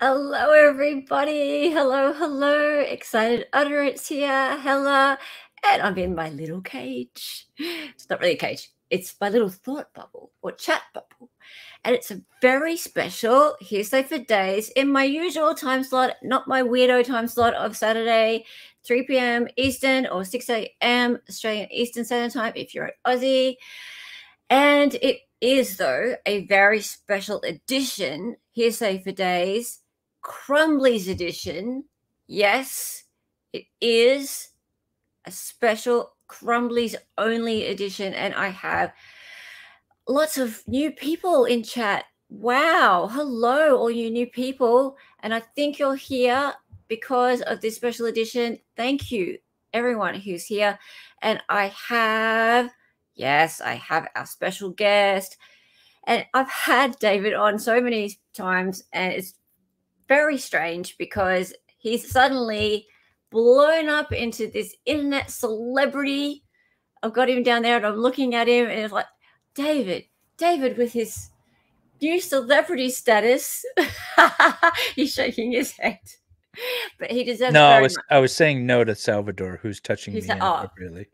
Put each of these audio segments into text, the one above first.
Hello, everybody. Hello. Excited Utterance here. Hello. And I'm in my little cage. It's not really a cage. It's my little thought bubble or chat bubble. And it's a very special Hearsay for Days in my usual time slot, not my weirdo time slot of Saturday, 3 p.m. Eastern or 6 a.m. Australian Eastern Standard Time if you're an Aussie. And it is, though, a very special edition, Hearsay for Days, Crumbley's edition. Yes, it is a special Crumbley's only edition, and I have lots of new people in chat. Wow, hello, all you new people. And I think you're here because of this special edition. Thank you, everyone who's here. And I have our special guest. And I've had David on so many times, and it's very strange because he's suddenly blown up into this internet celebrity. I've got him down there and I'm looking at him and it's like, David with his new celebrity status. He's shaking his head. But he deserves I was saying no to Salvador, who's touching me inappropriately.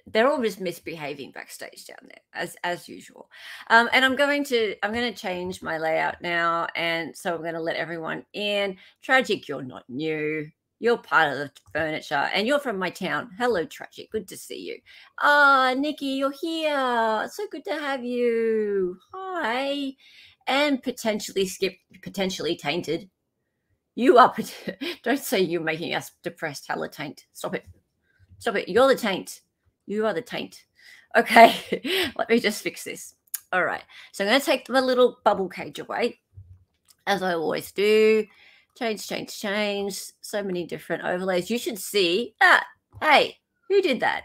They're all just misbehaving backstage down there as usual. And I'm going to change my layout now, and so I'm going to let everyone in. Tragic, you're not new. You're part of the furniture, and you're from my town. Hello, Tragic. Good to see you. Nikki, you're here. So good to have you. Hi. And potentially Skip, potentially tainted. You are. Don't say you're making us depressed. Hello, taint. Stop it. You're the taint. You are the taint. Okay. Let me just fix this. All right. So I'm going to take my little bubble cage away, as I always do. Change. So many different overlays. You should see that. Hey, who did that?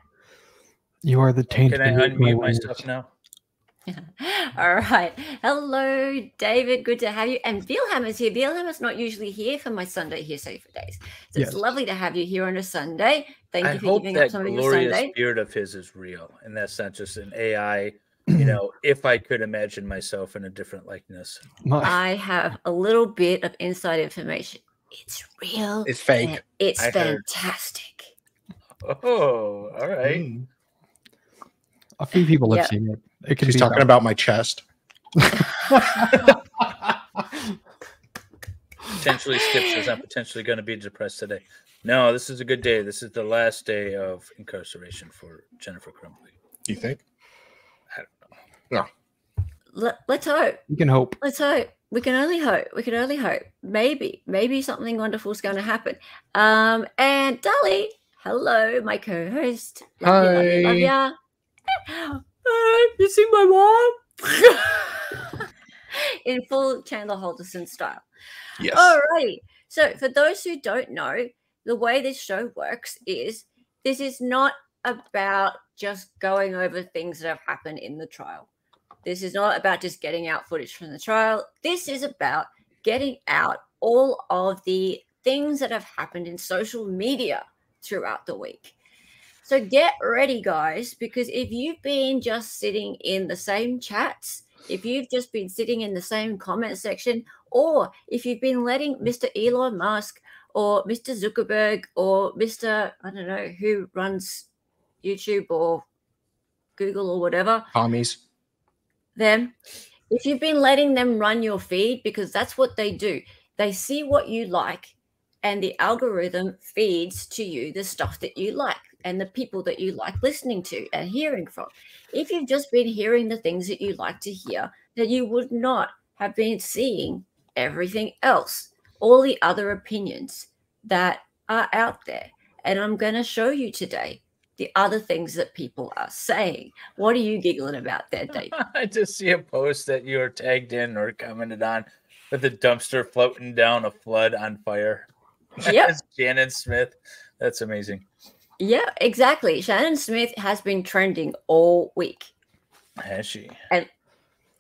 You are the taint. Can I unmute myself now? All right. Hello, David. Good to have you. And Bielhammer's here. Bielhammer's not usually here for my Sunday Hearsay for Days. So It's lovely to have you here on a Sunday. Thank you for giving up some of your Sunday. That glorious beard of his is real, and that's not just an AI. You know, if I could imagine myself in a different likeness. I have a little bit of inside information. It's real. It's fake. It's fantastic. Oh, all right. A few people have seen it. She's talking about my chest. Potentially Skips is not potentially going to be depressed today. No, this is a good day. This is the last day of incarceration for Jennifer Crumbley. You think? I don't know. No. Let's hope. We can hope. Let's hope. We can only hope. Maybe something wonderful is going to happen. And Dolly, hello, my co-host. Hi. Love ya. You see my mom? In full Chandler Halderson style. Yes. All right. So for those who don't know, the way this show works is this is not about just going over things that have happened in the trial. This is not about just getting out footage from the trial. This is about getting out all of the things that have happened in social media throughout the week. So get ready, guys, because if you've been just sitting in the same chats, if you've just been sitting in the same comment section, or if you've been letting Mr. Elon Musk or Mr. Zuckerberg or Mr. I don't know who runs YouTube or Google or whatever. Commies. Them. If you've been letting them run your feed, because that's what they do. They see what you like, and the algorithm feeds to you the stuff that you like and the people that you like listening to and hearing from. If you've just been hearing the things that you like to hear, then you would not have been seeing everything else, all the other opinions that are out there. And I'm going to show you today the other things that people are saying. What are you giggling about there, Dave? I just see a post that you are tagged in or commented on with a dumpster floating down a flood on fire. Yep. Shannon Smith. That's amazing. Yeah, exactly. Shannon Smith has been trending all week. Has she? And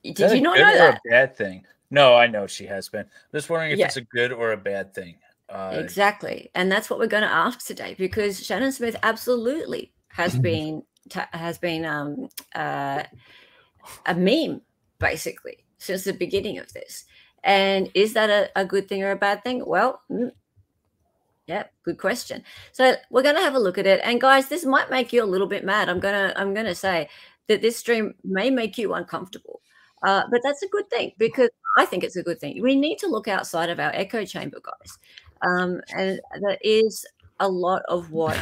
did you not know that? A bad thing? No, I know she has been. Just wondering if it's a good or a bad thing. Exactly. And that's what we're going to ask today, because Shannon Smith absolutely has been a meme, basically, since the beginning of this. And is that a good thing or a bad thing? Well, yeah, good question. So we're going to have a look at it. And guys, this might make you a little bit mad. I'm gonna say that this stream may make you uncomfortable, but that's a good thing because I think it's a good thing. We need to look outside of our echo chamber, guys, and that is a lot of what.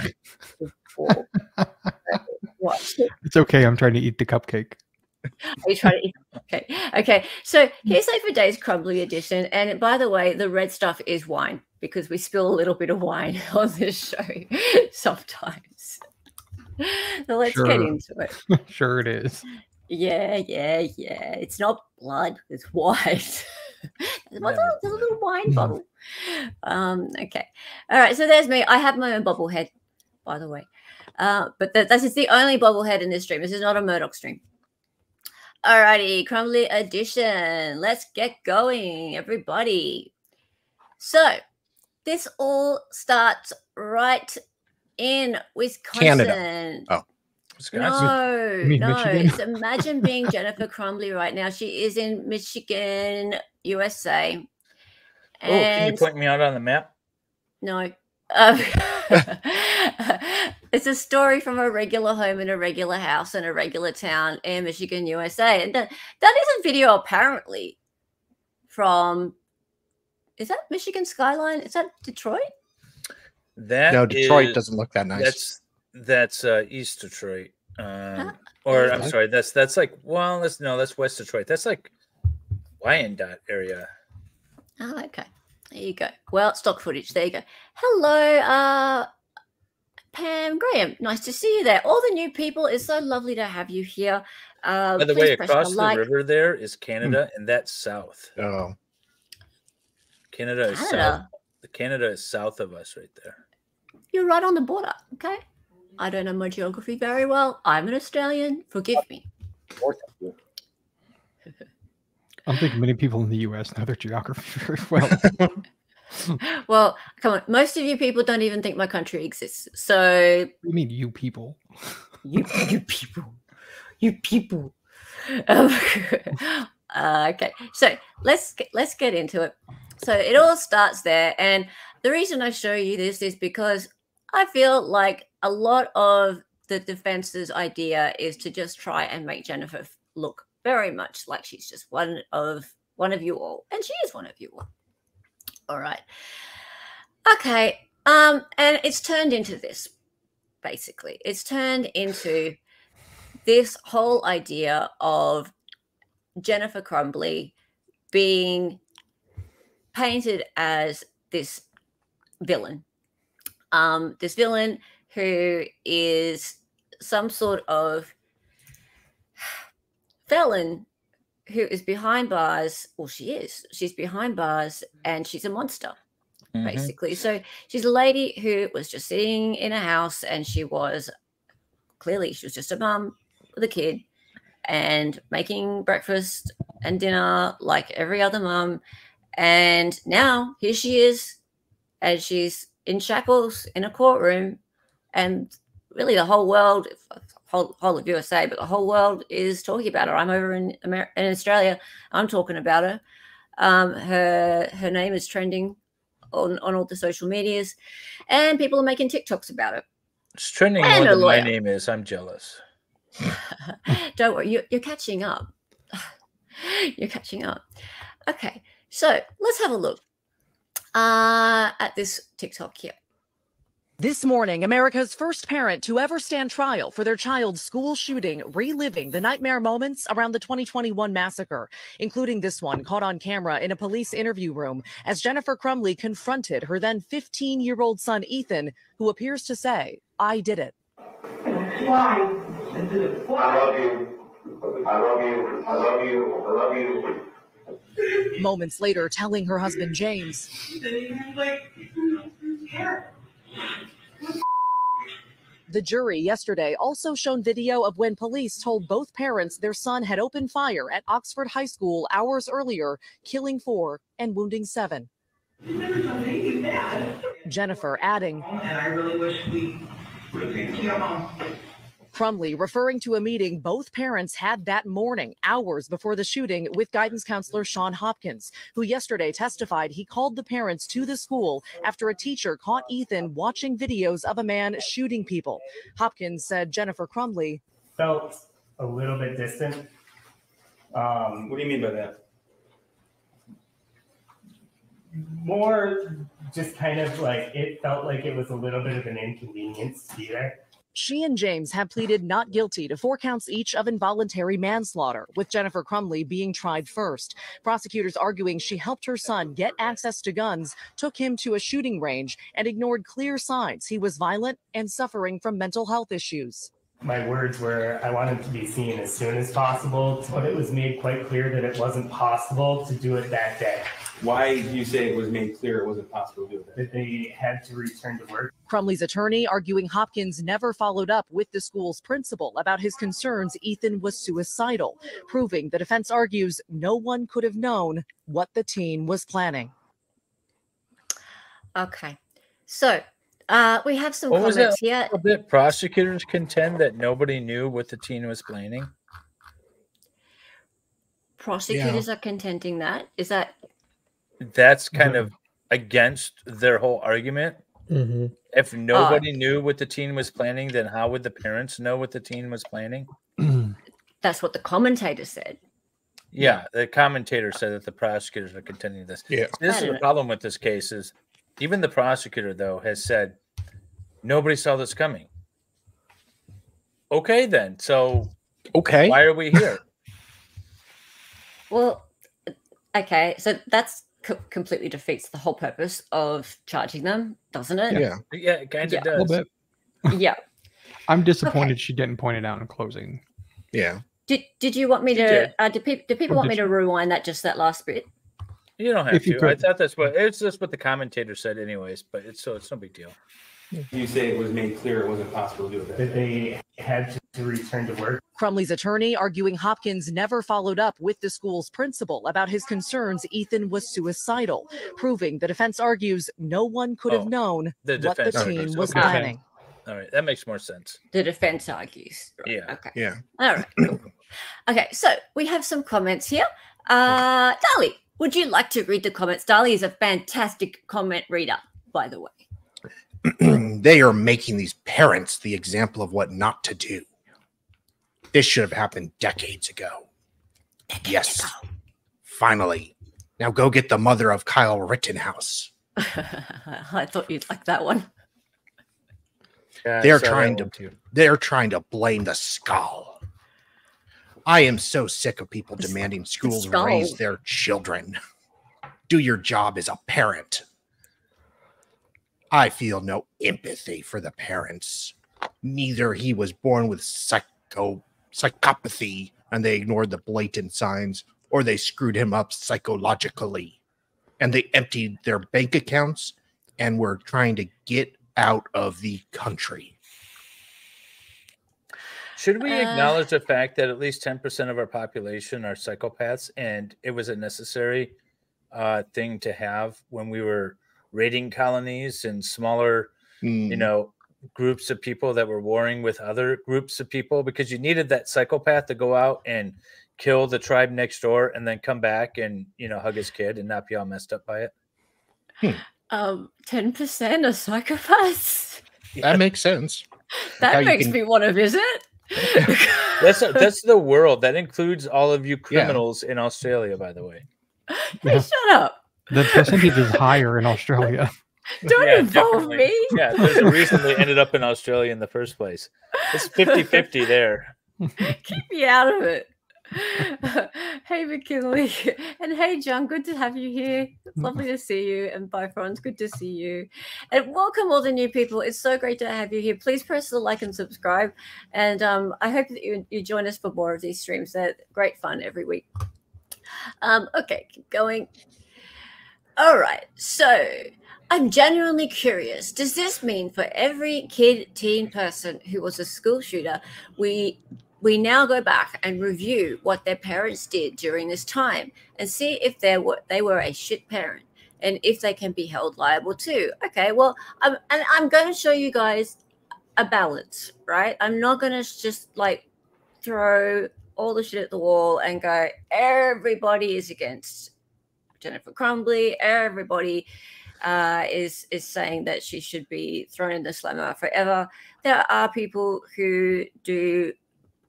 What? It's okay. I'm trying to eat the cupcake. Are you trying to eat? Okay. So Hearsay for Days Crumbley edition. And by the way, the red stuff is wine because we spill a little bit of wine on this show sometimes. So let's get into it. Sure it is. Yeah. It's not blood, it's white. There's a little wine bottle. Okay. All right. So there's me. I have my own bobblehead, by the way. But this is the only bobblehead in this stream. This is not a Murdoch stream. Alrighty, Crumbley edition. Let's get going, everybody. So this all starts right in Wisconsin. Canada. Oh, Wisconsin. No. Michigan? So imagine being Jennifer Crumbley right now. She is in Michigan, USA. Can you point me out on the map? No. It's a story from a regular home in a regular house in a regular town in Michigan, USA. And that is a video apparently from, is that Michigan skyline? Is that Detroit? No, Detroit doesn't look that nice. That's East Detroit. Or I'm sorry, that's like, well, that's West Detroit. That's like Wyandotte area. Oh, okay. There you go. Well, stock footage. There you go. Hello, Pam Graham. Nice to see you there. All the new people. It's so lovely to have you here. By the way, across the river there is Canada, and that's south. Oh. Canada is south. Canada is south of us right there. You're right on the border, okay? I don't know my geography very well. I'm an Australian. Forgive me. I don't think many people in the U.S. know their geography very well. Well, come on. Most of you people don't even think my country exists. So What do you mean, you people? You people. Okay, so let's get into it. So it all starts there, and the reason I show you this is because I feel like a lot of the defense's idea is to just try and make Jennifer look very much like she's just one of you all, and she is one of you all. All right. Okay. And it's turned into this. Basically, it's turned into this whole idea of Jennifer Crumbley being painted as this villain. This villain who is some sort of felon who is behind bars. Well, she's behind bars and she's a monster, basically. So she's a lady who was just sitting in a house, and she was just a mum with a kid and making breakfast and dinner like every other mum. And now here she is, and she's in shackles in a courtroom, and really the whole world, whole of USA, but the whole world is talking about her. I'm over in Australia. I'm talking about her. Her name is trending on all the social medias, and people are making TikToks about it. It's trending more than my name is. I'm jealous. Don't worry, you're catching up. You're catching up. Okay, so let's have a look at this TikTok here. This morning, America's first parent to ever stand trial for their child's school shooting, reliving the nightmare moments around the 2021 massacre, including this one caught on camera in a police interview room as Jennifer Crumbley confronted her then 15-year-old son, Ethan, who appears to say, "I did it." Why? I love you. I love you. I love you. I love you. Moments later, telling her husband, James, the jury yesterday also shown video of when police told both parents their son had opened fire at Oxford High School hours earlier, killing 4 and wounding 7. Jennifer adding, And I really wish we would have taken care of Mom. Crumbley referring to a meeting both parents had that morning, hours before the shooting, with guidance counselor Sean Hopkins, who yesterday testified he called the parents to the school after a teacher caught Ethan watching videos of a man shooting people. Hopkins said Jennifer Crumbley felt a little bit distant. What do you mean by that? More just kind of like it felt like it was a little bit of an inconvenience to be there. She and James have pleaded not guilty to 4 counts each of involuntary manslaughter, with Jennifer Crumbley being tried first. Prosecutors arguing she helped her son get access to guns, took him to a shooting range, and ignored clear signs he was violent and suffering from mental health issues. My words were, I wanted to be seen as soon as possible, but it was made quite clear that it wasn't possible to do it that day. Why do you say it was made clear it wasn't possible to do it? That they had to return to work. Crumbley's attorney arguing Hopkins never followed up with the school's principal about his concerns Ethan was suicidal, proving the defense argues no one could have known what the teen was planning. Okay, so we have some What comments was that here. A bit prosecutors contend that nobody knew what the teen was planning. Prosecutors are contending that. Is that? That's kind of against their whole argument. Mm-hmm. If nobody knew what the teen was planning, then how would the parents know what the teen was planning? That's what the commentator said. Yeah, the commentator said that the prosecutors are contending this. Yeah, This is the problem with this case is even the prosecutor, though, has said nobody saw this coming. Okay, then. So why are we here? Well, okay, so that's completely defeats the whole purpose of charging them, doesn't it? Yeah, it kind of does. A little bit. Yeah. I'm disappointed she didn't point it out in closing. Yeah. Did you want me to? Do people want me to rewind that last bit? You don't have to. I thought that's what it's just what the commentator said, anyways. But it's no big deal. You say it was made clear it wasn't possible to do it. That they had to return to work. Crumbley's attorney arguing Hopkins never followed up with the school's principal about his concerns Ethan was suicidal, proving the defense argues no one could have known what the teen was planning. All right, that makes more sense. The defense argues. Right. Yeah. Okay. Yeah. All right. Cool. Okay, so we have some comments here. Dali, would you like to read the comments? Dali is a fantastic comment reader, by the way. They are making these parents the example of what not to do. This should have happened decades ago. Yes. Finally. Now go get the mother of Kyle Rittenhouse. I thought you'd like that one. Yeah, they're trying to blame the skull. I am so sick of people demanding schools raise their children. Do your job as a parent. I feel no empathy for the parents. Neither he was born with psychopathy and they ignored the blatant signs, or they screwed him up psychologically and they emptied their bank accounts and were trying to get out of the country. Should we acknowledge the fact that at least 10% of our population are psychopaths, and it was a necessary thing to have when we were raiding colonies and smaller, groups of people that were warring with other groups of people, because you needed that psychopath to go out and kill the tribe next door and then come back and, hug his kid and not be all messed up by it. 10% are psychopaths. That makes sense. That makes me want to visit. That's the world. That includes all of you criminals in Australia, by the way. Hey, shut up. The percentage is higher in Australia. Don't involve me. Yeah, there's a reason they ended up in Australia in the first place. It's 50-50 there. Keep me out of it. Hey, McKinley. And hey, John, good to have you here. Lovely to see you. And bye, Franz, good to see you. And welcome all the new people. It's so great to have you here. Please press the like and subscribe. And I hope that you join us for more of these streams. They're great fun every week. Okay, keep going. All right, so I'm genuinely curious. Does this mean for every teen person who was a school shooter, we now go back and review what their parents did during this time and see if they were a shit parent and if they can be held liable too? Okay, well, I'm going to show you guys a balance, right? I'm not going to just like throw all the shit at the wall and go, everybody is against Jennifer Crumbley. Everybody is saying that she should be thrown in the slammer forever. There are people who do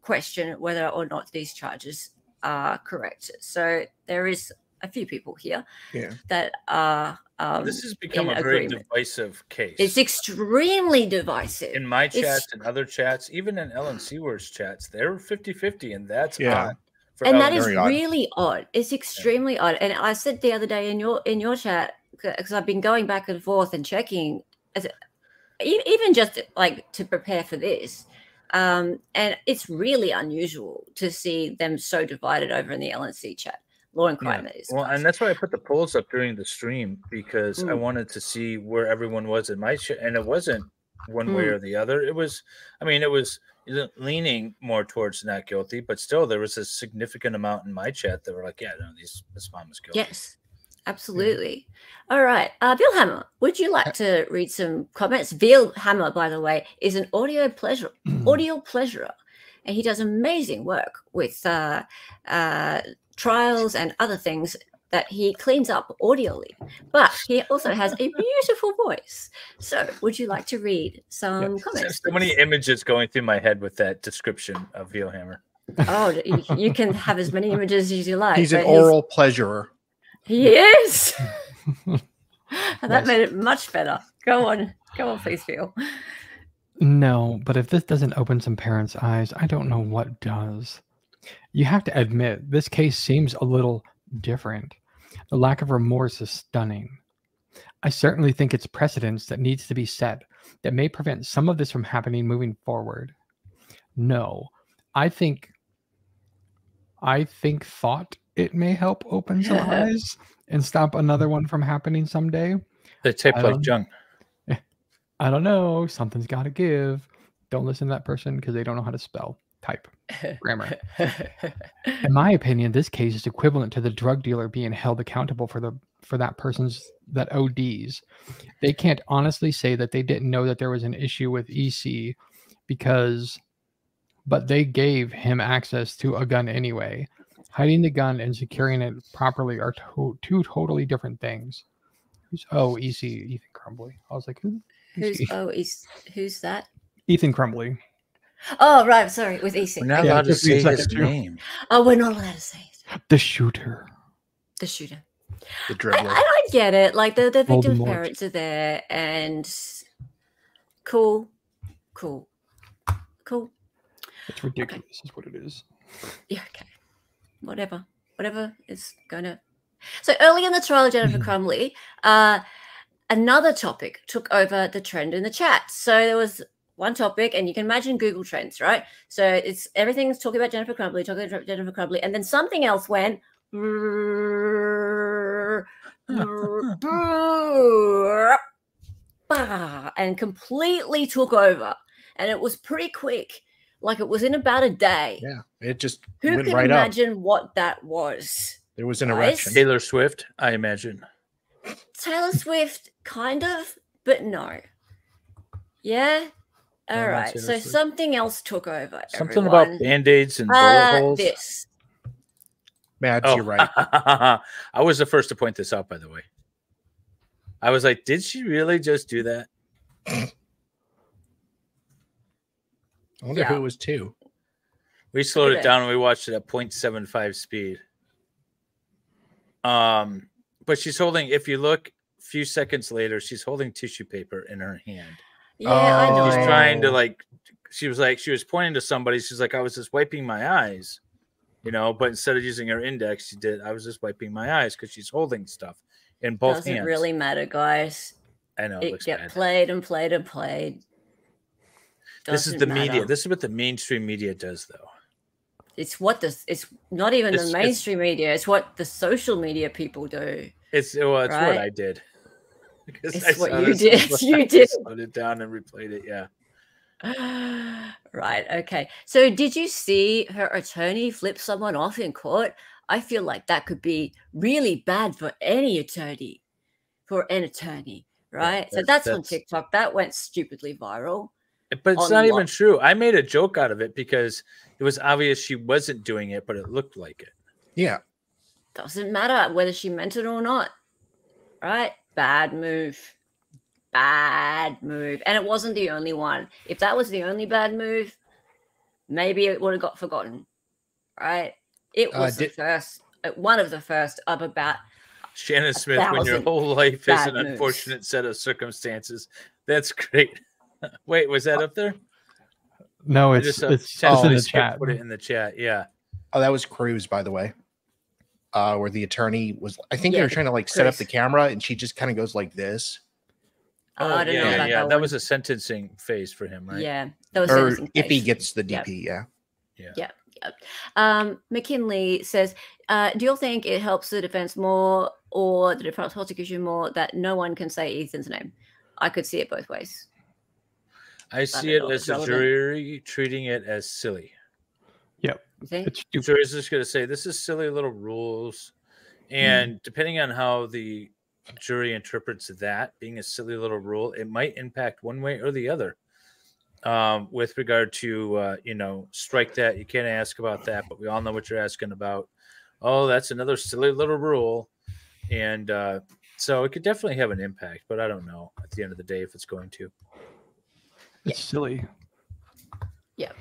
question whether or not these charges are correct. So there is a few people here that are this has become a very divisive case. It's extremely divisive. In my chats and other chats, even in Ellen Seaworth's chats, they're 50-50, and that's odd. And that is really odd. It's extremely odd. And I said the other day in your chat, because I've been going back and forth and checking, even just like to prepare for this, and it's really unusual to see them so divided over in the LNC chat. Law and crime is. Well, and that's why I put the polls up during the stream, because I wanted to see where everyone was in my chat, and it wasn't one way or the other. It was, I mean, it was leaning more towards not guilty, but still there was a significant amount in my chat that were like, yeah, no, this mom is guilty. Yes, absolutely. All right. Bill Hammer, would you like to read some comments? Bill Hammer, by the way, is an audio pleasurer, and he does amazing work with trials and other things that he cleans up audially, but he also has a beautiful voice. So would you like to read some comments? So many images going through my head with that description of Veilhammer. Oh, you can have as many images as you like. He's an oral pleasurer. He is. And that made it much better. Go on, please, Phil. No, but if this doesn't open some parents' eyes, I don't know what does. You have to admit, this case seems a little different. The lack of remorse is stunning. I certainly think it's precedence that needs to be set that may prevent some of this from happening moving forward. No, I think thought it may help open some eyes and stop another one from happening someday. They tape like junk. I don't know. Something's got to give. Don't listen to that person because they don't know how to spell. Type grammar. In my opinion, this case is equivalent to the drug dealer being held accountable for that person's ODs. They can't honestly say that they didn't know that there was an issue with EC but they gave him access to a gun anyway. Hiding the gun and securing it properly are two totally different things. Who's EC? Ethan Crumbley. I was like, who's that? Ethan Crumbley. Oh, right. Sorry, with EC. We're not allowed to say his name. Oh, we're not allowed to say it. The shooter. The shooter. The dribbler. I get it. Like the victim's parents are there, and cool. It's ridiculous, is what it is. Yeah. Okay. Whatever is gonna. So early in the trial of Jennifer Crumbley, another topic took over the trend in the chat. So there was one topic, and you can imagine Google Trends, right? So everything's talking about Jennifer Crumbley, and then something else went and completely took over, and it was pretty quick. Like it was in about a day. Yeah, it just who went can right imagine up. what that was? There was an erection. Taylor Swift, I imagine. Taylor Swift, kind of, but no. Yeah. All right. So something else took over. Something about Band-Aids and bullet holes. This. Mads, you're right. I was the first to point this out, by the way. I was like, did she really just do that? I wonder who it was to. We slowed it down and we watched it at 0.75 speed. But she's holding, if you look a few seconds later, she's holding tissue paper in her hand. Yeah, I know. She's trying to she was pointing to somebody. She's like, I was just wiping my eyes, but instead of using her index, I was just wiping my eyes because she's holding stuff in both hands. Doesn't really matter, guys. I know. It gets played and played and played. This is the media. This is what the mainstream media does, though. It's not even the mainstream media. It's what the social media people do. It's what I did. It's what you did. You did. Slowed it down and replayed it. Yeah. Right. Okay. So did you see her attorney flip someone off in court? I feel like that could be really bad for any attorney. Right? Yeah, so that's on TikTok. That went stupidly viral. But it's On not even what? true. I made a joke out of it because it was obvious she wasn't doing it, but it looked like it. Yeah. Doesn't matter whether she meant it or not. Right? Bad move. Bad move. And it wasn't the only one. If that was the only bad move, maybe it would have got forgotten. Right? It was the first, one of the first of about Shannon Smith, when your whole life is an unfortunate set of circumstances. That's great. Wait, was that up there? No, it's in the chat. Put it in the chat. Yeah. Oh, that was Cruz, by the way. Where the attorney was, I think they were trying to like set up the camera, and she just kind of goes like this. Oh, I don't know about that was a sentencing phase for him, right? Yeah, that was or if he gets the DP, yeah. McKinley says, do you all think it helps the defense more or the defense prosecution more that no one can say Ethan's name? I could see it both ways. I see it as a jury treating it as silly. Yep. It's the jury's just going to say, this is silly little rules. And depending on how the jury interprets that being a silly little rule, it might impact one way or the other. With regard to, strike that. You can't ask about that, but we all know what you're asking about. Oh, that's another silly little rule. And so it could definitely have an impact, but I don't know at the end of the day if it's going to. It's silly. Yeah.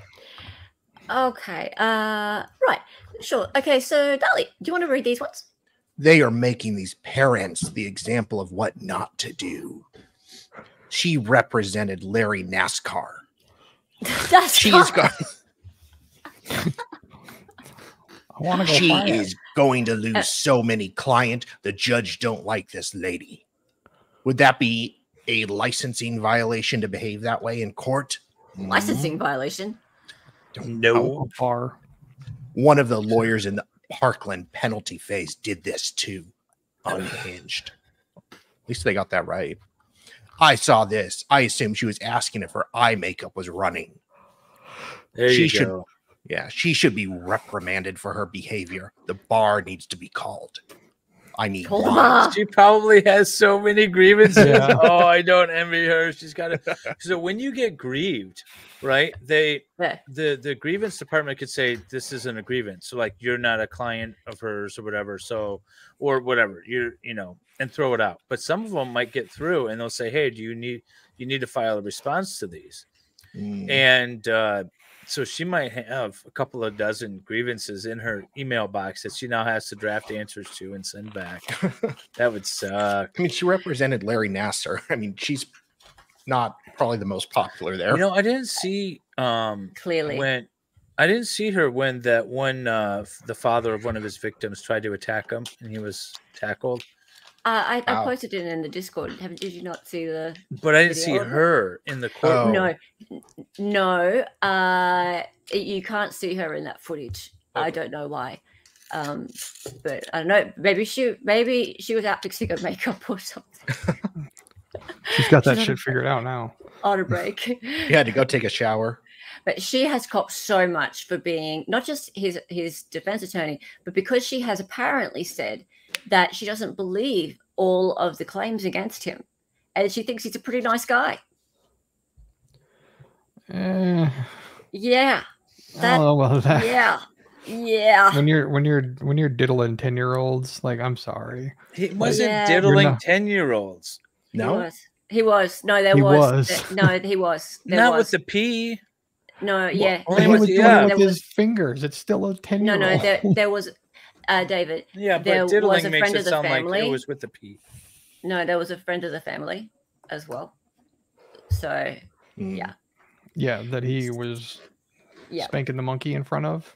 Okay. Right. Sure. Okay. So, Dali, do you want to read these ones? They are making these parents the example of what not to do. She represented Larry NASCAR. She's got. She is going to lose so many clients. The judge don't like this lady. Would that be a licensing violation to behave that way in court? Licensing violation? No. One of the lawyers in the Parkland penalty phase did this too. Unhinged. At least they got that right. I saw this. I assumed she was asking if her eye makeup was running. There you go. Yeah, she should be reprimanded for her behavior. The bar needs to be called. I need one. She probably has so many grievances. Yeah. Oh, I don't envy her. She's got to. So when you get grieved, right? The grievance department could say this isn't a grievance. So like you're not a client of hers or whatever. So or whatever and throw it out. But some of them might get through and they'll say, hey, you need to file a response to these. And so she might have a couple of dozen grievances in her email box that she now has to draft answers to and send back. That would suck. I mean, she represented Larry Nassar. I mean, she's not probably the most popular there. I didn't see clearly when I didn't see her when that one the father of one of his victims tried to attack him and he was tackled. I posted it in the Discord. Did you not see the? But I didn't see her in the court. No. You can't see her in that footage. Okay. I don't know why. But I don't know. Maybe she was out fixing her makeup or something. She's got that shit figured out now. On a break. You had to go take a shower. But she has copped so much for being not just his defense attorney, but because she has apparently said that she doesn't believe all of the claims against him, and she thinks he's a pretty nice guy. Yeah. Yeah. When you're diddling 10-year-olds, like I'm sorry. He wasn't diddling 10-year-olds. No, he was. No, there was. No, he was. Not with the P. No, yeah. Well, he was doing it with his fingers. It's still a 10-year-old. No, there was. David. Yeah, but there diddling was a makes friend it of the sound family. like it was with the P. No, there was a friend of the family as well. So, yeah. Yeah, that he was spanking the monkey in front of.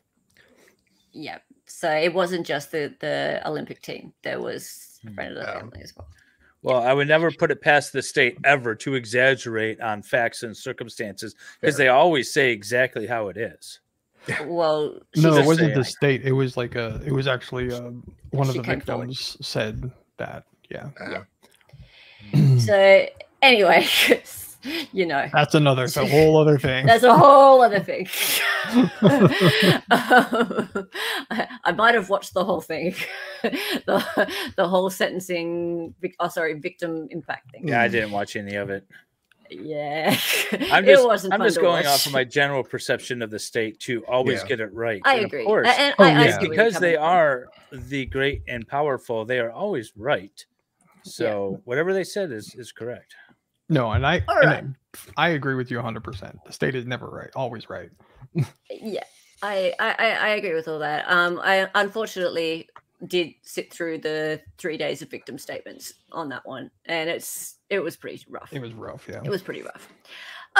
Yeah. So it wasn't just the Olympic team. There was a friend of the family as well. Well, I would never put it past the state ever to exaggerate on facts and circumstances because they always say exactly how it is. Well, no, it wasn't the state. It was like it was actually one of the victims said that. Yeah. So anyway, that's a whole other thing. That's a whole other thing. I might have watched the whole thing, the whole sentencing. Victim impact thing. Yeah, I didn't watch any of it. Yeah, I'm it just, wasn't. I'm fun just to going watch. off of my general perception of the state to always Yeah. get it right. I And agree. Of course, And Oh, I yeah. see where you're because they coming from. are the great and powerful, they are always right. So whatever they said is correct. No, and All right. I agree with you 100%. The state is never right, always right. Yeah, I agree with all that. I unfortunately did sit through the 3 days of victim statements on that one, and it was pretty rough. It was rough, yeah. It was pretty rough.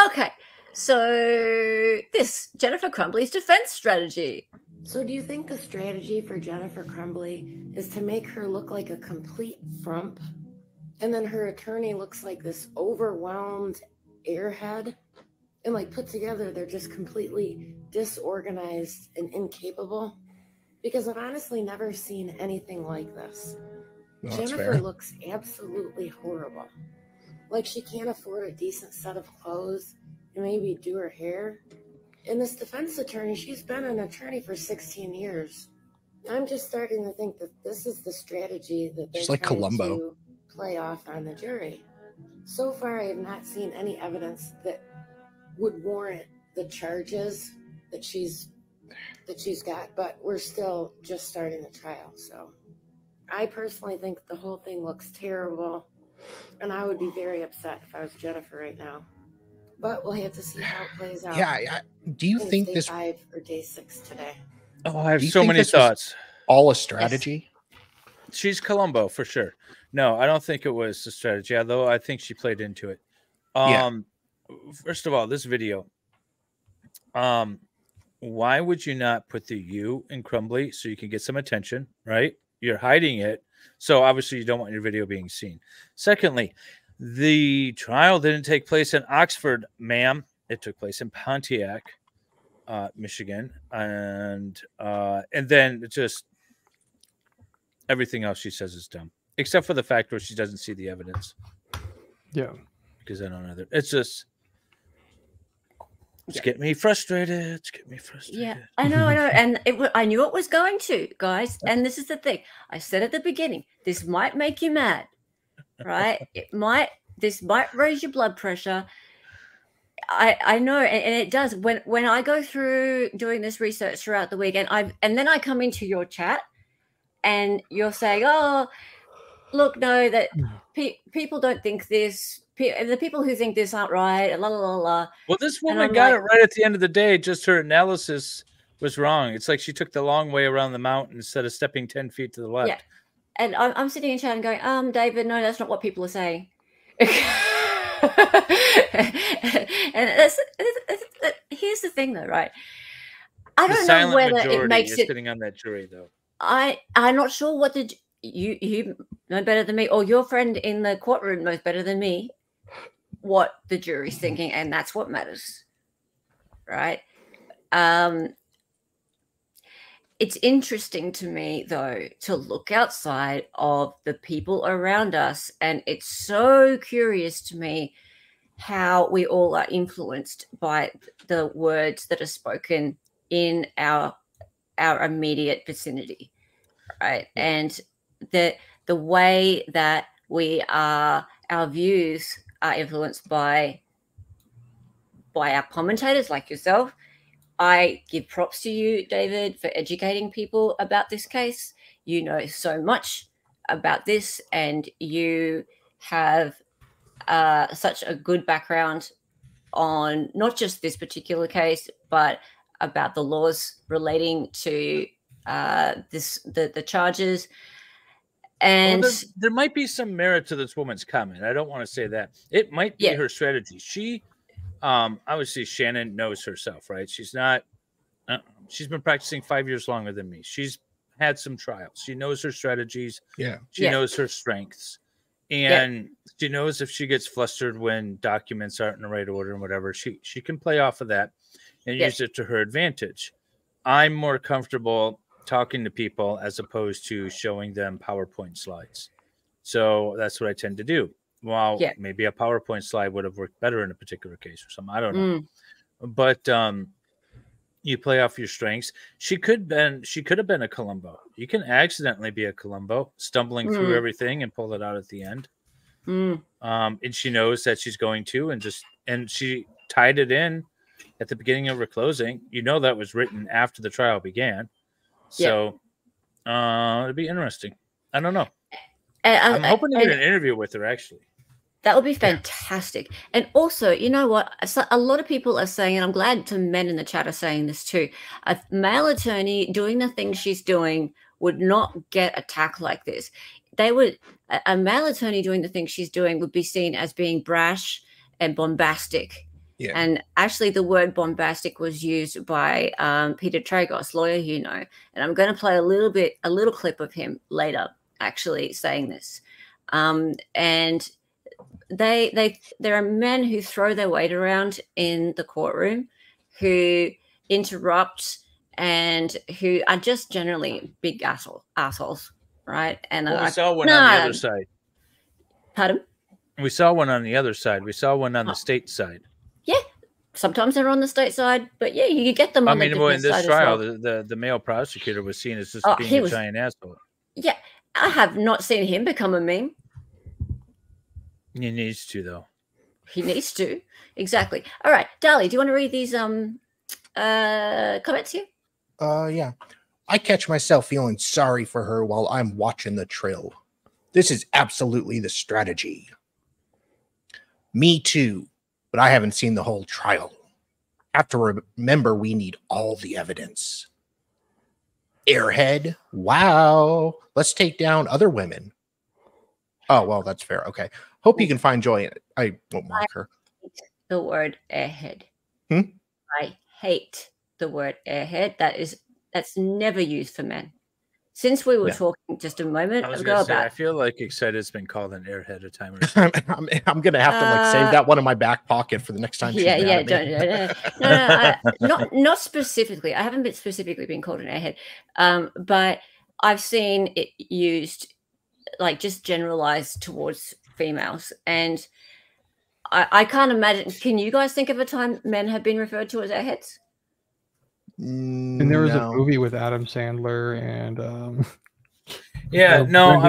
Okay, so this Jennifer Crumbley's defense strategy. So do you think the strategy for Jennifer Crumbley is to make her look like a complete frump, and then her attorney looks like this overwhelmed airhead, and like put together they're just completely disorganized and incapable? Because I've honestly never seen anything like this. No, that's Jennifer fair. looks absolutely horrible. Like she can't afford a decent set of clothes and maybe do her hair. And this defense attorney, she's been an attorney for 16 years. I'm just starting to think that this is the strategy that they're She's like trying Columbo. to play off on the jury. So far, I have not seen any evidence that would warrant the charges that she's got, but we're still just starting the trial. So I personally think the whole thing looks terrible, and I would be very upset if I was Jennifer right now. But we'll have to see how it plays out. Yeah. Do you in think day this 5 or day 6 today? Oh, I have Do you so think many this was thoughts. all a strategy? She's Columbo for sure. No, I don't think it was a strategy, although I think she played into it. First of all, this video. Why would you not put the U in Crumbley so you can get some attention, right? You're hiding it. So obviously you don't want your video being seen. Secondly, the trial didn't take place in Oxford, ma'am. It took place in Pontiac, Michigan. And then just everything else she says is dumb, except for the fact where she doesn't see the evidence. Yeah. Because I don't know that. It's just, it's getting me frustrated. It's getting me frustrated. Yeah, I know. And I knew it was going to, guys. And this is the thing. I said at the beginning, this might make you mad, right? This might raise your blood pressure. I know, and it does. When I go through doing this research throughout the week, and then I come into your chat, and you're saying, "Oh, look, no, that people don't think this. The people who think this aren't right." La la la la. Well, this woman got it right at the end of the day. Just her analysis was wrong. It's like she took the long way around the mountain instead of stepping 10 feet to the left. Yeah, and I'm sitting in chat and going, David, no, that's not what people are saying. And here's the thing, though, right? I don't know whether it makes it sitting on that jury, though. I'm not sure what you know better than me, or your friend in the courtroom knows better than me what the jury's thinking, and that's what matters, right? It's interesting to me, though, to look outside of the people around us, and it's so curious to me how we all are influenced by the words that are spoken in our immediate vicinity, right? And the way that our views are influenced by our commentators like yourself. I give props to you, David, for educating people about this case. You know so much about this, and you have such a good background on not just this particular case, but about the laws relating to the charges. And there might be some merit to this woman's comment. I don't want to say that. It might be her strategy. She obviously Shannon knows herself, right? She's not she's been practicing 5 years longer than me. She's had some trials. She knows her strategies. She knows her strengths. And she knows if she gets flustered when documents aren't in the right order and whatever, she can play off of that and use it to her advantage. I'm more comfortable talking to people as opposed to showing them PowerPoint slides. So that's what I tend to do. Well, maybe a PowerPoint slide would have worked better in a particular case or something. I don't know. But you play off your strengths. She could have been a Columbo. You can accidentally be a Columbo, stumbling through everything and pull it out at the end. And she knows that she's going to, and she tied it in at the beginning of her closing. You know that was written after the trial began, so it'd be interesting. I don't know. I'm hoping to get an interview with her, actually. That would be fantastic. And also, you know what? A lot of people are saying, and I'm glad some men in the chat are saying this too, a male attorney doing the things she's doing would not get attacked like this. A male attorney doing the things she's doing would be seen as being brash and bombastic. Yeah. And actually the word bombastic was used by Peter Tragos, lawyer, you know, and I'm going to play a little clip of him later actually saying this. And there are men who throw their weight around in the courtroom, who interrupt, and who are just generally big assholes, right? And we saw one on the other side. Pardon? We saw one on the other side. We saw one on the state side. Yeah, sometimes they're on the state side, but yeah, you get them on the defense side as well. In this trial, the male prosecutor was seen as just being a giant asshole. Yeah, I have not seen him become a meme. He needs to, though. He needs to. Exactly. All right. Dali, do you want to read these comments here? Yeah. I catch myself feeling sorry for her while I'm watching the trial. This is absolutely the strategy. Me too, but I haven't seen the whole trial. Have to remember we need all the evidence. Airhead. Wow. Let's take down other women. Oh, well, that's fair. Okay. Hope you can find joy in it. I won't mock her. The word airhead. I hate the word airhead. That's never used for men. Since we were talking just a moment ago about, I feel like Excited's been called an airhead a time or two. I'm gonna have to save that one in my back pocket for the next time. Not specifically. I haven't specifically been called an airhead, but I've seen it used like just generalized towards females, and I can't imagine. Can you guys think of a time men have been referred to as airheads? And there was a movie with Adam Sandler and I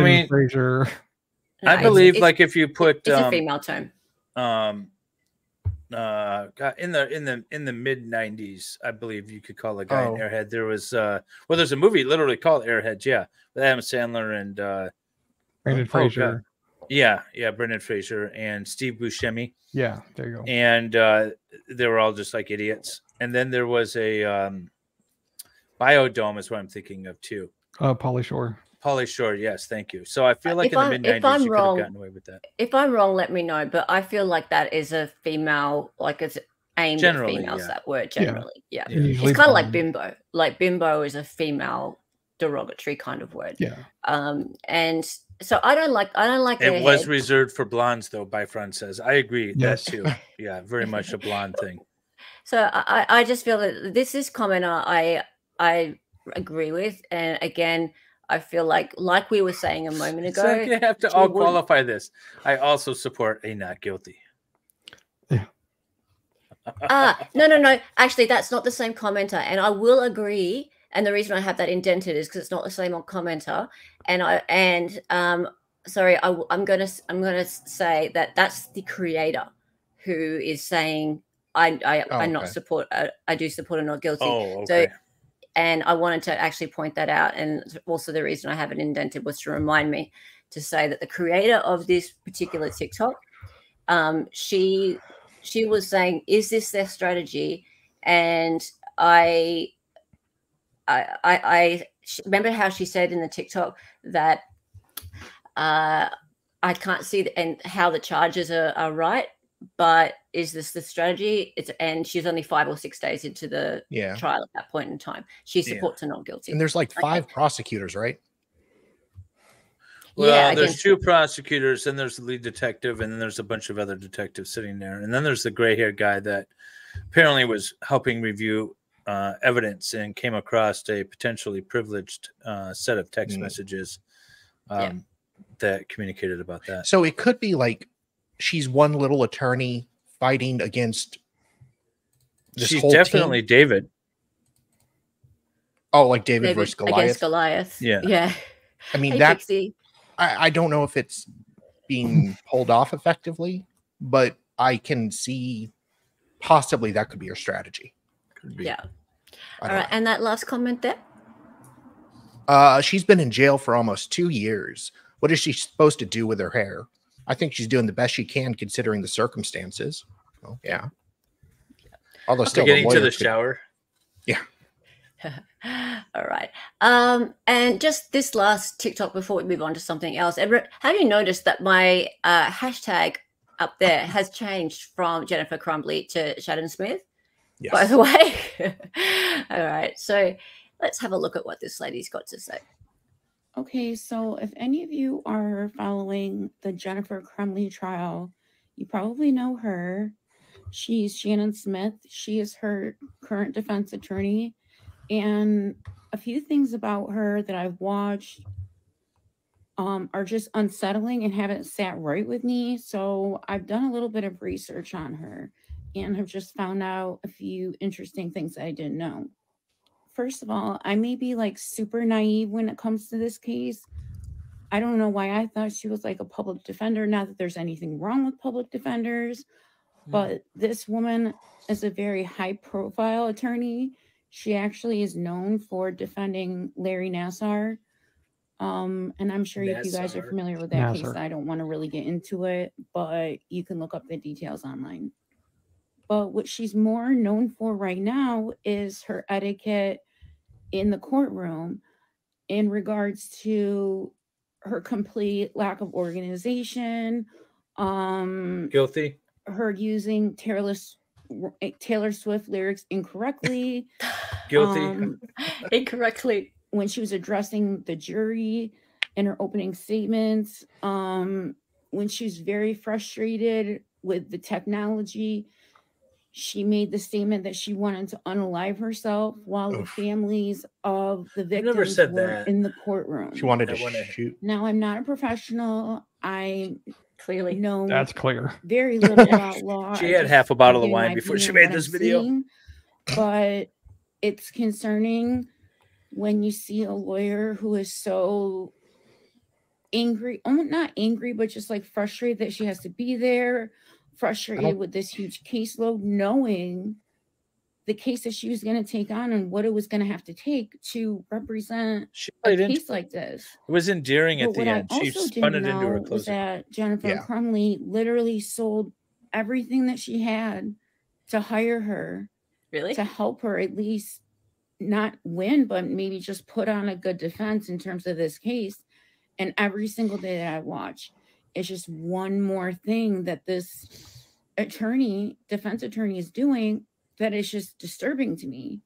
mean, Fraser. I believe like if you put it's a female term. In the mid 90s, I believe you could call a guy an airhead. There was there's a movie literally called Airheads, with Adam Sandler and Brendan Fraser. Brendan Fraser and Steve Buscemi. Yeah, there you go. And they were all just like idiots. And then there was a Biodome is what I'm thinking of too. Pauly Shore. Pauly Shore, yes, thank you. So I feel like in the mid 90s you could have gotten away with that. If I'm wrong, let me know. But I feel like that is a female, like it's aimed generally, at females. That word generally, yeah. Usually it's kind of like bimbo. Like bimbo is a female derogatory kind of word. Yeah. And so I don't like it was reserved for blondes though, by Fran says. I agree that too. Yeah, very much a blonde thing. So I just feel that this comment I agree with, and again I feel like we were saying a moment ago. So you have to all qualify this. I also support a not guilty. Yeah. No. Actually, that's not the same commenter, and I will agree. And the reason I have that indented is because it's not the same on commenter. Sorry, I'm gonna say that that's the creator who is saying I do support a not guilty. Oh, okay. So, and I wanted to actually point that out. And also the reason I have it indented was to remind me to say that the creator of this particular TikTok, she was saying, is this their strategy? And I remember how she said in the TikTok that I can't see and how the charges are right, but is this the strategy? And she's only 5 or 6 days into the trial at that point in time. She supports a not guilty. And there's like 5 prosecutors, right? Well, there's 2 prosecutors, and there's the lead detective, and then there's a bunch of other detectives sitting there. And then there's the gray-haired guy that apparently was helping review evidence and came across a potentially privileged set of text messages that communicated about that. So it could be like she's one little attorney fighting against this she's whole definitely team. David. Oh, like David versus Goliath. Against Goliath. Yeah. Yeah. I mean, hey, that Pixie. I don't know if it's being pulled off effectively, but I can see possibly that could be your strategy. Could be. Yeah. I All don't right. And that last comment there? know. She's been in jail for almost 2 years. What is she supposed to do with her hair? I think she's doing the best she can considering the circumstances. Oh, yeah. Although still, Getting to the could, shower. Yeah. All right. And just this last TikTok before we move on to something else. Everett, have you noticed that my hashtag up there has changed from Jennifer Crumbley to Shannon Smith? Yes. By the way. All right. So let's have a look at what this lady's got to say. Okay, so if any of you are following the Jennifer Crumbley trial, you probably know her. She's Shannon Smith. She is her current defense attorney. And a few things about her that I've watched are just unsettling and haven't sat right with me. So I've done a little bit of research on her and have just found out a few interesting things that I didn't know. First of all, I may be like super naive when it comes to this case. I don't know why I thought she was like a public defender. Not that there's anything wrong with public defenders, but this woman is a very high profile attorney. She actually is known for defending Larry Nassar. And I'm sure if you guys are familiar with that case, I don't want to really get into it, but you can look up the details online. But what she's more known for right now is her etiquette in the courtroom in regards to her complete lack of organization. Guilty. Her using Taylor Swift lyrics incorrectly. Guilty. Incorrectly. When she was addressing the jury in her opening statements. When she was very frustrated with the technology, she made the statement that she wanted to unalive herself while the families of the victims were in the courtroom. She wanted to shoot. Now, I'm not a professional. I clearly know that's clear. Very little about law. She had half a bottle of wine before she made this video. But it's concerning when you see a lawyer who is so angry, not angry, but just like frustrated that she has to be there, frustrated with this huge caseload, knowing the case that she was going to take on and what it was going to have to take to represent a case like this. It was endearing at the end. She spun it into her closet. Was that Jennifer Crumbley literally sold everything that she had to hire her, really, to help her at least not win, but maybe just put on a good defense in terms of this case. And every single day that I watch, it's just one more thing that this defense attorney is doing that is just disturbing to me.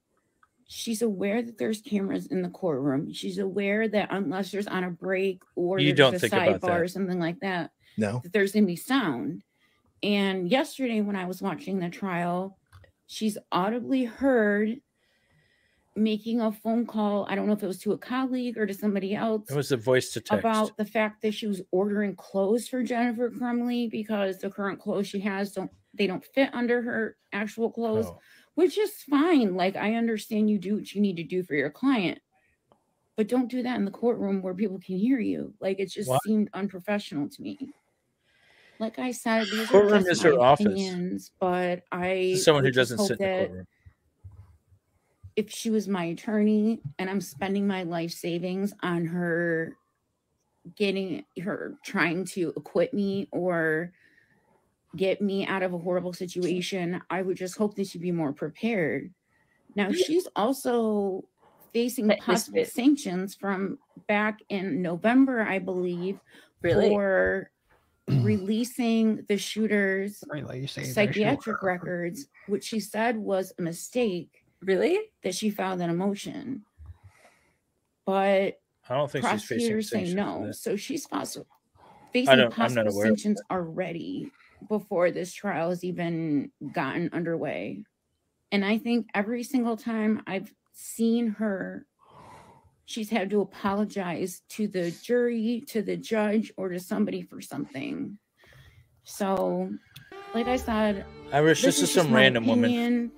She's aware that there's cameras in the courtroom. She's aware that unless there's on a break or there's a sidebar or something like that, that there's going to be sound. And yesterday when I was watching the trial, she's audibly heard making a phone call. I don't know if it was to a colleague or to somebody else. It was a voice to text. About the fact that she was ordering clothes for Jennifer Crumbley because the current clothes she has don't fit under her actual clothes, which is fine. Like, I understand you do what you need to do for your client, but don't do that in the courtroom where people can hear you. Like, it just seemed unprofessional to me. Like I said, these are just my opinions, but someone who doesn't sit in the courtroom. If she was my attorney and I'm spending my life savings on her trying to acquit me or get me out of a horrible situation, I would just hope that she'd be more prepared. Now, she's also facing possible sanctions from back in November, I believe, for releasing the shooter's psychiatric records, which she said was a mistake. Really? That she filed an motion. But I don't think prosecutors say no. So she's also facing possible sanctions already before this trial has even gotten underway. And I think every single time I've seen her, she's had to apologize to the jury, to the judge, or to somebody for something. So, like I said, this is some random woman.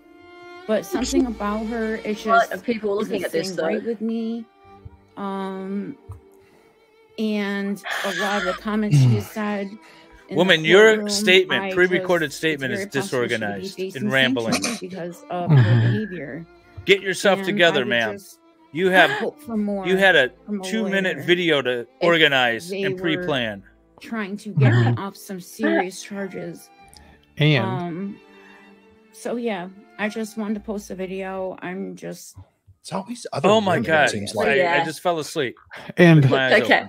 But something about her, it's just people looking at this though. Right with me. And and a lot of the comments she has said. Woman, your statement, pre-recorded statement, is disorganized and rambling because of her behavior. Get yourself together, ma'am. You had a 2-minute video to organize and pre-plan. Trying to get me off some serious charges. And so yeah, I just wanted to post a video. I'm just it's always other. Oh my god! Seems like. I just fell asleep. And okay.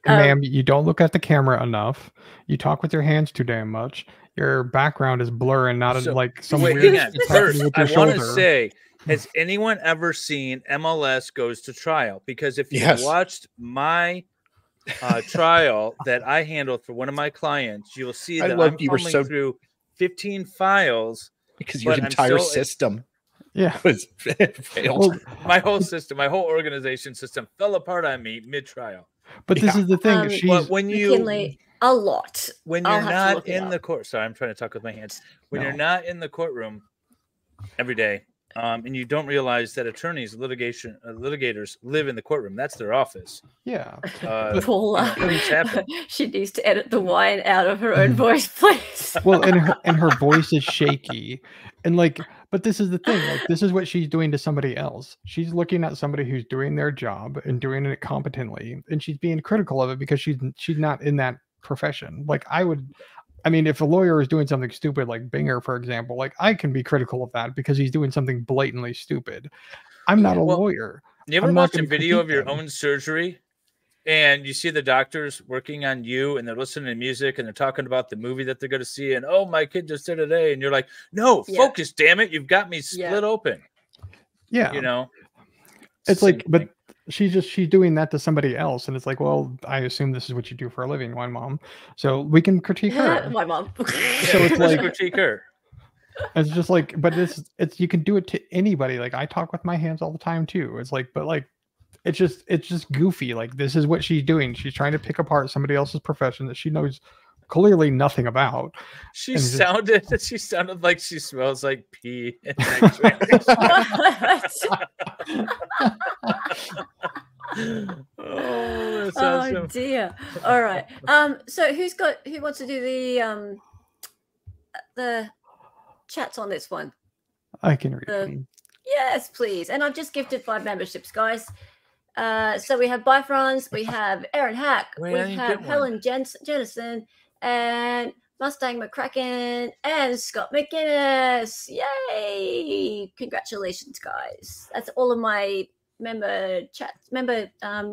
Ma'am, you don't look at the camera enough. You talk with your hands too damn much. Your background is blurring, not like some weird. First, I want to say, has anyone ever seen MLS Goes to Trial? Because if you watched my trial that I handled for one of my clients, you'll see that I'm fumbling through 15 files because your entire system was failed. Well, my whole system, my whole organization system fell apart on me mid-trial. But this is the thing. But when you McKinley, a lot. When you're not in the court, sorry, I'm trying to talk with my hands. When you're not in the courtroom every day, and you don't realize that attorneys, litigators live in the courtroom. That's their office. Yeah. Paula, she needs to edit the wine out of her own voice, please. Well, and her voice is shaky, and like, but this is the thing. Like, this is what she's doing to somebody else. She's looking at somebody who's doing their job and doing it competently, and she's being critical of it because she's not in that profession. Like, I mean, if a lawyer is doing something stupid, like Binger, for example, like I can be critical of that because he's doing something blatantly stupid. I'm not a lawyer. You ever watch a video of your own surgery and you see the doctors working on you and they're listening to music and they're talking about the movie that they're going to see and, oh, my kid just did today. And you're like, no, focus, damn it. You've got me split open. Yeah. You know, it's like, but she's doing that to somebody else, and it's like, well, I assume this is what you do for a living, my mom, so we can critique her. My mom. So it's like critique her. It's just like, but it's you can do it to anybody. Like I talk with my hands all the time too. It's like, but like, it's just goofy. Like this is what she's doing. She's trying to pick apart somebody else's profession that she knows clearly nothing about. She sounded like she smells like pee. Oh dear. All right. So who wants to do the chats on this one? I can read them. Yes, please. And I've just gifted 5 memberships, guys. So we have Bifrons, we have Aaron Hack, we have Helen Jennison, and Mustang McCracken, and Scott McGinnis. Yay! Congratulations, guys. That's all of my member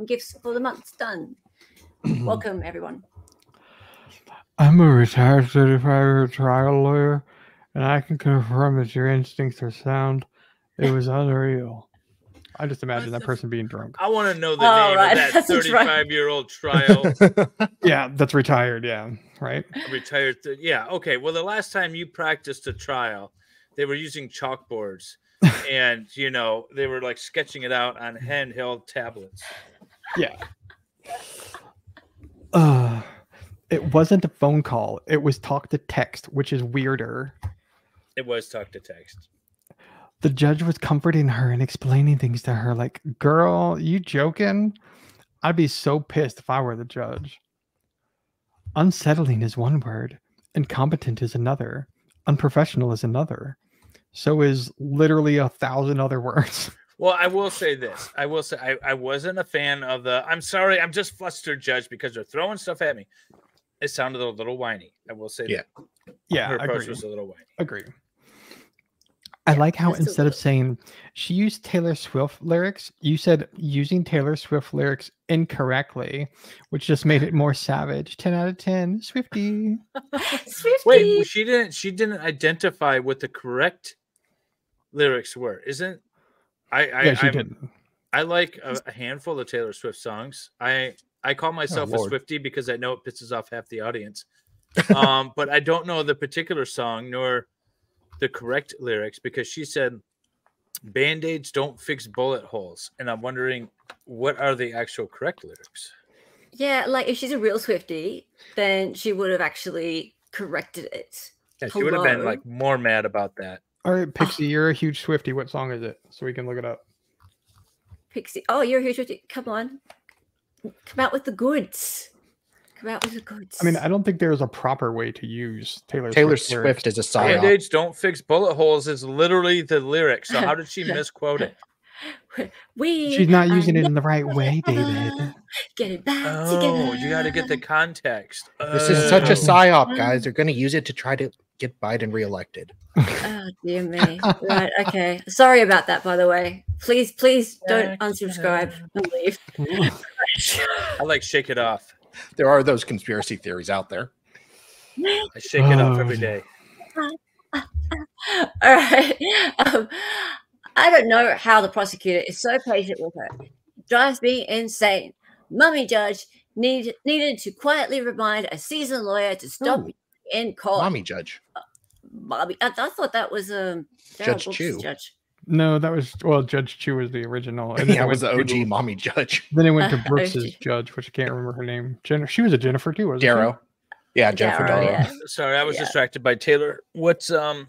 gifts for the month done. Welcome, everyone. I'm a retired 35-year trial lawyer, and I can confirm that your instincts are sound. It was unreal. I just imagine that person being drunk. I want to know the name of that 35-year-old trial. Yeah, that's retired. Yeah, right. Retired. Yeah. Okay. Well, the last time you practiced a trial, they were using chalkboards, and they were like sketching it out on handheld tablets. Yeah. It wasn't a phone call. It was talk to text, which is weirder. It was talk to text. The judge was comforting her and explaining things to her like, girl, you joking? I'd be so pissed if I were the judge. Unsettling is one word. Incompetent is another. Unprofessional is another. So is literally 1,000 other words. Well, I will say this. I wasn't a fan of I'm sorry, I'm just flustered, judge, because they're throwing stuff at me. It sounded a little whiny. I will say that. Yeah, her approach was a little whiny. Agree. I like how instead of saying she used Taylor Swift lyrics, you said using Taylor Swift lyrics incorrectly, which just made it more savage. 10 out of 10, Swiftie. Swiftie. Wait, she didn't identify what the correct lyrics were. Isn't she didn't. I like a handful of Taylor Swift songs. I call myself a Swiftie because I know it pisses off half the audience. But I don't know the particular song nor the correct lyrics because she said Band-Aids don't fix bullet holes. And I'm wondering, what are the actual correct lyrics? Yeah, like if she's a real Swiftie, then she would have actually corrected it. Yeah, she would have been like more mad about that. All right, Pixie, you're a huge Swiftie. What song is it? So we can look it up. Pixie. Oh, you're a huge Swiftie. Come on. Come out with the goods. Come out with the goods. I mean, I don't think there's a proper way to use Taylor Swift lyrics. is a psyop. Band-Aids don't fix bullet holes is literally the lyric. So how did she misquote it? She's not using it in the right way, David. Get it back Oh, together. you got to get the context. This is such a psyop, guys. They're going to use it to try to get Biden reelected. Oh dear me. Right. Okay. Sorry about that. By the way, please don't unsubscribe and leave. I like shake it off. There are those conspiracy theories out there. I shake it off every day. All right. I don't know how the prosecutor is so patient with her. It drives me insane. Mummy judge needed to quietly remind a seasoned lawyer to stop in court. Mommy judge. Bobby, I thought that was Judge Chu. Judge. No, that was Judge Chu was the original. And yeah, it was the OG mommy judge. Then it went to Brooks's judge, which I can't remember her name. She was a Jennifer too, wasn't Darrow. Yeah, Jennifer Darrow. Yeah. Sorry, I was distracted by Taylor. What are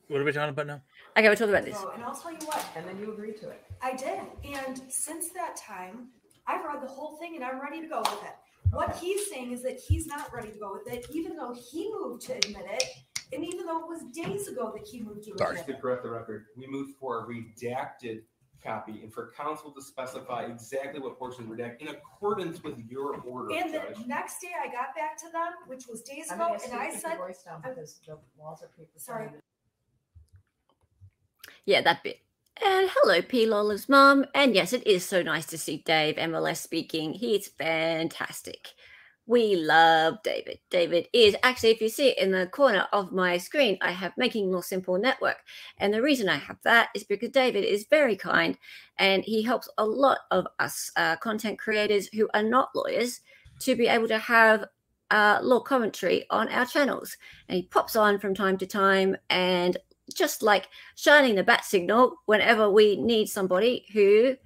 we talking about now? Okay, we're talking about this. Oh, and I'll tell you what. And then you agreed to it. I did. And since that time, I've read the whole thing and I'm ready to go with it. What he's saying is that he's not ready to go with it, even though he moved to admit it. And even though it was days ago that he moved to admit it. To correct the record, we moved for a redacted copy and for counsel to specify exactly what portion is redacted in accordance with your order. And the next day I got back to them, which was days ago, and I said, sorry. Yeah, that bit. And hello, P. Lola's mum. And yes, it is so nice to see Dave MLS speaking. He's fantastic. We love David. David is actually, if you see it in the corner of my screen, I have Making Law Simple Network. And the reason I have that is because David is very kind and he helps a lot of us content creators who are not lawyers to be able to have law commentary on our channels. And he pops on from time to time and just like shining the bat signal whenever we need somebody who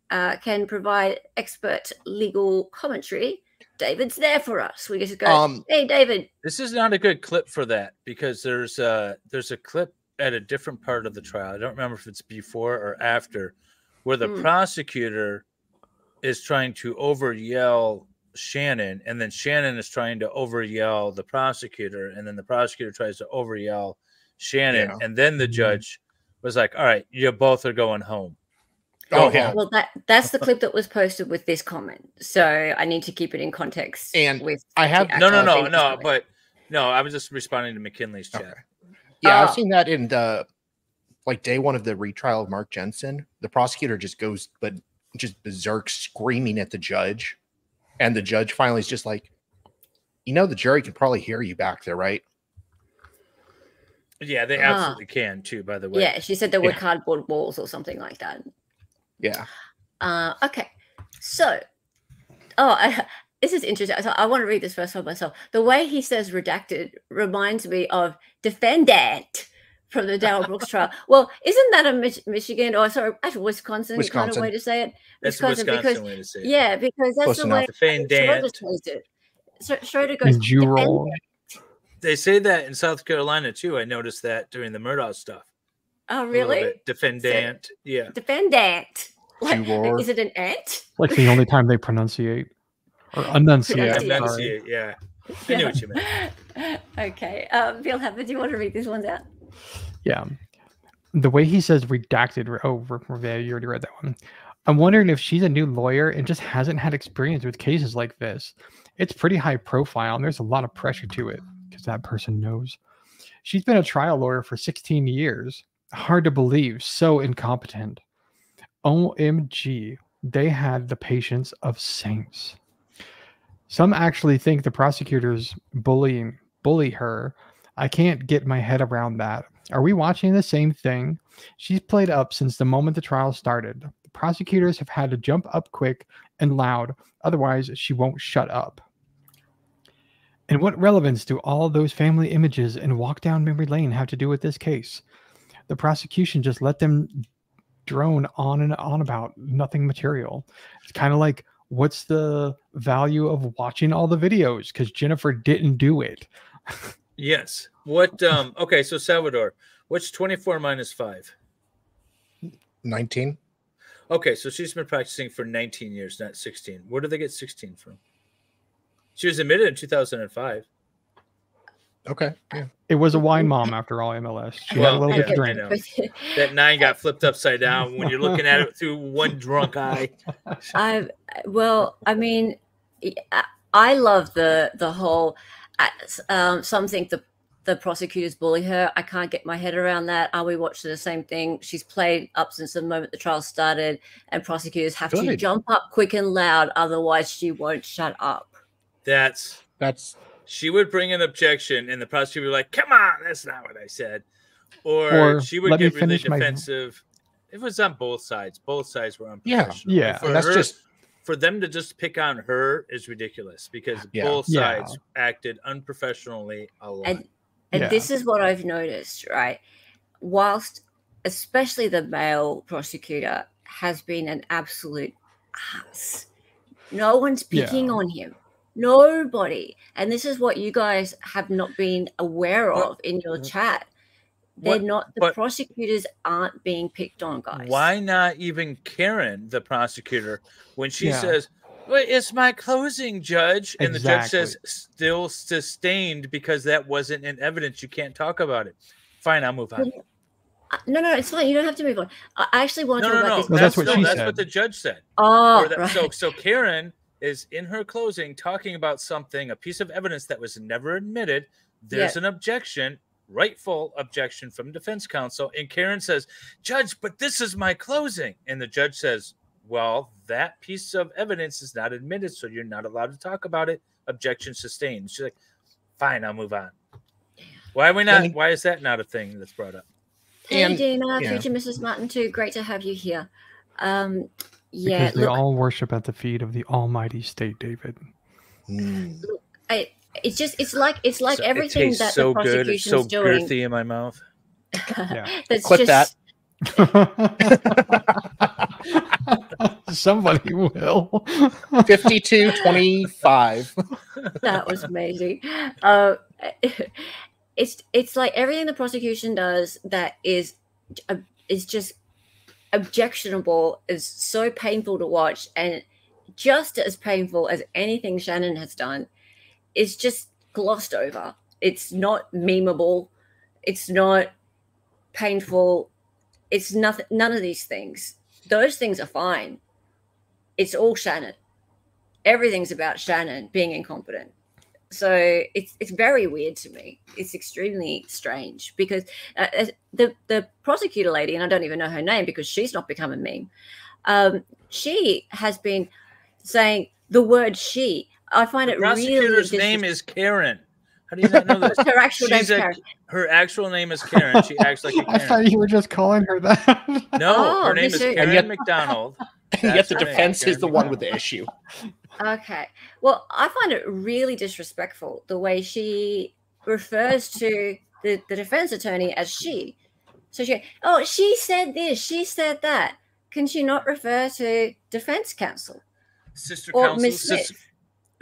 can provide expert legal commentary. David's there for us. We just go, hey, David. This is not a good clip for that because there's a clip at a different part of the trial. I don't remember if it's before or after, where the prosecutor is trying to over yell Shannon, and then Shannon is trying to over yell the prosecutor, and then the prosecutor tries to over yell Shannon, and then the judge was like, "All right, you both are going home." Well, that's the clip that was posted with this comment, so I need to keep it in context. And with I have but I was just responding to McKinley's chat. Okay. Yeah, I've seen that in the day one of the retrial of Mark Jensen. The prosecutor just goes berserk, screaming at the judge, and the judge finally is just like, the jury can probably hear you back there, right? Yeah, they absolutely can too. By the way, yeah, she said there were cardboard walls or something like that. Yeah. Okay. So, this is interesting. So I want to read this first for myself. The way he says redacted reminds me of defendant from the Darrell Brooks trial. Well, isn't that a Michigan or actually Wisconsin kind of way to say it? That's a Wisconsin way to say it. Yeah, because that's the way defendant. Schroeder goes, defendant. They say that in South Carolina too. I noticed that during the Murdaugh stuff. Oh, really? Defendant. Yeah. Defendant. Like, is it an ant? Like the only time they pronunciate or enunciate. Enunciate, yeah. I knew what you meant. Okay. Bill Hepburn, do you want to read this one out? Yeah. The way he says redacted. Oh, yeah, you already read that one. I'm wondering if she's a new lawyer and just hasn't had experience with cases like this. It's pretty high profile and there's a lot of pressure to it because that person knows. She's been a trial lawyer for 16 years. Hard to believe. So incompetent. OMG. They had the patience of saints. Some actually think the prosecutors bully her. I can't get my head around that. Are we watching the same thing? She's played up since the moment the trial started. The prosecutors have had to jump up quick and loud. Otherwise, she won't shut up. And what relevance do all those family images and walk down memory lane have to do with this case? The prosecution just let them drone on and on about nothing material. It's kind of like, what's the value of watching all the videos? Because Jennifer didn't do it. Yes. What? Okay, so Salvador, what's 24 minus 5? 19. Okay, so she's been practicing for 19 years, not 16. Where did they get 16 from? She was admitted in 2005. Okay. Yeah. It was a wine mom after all, MLS. She had a Well, little bit yeah, to I drink. know. That 9 got flipped upside down when you're looking at it through one drunk eye. Well, I mean, I love the whole. Some think the prosecutors bully her. I can't get my head around that. Are we watching the same thing? She's played up since the moment the trial started, and prosecutors have to jump up quick and loud, otherwise she won't shut up. That's she would bring an objection, and the prosecutor would be like, "Come on, that's not what I said," or she would get really defensive. It was on both sides. Both sides were unprofessional. Yeah. For that's just for them to just pick on her is ridiculous because both sides acted unprofessionally a lot. And this is what I've noticed, right? Whilst especially the male prosecutor has been an absolute ass, no one's picking on him. Nobody. And this is what you guys have not been aware of in your chat. The prosecutors aren't being picked on, guys. Why not even Karen, the prosecutor, when she says, "Well, it's my closing, Judge," and the judge says, "Still sustained because that wasn't in evidence. You can't talk about it." Fine, I'll move on. No, it's fine. You don't have to move on. I actually want to talk about this. No, that's what she said. That's what the judge said. Oh, right. So Karen is in her closing talking about something, a piece of evidence that was never admitted. There's an objection. Rightful objection from defense counsel, and Karen says, "Judge, but this is my closing," and the judge says, "Well, that piece of evidence is not admitted, so you're not allowed to talk about it. Objection sustained." She's like, "Fine, I'll move on." Why are we not? Why is that not a thing that's brought up? Hey, Dina, future Mrs. Martin too. Great to have you here. Because they all worship at the feet of the Almighty State David. Look, it's like so everything that the prosecution is doing. It's so girthy in my mouth. That's clip just, that. Somebody will. 52-25. That was amazing. It's like everything the prosecution does that is just objectionable, is so painful to watch, and just as painful as anything Shannon has done is just glossed over. It's not memeable. It's not painful. It's nothing. None of these things. Those things are fine. It's all Shannon. Everything's about Shannon being incompetent. So it's very weird to me. It's extremely strange because the prosecutor lady, and I don't even know her name because she's not become a meme. She has been saying the word "she." I find it really. The prosecutor's name is Karen. How do you not know this? Her actual name is Karen. Her actual name is Karen. She acts like a Karen. I thought you were just calling her that. No, her name is Karen McDonald. Yet the defense is the one with the issue. Okay. Well, I find it really disrespectful the way she refers to the defense attorney as she. So she said this, she said that. Can she not refer to defense counsel? Sister or counsel. Ms. Smith?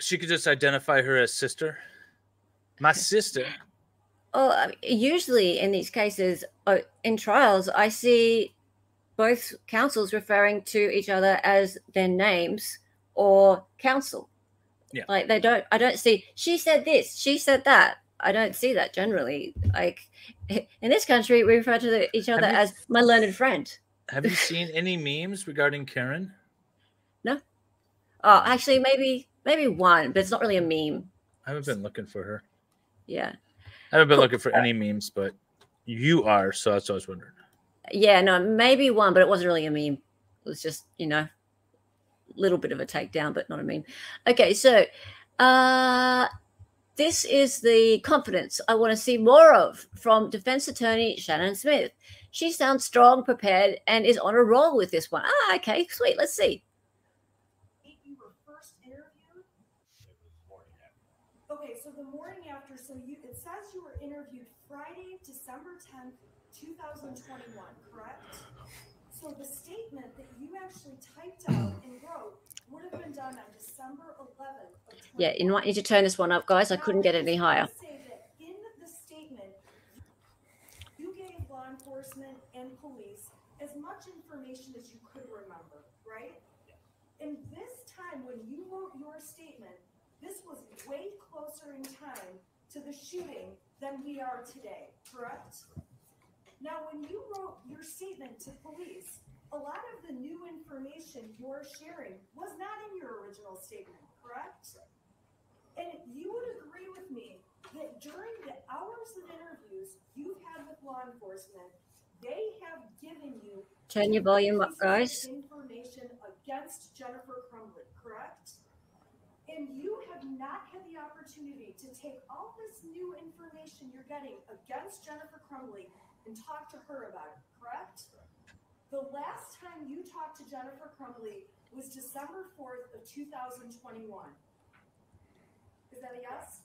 She could just identify her as sister. My sister. Oh, usually in these cases, in trials, I see both counsels referring to each other as their names or counsel. Yeah. Like I don't see, she said this, she said that. I don't see that generally. Like in this country, we refer to each other as my learned friend. Have you seen any memes regarding Karen? No. Oh, actually, maybe one, but it's not really a meme. I haven't been looking for her. Yeah. I haven't been looking for any memes, but you are, so that's what I was wondering. Yeah, no, maybe one, but it wasn't really a meme. It was just, a little bit of a takedown, but not a meme. Okay, so this is the confidence I want to see more of from defense attorney Shannon Smith. She sounds strong, prepared, and is on a roll with this one. Okay, sweet. Let's see. You were first interviewed? Okay, so the morning after, it says you were interviewed Friday, December 10th, 2021, correct? So the statement that you actually typed out and wrote would have been done on December 11th of 2021. Yeah, you might need to turn this one up, guys. I couldn't get it any higher. Say that in the statement, you gave law enforcement and police as much information as you could remember. in this time when you wrote your statement, this was way closer in time to the shooting than we are today, correct? Now, when you wrote your statement to police, a lot of the new information you're sharing was not in your original statement, correct? And you would agree with me that during the hours of interviews you've had with law enforcement, they have given you Turn your volume up, guys. information against Jennifer Crumbley, correct? And you have not had the opportunity to take all this new information you're getting against Jennifer Crumbley and talk to her about it, correct? The last time you talked to Jennifer Crumbley was December 4th of 2021. Is that a yes?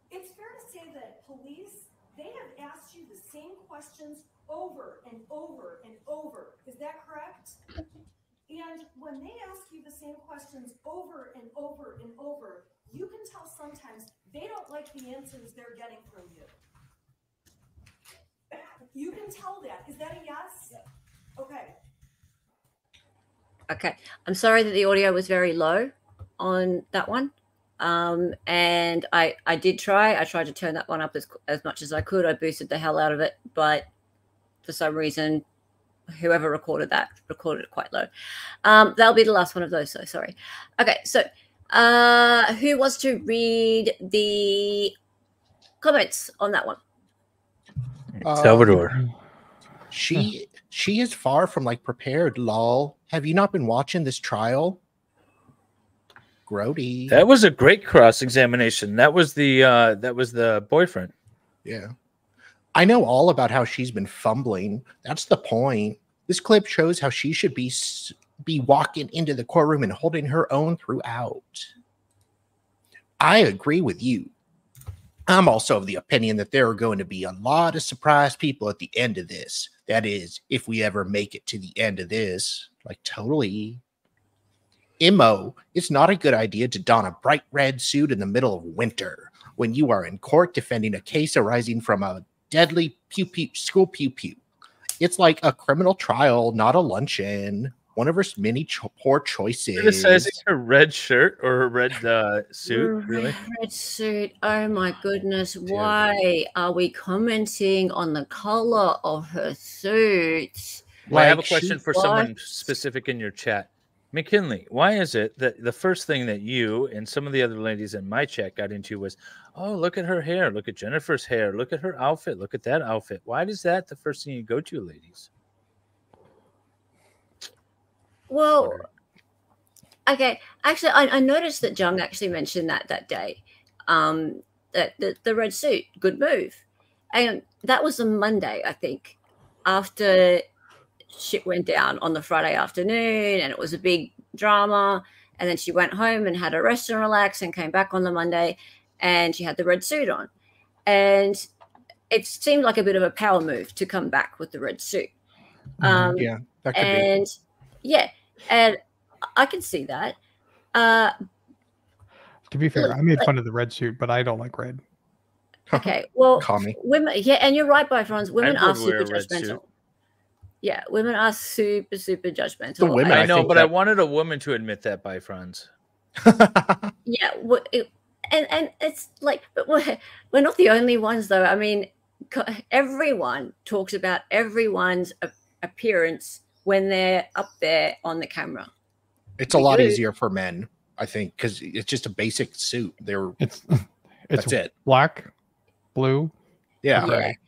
It's fair to say that police, they have asked you the same questions over and over and over. Is that correct? And when they ask you the same questions over and over and over, you can tell sometimes they don't like the answers they're getting from you. You can tell that. Is that a yes? Yeah. Okay. Okay. I'm sorry that the audio was very low on that one. And I did try. I tried to turn that one up as much as I could. I boosted the hell out of it, but for some reason, whoever recorded that recorded it quite low. That'll be the last one of those, so sorry. Okay, so who wants to read the comments on that one? Salvador. She is far from like prepared, lol. Have you not been watching this trial? Grody. That was a great cross-examination. That was the boyfriend. Yeah. I know all about how she's been fumbling. That's the point. This clip shows how she should be walking into the courtroom and holding her own throughout. I agree with you. I'm also of the opinion that there are going to be a lot of surprised people at the end of this. That is, if we ever make it to the end of this. Like, totally. Immo, it's not a good idea to don a bright red suit in the middle of winter when you are in court defending a case arising from a deadly school pew-pew. It's like a criminal trial, not a luncheon. One of her many poor choices. Criticizing her red shirt or her red suit, really? Red suit. Oh my goodness. Why are we commenting on the color of her suit? Well, I have a question for someone specific in your chat. McKinley, why is it that the first thing that you and some of the other ladies in my chat got into was, oh, look at her hair, look at Jennifer's hair, look at her outfit, look at that outfit? Why is that the first thing you go to, ladies? Well, okay. Actually, I noticed that Jung actually mentioned that day, that the red suit, good move. And that was a Monday, I think, after shit went down on the Friday afternoon and it was a big drama. And then she went home and had a rest and relax and came back on the Monday and she had the red suit on. And it seemed like a bit of a power move to come back with the red suit. Yeah, that could be. Yeah, and I can see that. To be fair, I made fun of the red suit, but I don't like red. Okay, well, Call me. women, yeah, and you're right, Bifrons. Women I are would wear super a red judgmental. suit. Yeah, women are super judgmental. The women, I know, think but that- I wanted a woman to admit that, Bifrons. Yeah, and it's like, but we're not the only ones, though. I mean, everyone talks about everyone's appearance when they're up there on the camera. It's a lot easier for men, I think, because it's just a basic suit. That's it. Black, blue, yeah. gray.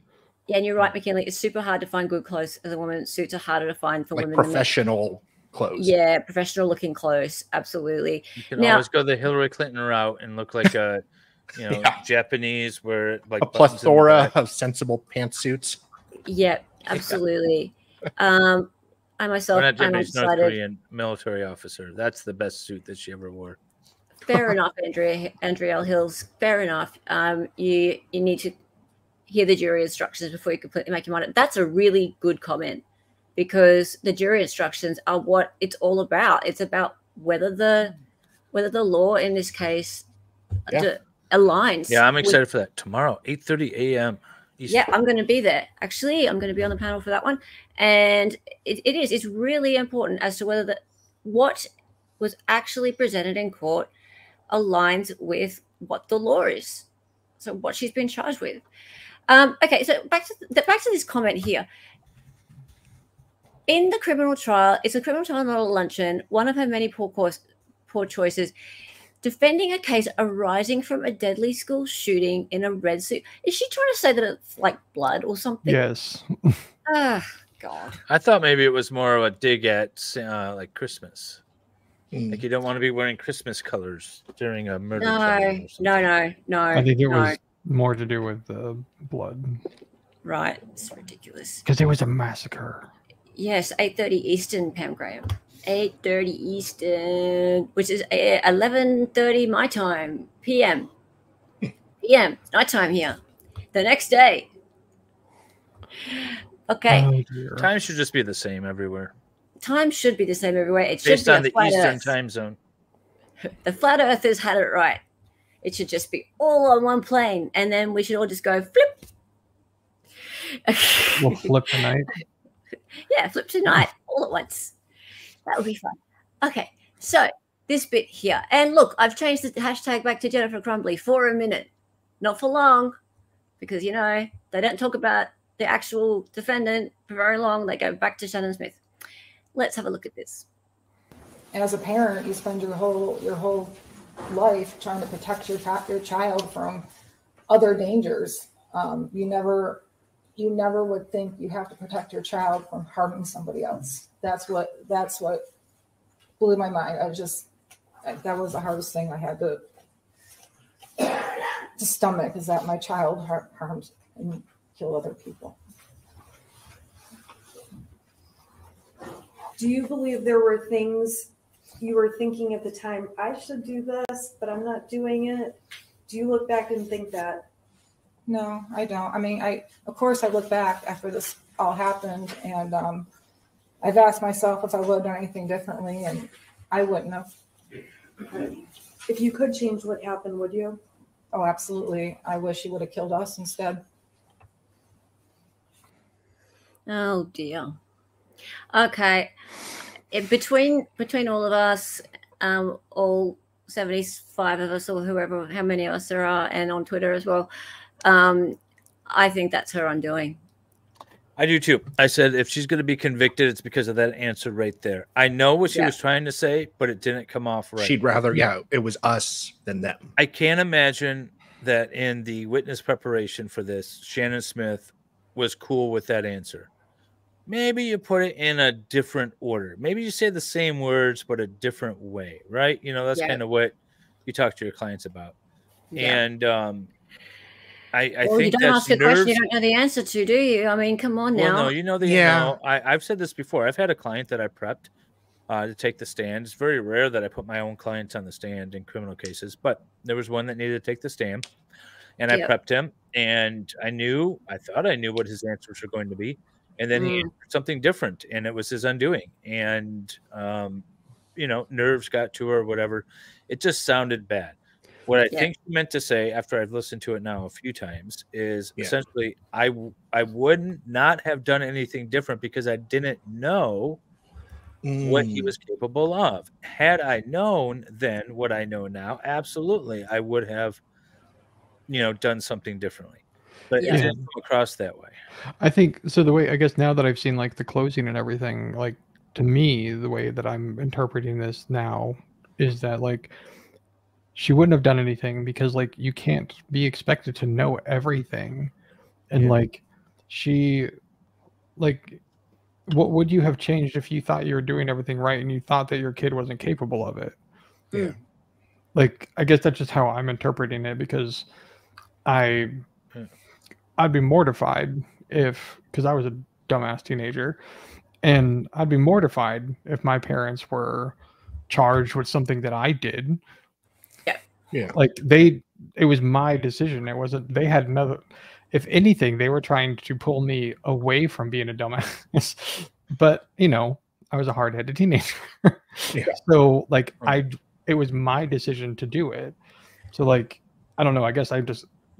Yeah, and you're right, McKinley. It's super hard to find good clothes as a woman. Suits are harder to find for Like women. professional clothes. Yeah, professional looking clothes. Absolutely. You can always go the Hillary Clinton route and look like a, Japanese, where like a plethora of sensible pantsuits. Yeah, absolutely. I myself, not Japanese, I'm North excited. Korean military officer. That's the best suit that she ever wore. Fair enough, Andrea L. Hills. Fair enough. You need to hear the jury instructions before you completely make your mind up. That's a really good comment because the jury instructions are what it's all about. It's about whether the law in this case aligns. Yeah, I'm excited for that. Tomorrow, 8:30 a.m. Yeah, I'm going to be there. Actually, I'm going to be on the panel for that one. And it's really important as to whether what was actually presented in court aligns with what the law is. So what she's been charged with. Okay, so back to this comment here. In the criminal trial, it's a criminal trial, not a luncheon. One of her many poor choices. Defending a case arising from a deadly school shooting in a red suit. Is she trying to say that it's like blood or something? Yes. Ah, God. I thought maybe it was more of a dig at like Christmas. Like you don't want to be wearing Christmas colors during a murder trial. No. I think it was more to do with the blood. Right. It's ridiculous. Because it was a massacre. Yes, 8:30 Eastern, Pam Graham. 8:30 Eastern, which is 11:30 my time, PM. PM, nighttime here. The next day. Okay. Oh, time should just be the same everywhere. Time should be the same everywhere. It should based be on the Eastern Earth. time zone. The flat earthers had it right. It should just be all on one plane, and then we should all just go flip. We'll flip tonight. Yeah, flip tonight all at once. That would be fun. Okay, so this bit here. And look, I've changed the hashtag back to Jennifer Crumbley for a minute. Not for long, because, you know, they don't talk about the actual defendant for very long. They go back to Shannon Smith. Let's have a look at this. As a parent, you spend your whole life trying to protect your child from other dangers. You never would think you have to protect your child from harming somebody else. That's what blew my mind. That was the hardest thing I had to stomach, is that my child harms and kill other people. Do you believe there were things you were thinking at the time, I should do this, but I'm not doing it? Do you look back and think that? No, I don't. I mean, of course I look back after this all happened, and I've asked myself if I would have done anything differently, and I wouldn't have. If you could change what happened, would you? Oh, absolutely. I wish he would have killed us instead. Oh dear. Okay. Between all of us, all 75 of us, or whoever, how many of us there are, and on Twitter as well, I think that's her undoing. I do too. I said if she's going to be convicted, it's because of that answer right there. I know what she was trying to say, but it didn't come off right. She'd rather, it was us than them. I can't imagine that in the witness preparation for this, Shannon Smith was cool with that answer. Maybe you put it in a different order. Maybe you say the same words, but a different way, right? You know, that's kind of what you talk to your clients about. Yeah. And I think you don't ask a question you don't know the answer to, do you? I mean, come on now. Well, no, you know no, I've said this before. I've had a client that I prepped to take the stand. It's very rare that I put my own clients on the stand in criminal cases, but there was one that needed to take the stand, and I prepped him, and I thought I knew what his answers were going to be. And then he answered something different, and it was his undoing. And, you know, nerves got to her or whatever. It just sounded bad. What I think she meant to say, after I've listened to it now a few times, is essentially I wouldn't not have done anything different because I didn't know what he was capable of. Had I known then what I know now, absolutely, I would have, you know, done something differently. But it didn't come across that way. I think so. The way, I guess, now that I've seen like the closing and everything, like, to me, the way that I'm interpreting this now is that, like, she wouldn't have done anything because, like, you can't be expected to know everything. And like, she, like, what would you have changed if you thought you were doing everything right and you thought that your kid wasn't capable of it? Yeah. Like, I guess that's just how I'm interpreting it, because I'd be mortified because I was a dumbass teenager, and I'd be mortified if my parents were charged with something that I did. Yeah. Like, it was my decision. It wasn't, they had another, if anything, they were trying to pull me away from being a dumbass. But, you know, I was a hard-headed teenager. So, like, it was my decision to do it. So, like, I don't know, I guess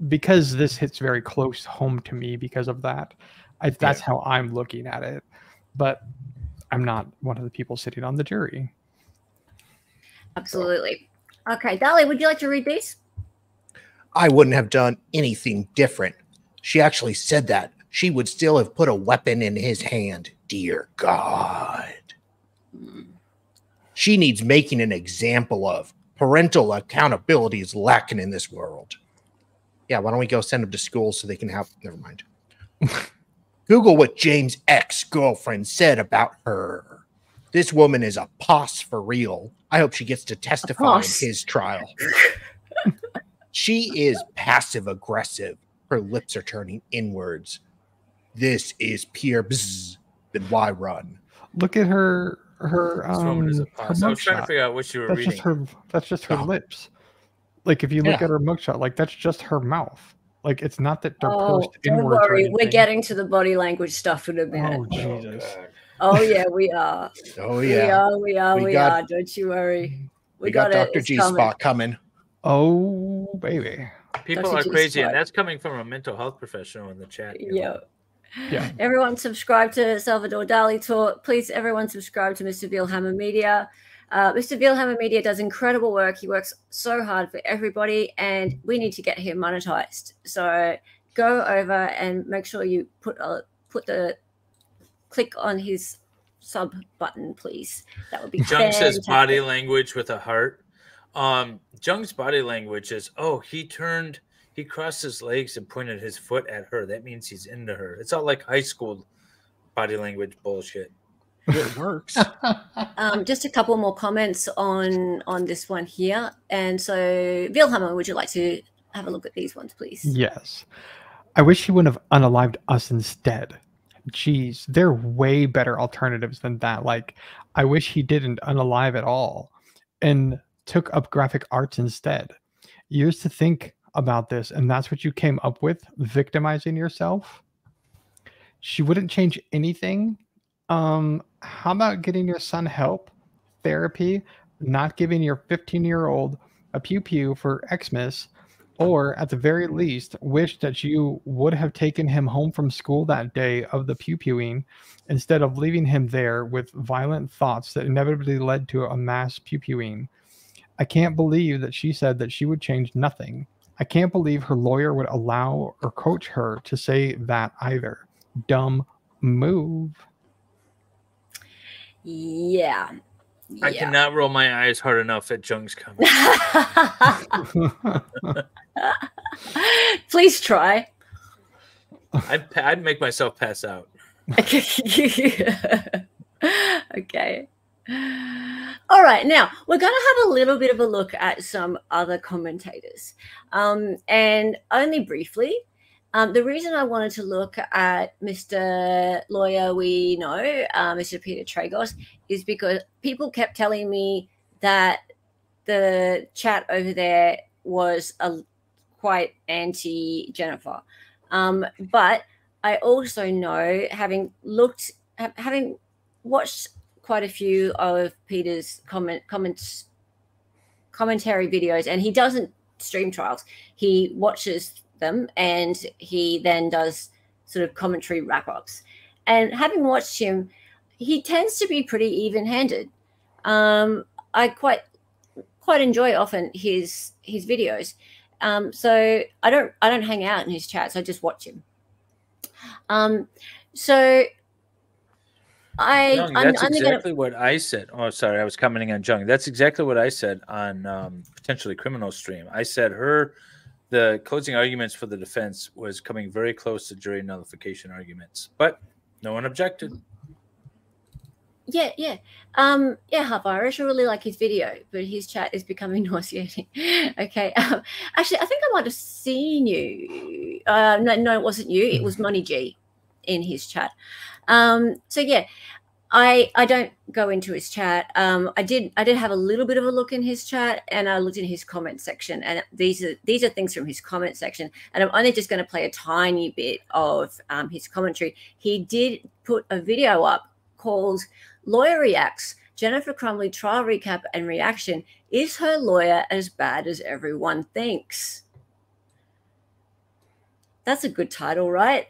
because this hits very close home to me because of that, that's how I'm looking at it. But I'm not one of the people sitting on the jury. Absolutely. Okay, Dali, would you like to read these? I wouldn't have done anything different. She actually said that. She would still have put a weapon in his hand. Dear God. She needs making an example of. Parental accountability is lacking in this world. Yeah, why don't we go send them to school so they can have... Never mind. Google what James' ex-girlfriend said about her. This woman is a poss for real. I hope she gets to testify in his trial. She is passive-aggressive. Her lips are turning inwards. This is pure bzzz. Then why run? Look at her This woman is a her poss. I was trying to mugshot. figure out what you were That's reading. just her lips. Like if you look Yeah. at her mugshot, like that's just her mouth. Like it's not that they're Oh, pursed don't inwards or worry. anything. We're getting to the body language stuff in a minute. Oh Jesus! Oh yeah, we are. Oh yeah. We are. Don't you worry. We got it. Dr. It's G-Spot coming. Oh baby. People Dr. are crazy, G-Spot. and that's coming from a mental health professional in the chat. Yeah. Yeah. Everyone subscribe to Salvador Dali Talk. Please, everyone subscribe to Mr. Bielhammer Media. Mr. Bielhammer Media does incredible work. He works so hard for everybody, and we need to get him monetized. So go over and make sure you put the click on his sub button, please. That would be Jung says fantastic. body language with a heart. Jung's body language is, he crossed his legs and pointed his foot at her. That means he's into her. It's all like high school body language bullshit. It works. Just a couple more comments on this one here. And so, Wilhelm, would you like to have a look at these ones, please? Yes. I wish he wouldn't have unalived us instead. Jeez, there are way better alternatives than that. Like, I wish he didn't unalive at all and took up graphic arts instead. Years to think about this, and that's what you came up with, victimizing yourself? She wouldn't change anything. How about getting your son help, therapy, not giving your 15-year-old a pew-pew for Xmas, or at the very least, wish that you would have taken him home from school that day of the pew-pewing instead of leaving him there with violent thoughts that inevitably led to a mass pew-pewing. I can't believe that she said that she would change nothing. I can't believe her lawyer would allow or coach her to say that either. Dumb move. Yeah. I cannot roll my eyes hard enough at Jung's comment. Please try. I'd make myself pass out. Okay. All right. Now, we're going to have a little bit of a look at some other commentators. And only briefly. The reason I wanted to look at Mr. Lawyer we know, Mr. Peter Tragos, is because people kept telling me that the chat over there was quite anti-Jennifer. But I also know, having watched quite a few of Peter's commentary videos, and he doesn't stream trials. He watches them and he then does sort of commentary wrap-ups. And having watched him, he tends to be pretty even-handed. I quite enjoy often his videos. So I don't hang out in his chats. I just watch him. So Jung, that's exactly what I said. Oh, sorry, I was commenting on Jung. That's exactly what I said on Potentially Criminal stream. I said the closing arguments for the defense was coming very close to jury nullification arguments, but no one objected. Yeah. Half Irish. I really like his video, but his chat is becoming nauseating. Okay. Actually, I think I might have seen you. No, it wasn't you. It was Money G in his chat. So yeah, I don't go into his chat. I did have a little bit of a look in his chat, and I looked in his comment section, and these are things from his comment section, and I'm only just going to play a tiny bit of his commentary. He did put a video up called Lawyer Reacts, Jennifer Crumbley Trial Recap and Reaction. Is her lawyer as bad as everyone thinks? That's a good title, right?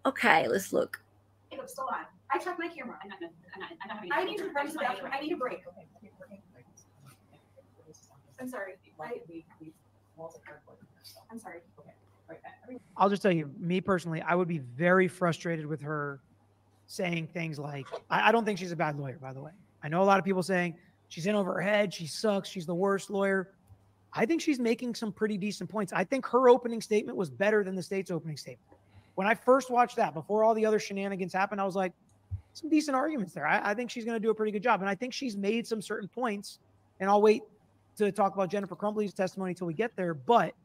Okay, let's look. I'm still on. I checked my camera. I need to break. I need a break. I'm sorry. I'm sorry. I'll just tell you, me personally, I would be very frustrated with her saying things like, I don't think she's a bad lawyer, by the way. I know a lot of people saying she's in over her head, she sucks, she's the worst lawyer. I think she's making some pretty decent points. I think her opening statement was better than the state's opening statement. When I first watched that, before all the other shenanigans happened, I was like, some decent arguments there. I think she's going to do a pretty good job. And I think she's made some certain points, and I'll wait to talk about Jennifer Crumbley's testimony until we get there. But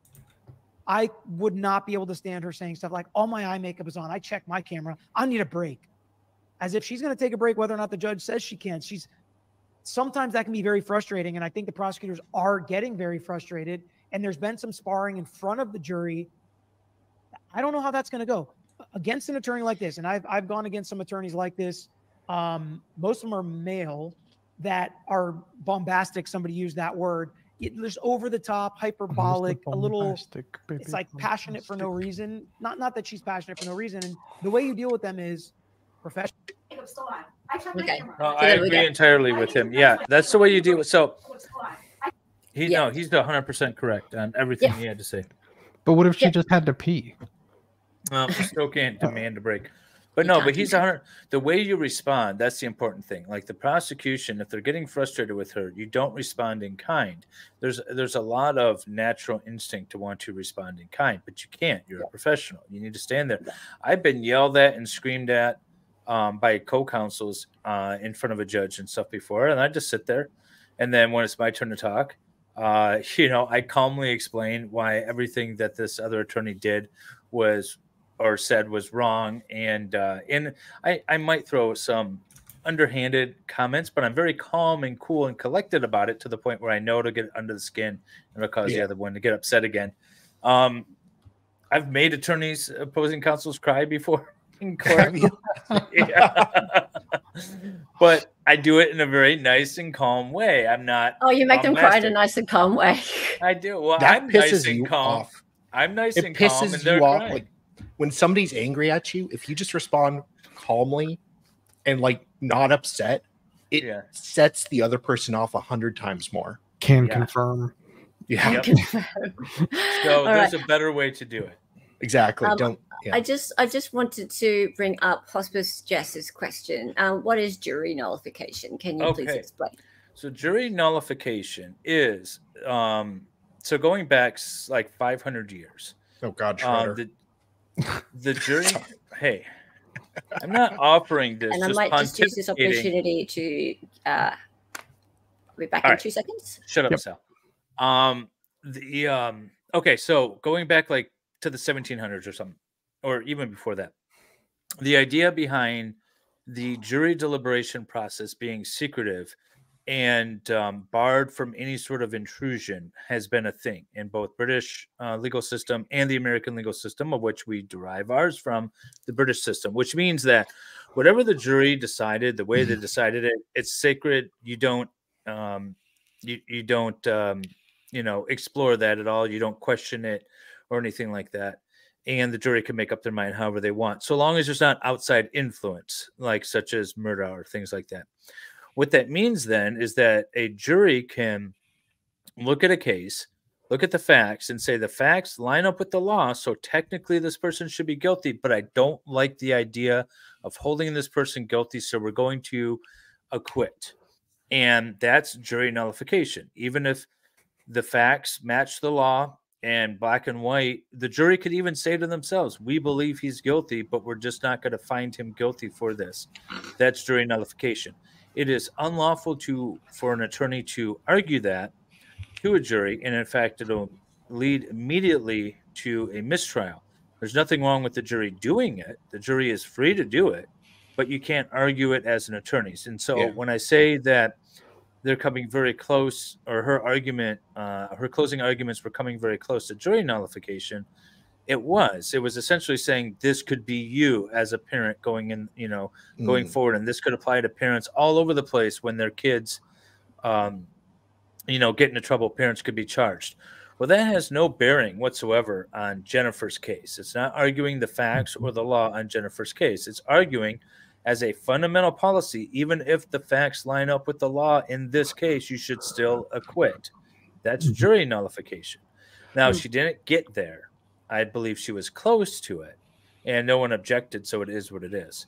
I would not be able to stand her saying stuff like, all my eye makeup is on, I check my camera, I need a break. As if she's going to take a break whether or not the judge says she can. Sometimes that can be very frustrating, and I think the prosecutors are getting very frustrated, and there's been some sparring in front of the jury. I don't know how that's going to go against an attorney like this, and I've gone against some attorneys like this. Most of them are male that are bombastic. Somebody used that word. There's over the top, hyperbolic, a little, it's like passionate for no reason. Not that she's passionate for no reason. And the way you deal with them is professional. Okay. No, I agree entirely with him. Yeah, that's the way you deal with. So he's 100% correct on everything he had to say. But what if she just had to pee? Still can't demand a break. But no, but he's 100. The way you respond, that's the important thing. Like the prosecution, if they're getting frustrated with her, you don't respond in kind. There's a lot of natural instinct to want to respond in kind, but you can't. You're a professional. You need to stand there. I've been yelled at and screamed at by co-counsels in front of a judge and stuff before, and I just sit there. And then when it's my turn to talk, I calmly explain why everything that this other attorney did was or said was wrong, and I might throw some underhanded comments, but I'm very calm and cool and collected about it to the point where I know to get under the skin and it'll cause the other one to get upset again. I've made attorneys, opposing counsels, cry before in court. But I do it in a very nice and calm way. I'm not. Oh, you make them cry in a nice and calm way. I do. Well, that I'm pisses nice and you calm. off. I'm nice it and calm, pisses and they're you off. crying. Like when somebody's angry at you, if you just respond calmly and like not upset, it sets the other person off 100 times more. Can confirm. Yeah. So there's a better way to do it. Exactly. I just wanted to bring up Hospice Jess's question. What is jury nullification? Can you please explain? So jury nullification is so going back like 500 years. Oh God, Schroeder. The jury. Hey, I'm not offering this. And I might just use this opportunity to be back in 2 seconds. Shut up, Sal. Okay, so going back like to the 1700s or something, or even before that, the idea behind the jury deliberation process being secretive and barred from any sort of intrusion has been a thing in both British legal system and the American legal system, of which we derive ours from the British system, which means that whatever the jury decided, the way they decided it, it's sacred. You don't explore that at all. You don't question it or anything like that. And the jury can make up their mind however they want, so long as there's not outside influence, like such as murder or things like that. What that means then is that a jury can look at a case, look at the facts, and say the facts line up with the law, so technically this person should be guilty, but I don't like the idea of holding this person guilty, so we're going to acquit. And that's jury nullification. Even if the facts match the law and black and white, the jury could even say to themselves, we believe he's guilty, but we're just not going to find him guilty for this. That's jury nullification. It is unlawful for an attorney to argue that to a jury, and in fact, it'll lead immediately to a mistrial. There's nothing wrong with the jury doing it. The jury is free to do it, but you can't argue it as an attorney. And so when I say that they're coming very close, or her closing arguments were coming very close to jury nullification, it was essentially saying this could be you as a parent going in, going forward. And this could apply to parents all over the place when their kids, get into trouble, parents could be charged. Well, that has no bearing whatsoever on Jennifer's case. It's not arguing the facts or the law on Jennifer's case. It's arguing as a fundamental policy, even if the facts line up with the law in this case, you should still acquit. That's jury nullification. Now, she didn't get there. I believe she was close to it, and no one objected, so it is what it is.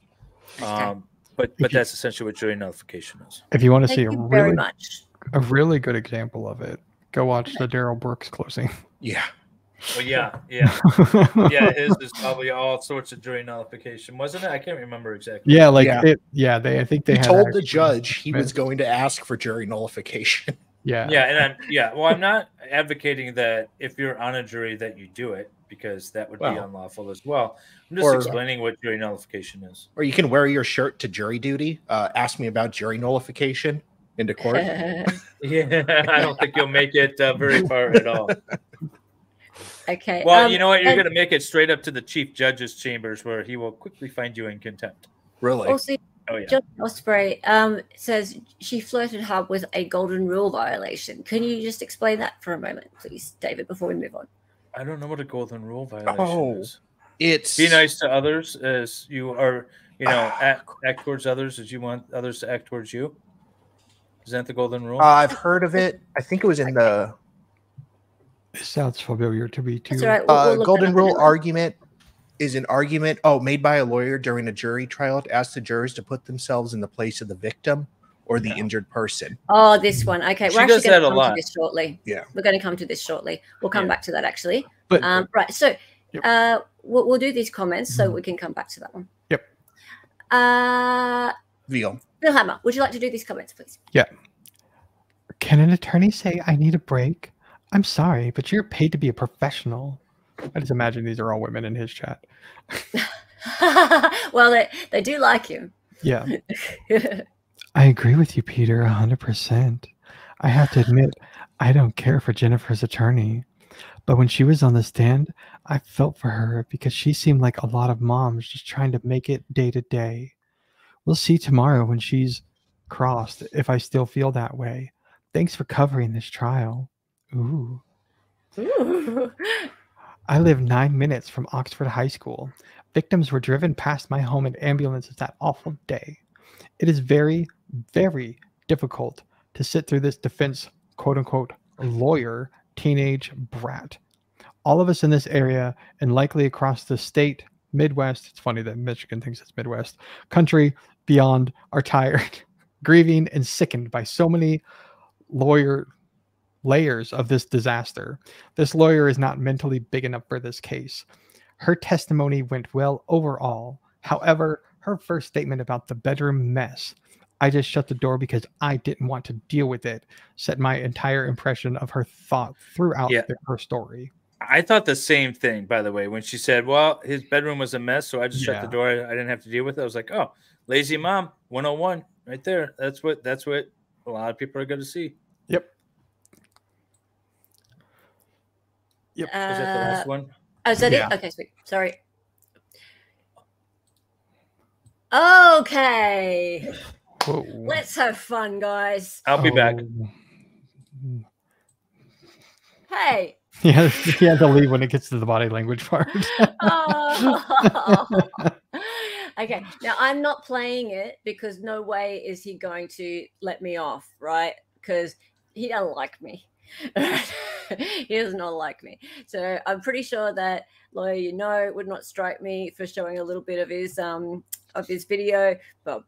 But that's essentially what jury nullification is. If you want to see very much. a really good example of it, go watch the Daryl Brooks closing. Yeah. Well, yeah. His is probably all sorts of jury nullification, wasn't it? I can't remember exactly. Yeah, I think they he had told the judge he was Smith. going to ask for jury nullification. Yeah. Well, I'm not advocating that if you're on a jury that you do it, because that would be unlawful as well. I'm just explaining what jury nullification is. Or you can wear your shirt to jury duty. Ask me about jury nullification into court. Yeah, I don't think you'll make it very far at all. Okay. Well, you know what? You're going to make it straight up to the chief judge's chambers, where he will quickly find you in contempt. Really? Also, oh yeah. John Osprey says she flirted hard with a golden rule violation. Can you just explain that for a moment, please, David, before we move on? I don't know what a golden rule violation is. It's be nice to others as you are, act towards others as you want others to act towards you. Is that the golden rule? I've heard of it. I think it was in the. It sounds familiar to me too. Right. We'll golden rule argument is an argument made by a lawyer during a jury trial to ask the jurors to put themselves in the place of the victim or the injured person. Oh, this one. Okay, we're actually going to come to this shortly. Yeah, we're going to come to this shortly. We'll come back to that actually. But right. So we'll do these comments so we can come back to that one. Yep. Veal Hammer, would you like to do these comments, please? Yeah. Can an attorney say I need a break? I'm sorry, but you're paid to be a professional. I just imagine these are all women in his chat. Well, they do like him. Yeah. I agree with you, Peter, 100%. I have to admit, I don't care for Jennifer's attorney. But when she was on the stand, I felt for her because she seemed like a lot of moms just trying to make it day to day. We'll see tomorrow when she's crossed if I still feel that way. Thanks for covering this trial. Ooh. I live 9 minutes from Oxford High School. Victims were driven past my home in ambulances that awful day. It is very, very difficult to sit through this defense, quote unquote, lawyer teenage brat. All of us in this area and likely across the state, Midwest, it's funny that Michigan thinks it's Midwest, country beyond are tired, grieving, and sickened by so many layers of this disaster. This lawyer is not mentally big enough for this case. Her testimony went well overall. However, her first statement about the bedroom mess, I just shut the door because I didn't want to deal with it, set my entire impression of her thought throughout her story. I thought the same thing, by the way, when she said, well, his bedroom was a mess, so I just shut the door. I didn't have to deal with it. I was like, oh, lazy mom 101 right there. That's what a lot of people are going to see. Yep. Is that the last one? Oh, is that it? Okay, sweet. Sorry. Okay. Whoa. Let's have fun, guys. I'll be back. Hey. Yeah, he had to leave when it gets to the body language part. Okay, now I'm not playing it because no way is he going to let me off, right? Because he doesn't like me. He does not like me. So I'm pretty sure that lawyer, would not strike me for showing a little bit of his video, but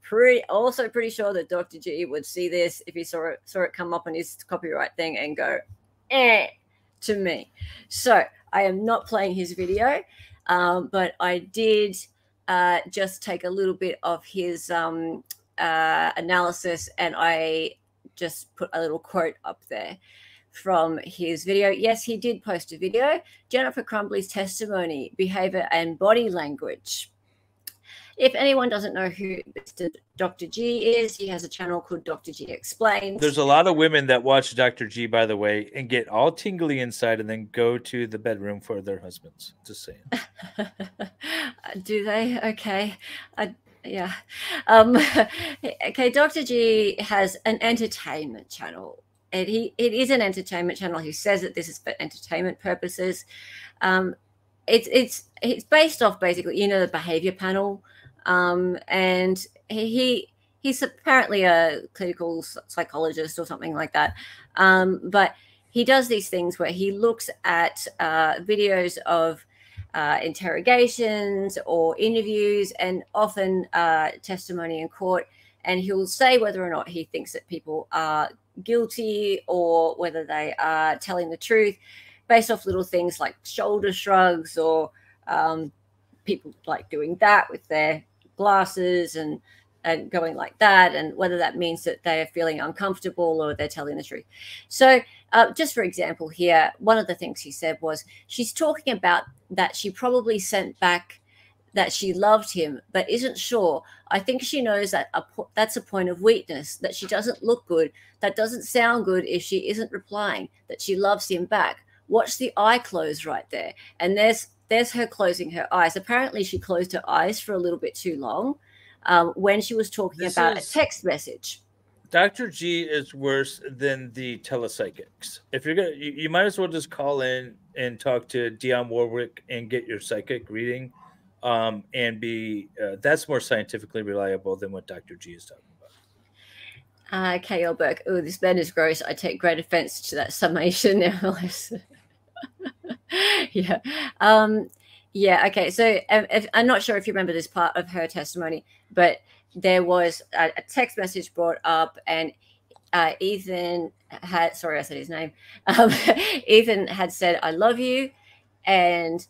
also pretty sure that Dr. G would see this if he saw it come up on his copyright thing and go, to me. So I am not playing his video, but I did just take a little bit of his analysis, and I just put a little quote up there from his video. Yes, he did post a video. Jennifer Crumbley's testimony, behavior, and body language. If anyone doesn't know who Mr. Dr. G is, he has a channel called Dr. G Explains. There's a lot of women that watch Dr. G, by the way, and get all tingly inside and then go to the bedroom for their husbands. Just saying. Do they? Okay. Yeah. Okay, Dr. G has an entertainment channel. It is an entertainment channel. He says that this is for entertainment purposes. It's based off basically, the behavior panel. And he's apparently a clinical psychologist or something like that. But he does these things where he looks at videos of interrogations or interviews, and often testimony in court, and he'll say whether or not he thinks that people are guilty or whether they are telling the truth based off little things like shoulder shrugs or people like doing that with their glasses and going like that, and whether that means that they are feeling uncomfortable or they're telling the truth. So just for example here, one of the things he said was she's talking about that she probably sent back that she loved him but isn't sure. I think she knows that that's a point of weakness, that she doesn't look good, that doesn't sound good if she isn't replying, that she loves him back. Watch the eye close right there. And there's her closing her eyes. Apparently she closed her eyes for a little bit too long when she was talking about a text message. Dr. G is worse than the telepsychics. If you're gonna, you might as well just call in and talk to Dionne Warwick and get your psychic reading, and be that's more scientifically reliable than what Dr. G is talking about. K.L. Burke, oh, this man is gross. I take great offense to that summation. Yeah. Yeah. Okay. So I'm not sure if you remember this part of her testimony, but there was a text message brought up, and Ethan had, sorry, I said his name. Ethan had said, "I love you." And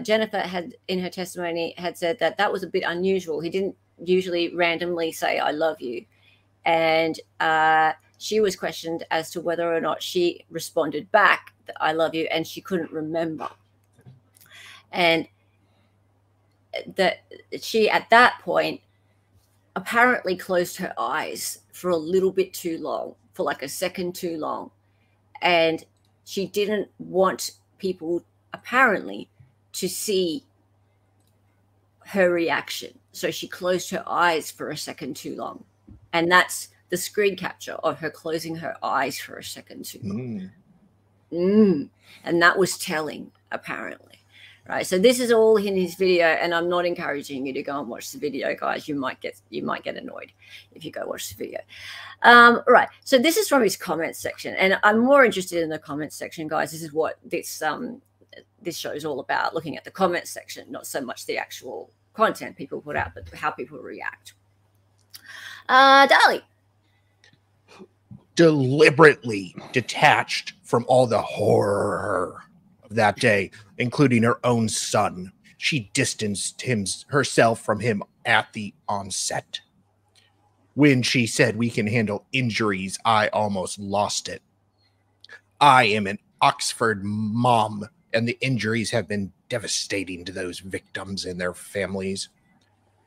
Jennifer had, in her testimony, had said that that was a bit unusual. He didn't usually randomly say, "I love you." And she was questioned as to whether or not she responded back, "I love you," and she couldn't remember. And that she, at that point, apparently closed her eyes for a little bit too long, for like a second too long. And she didn't want people, apparently, to see her reaction. So she closed her eyes for a second too long. And that's the screen capture of her closing her eyes for a second too long. And that was telling, apparently. Right. So this is all in his video, and I'm not encouraging you to go and watch the video, guys. You might get annoyed if you go watch the video. Right. So this is from his comments section, and I'm more interested in the comments section, guys. This is what this show is all about, looking at the comments section, not so much the actual content people put out, but how people react. Dali. Deliberately detached from all the horror of that day, including her own son. She distanced herself from him at the onset. When she said we can handle injuries, I almost lost it. I am an Oxford mom, and the injuries have been devastating to those victims and their families.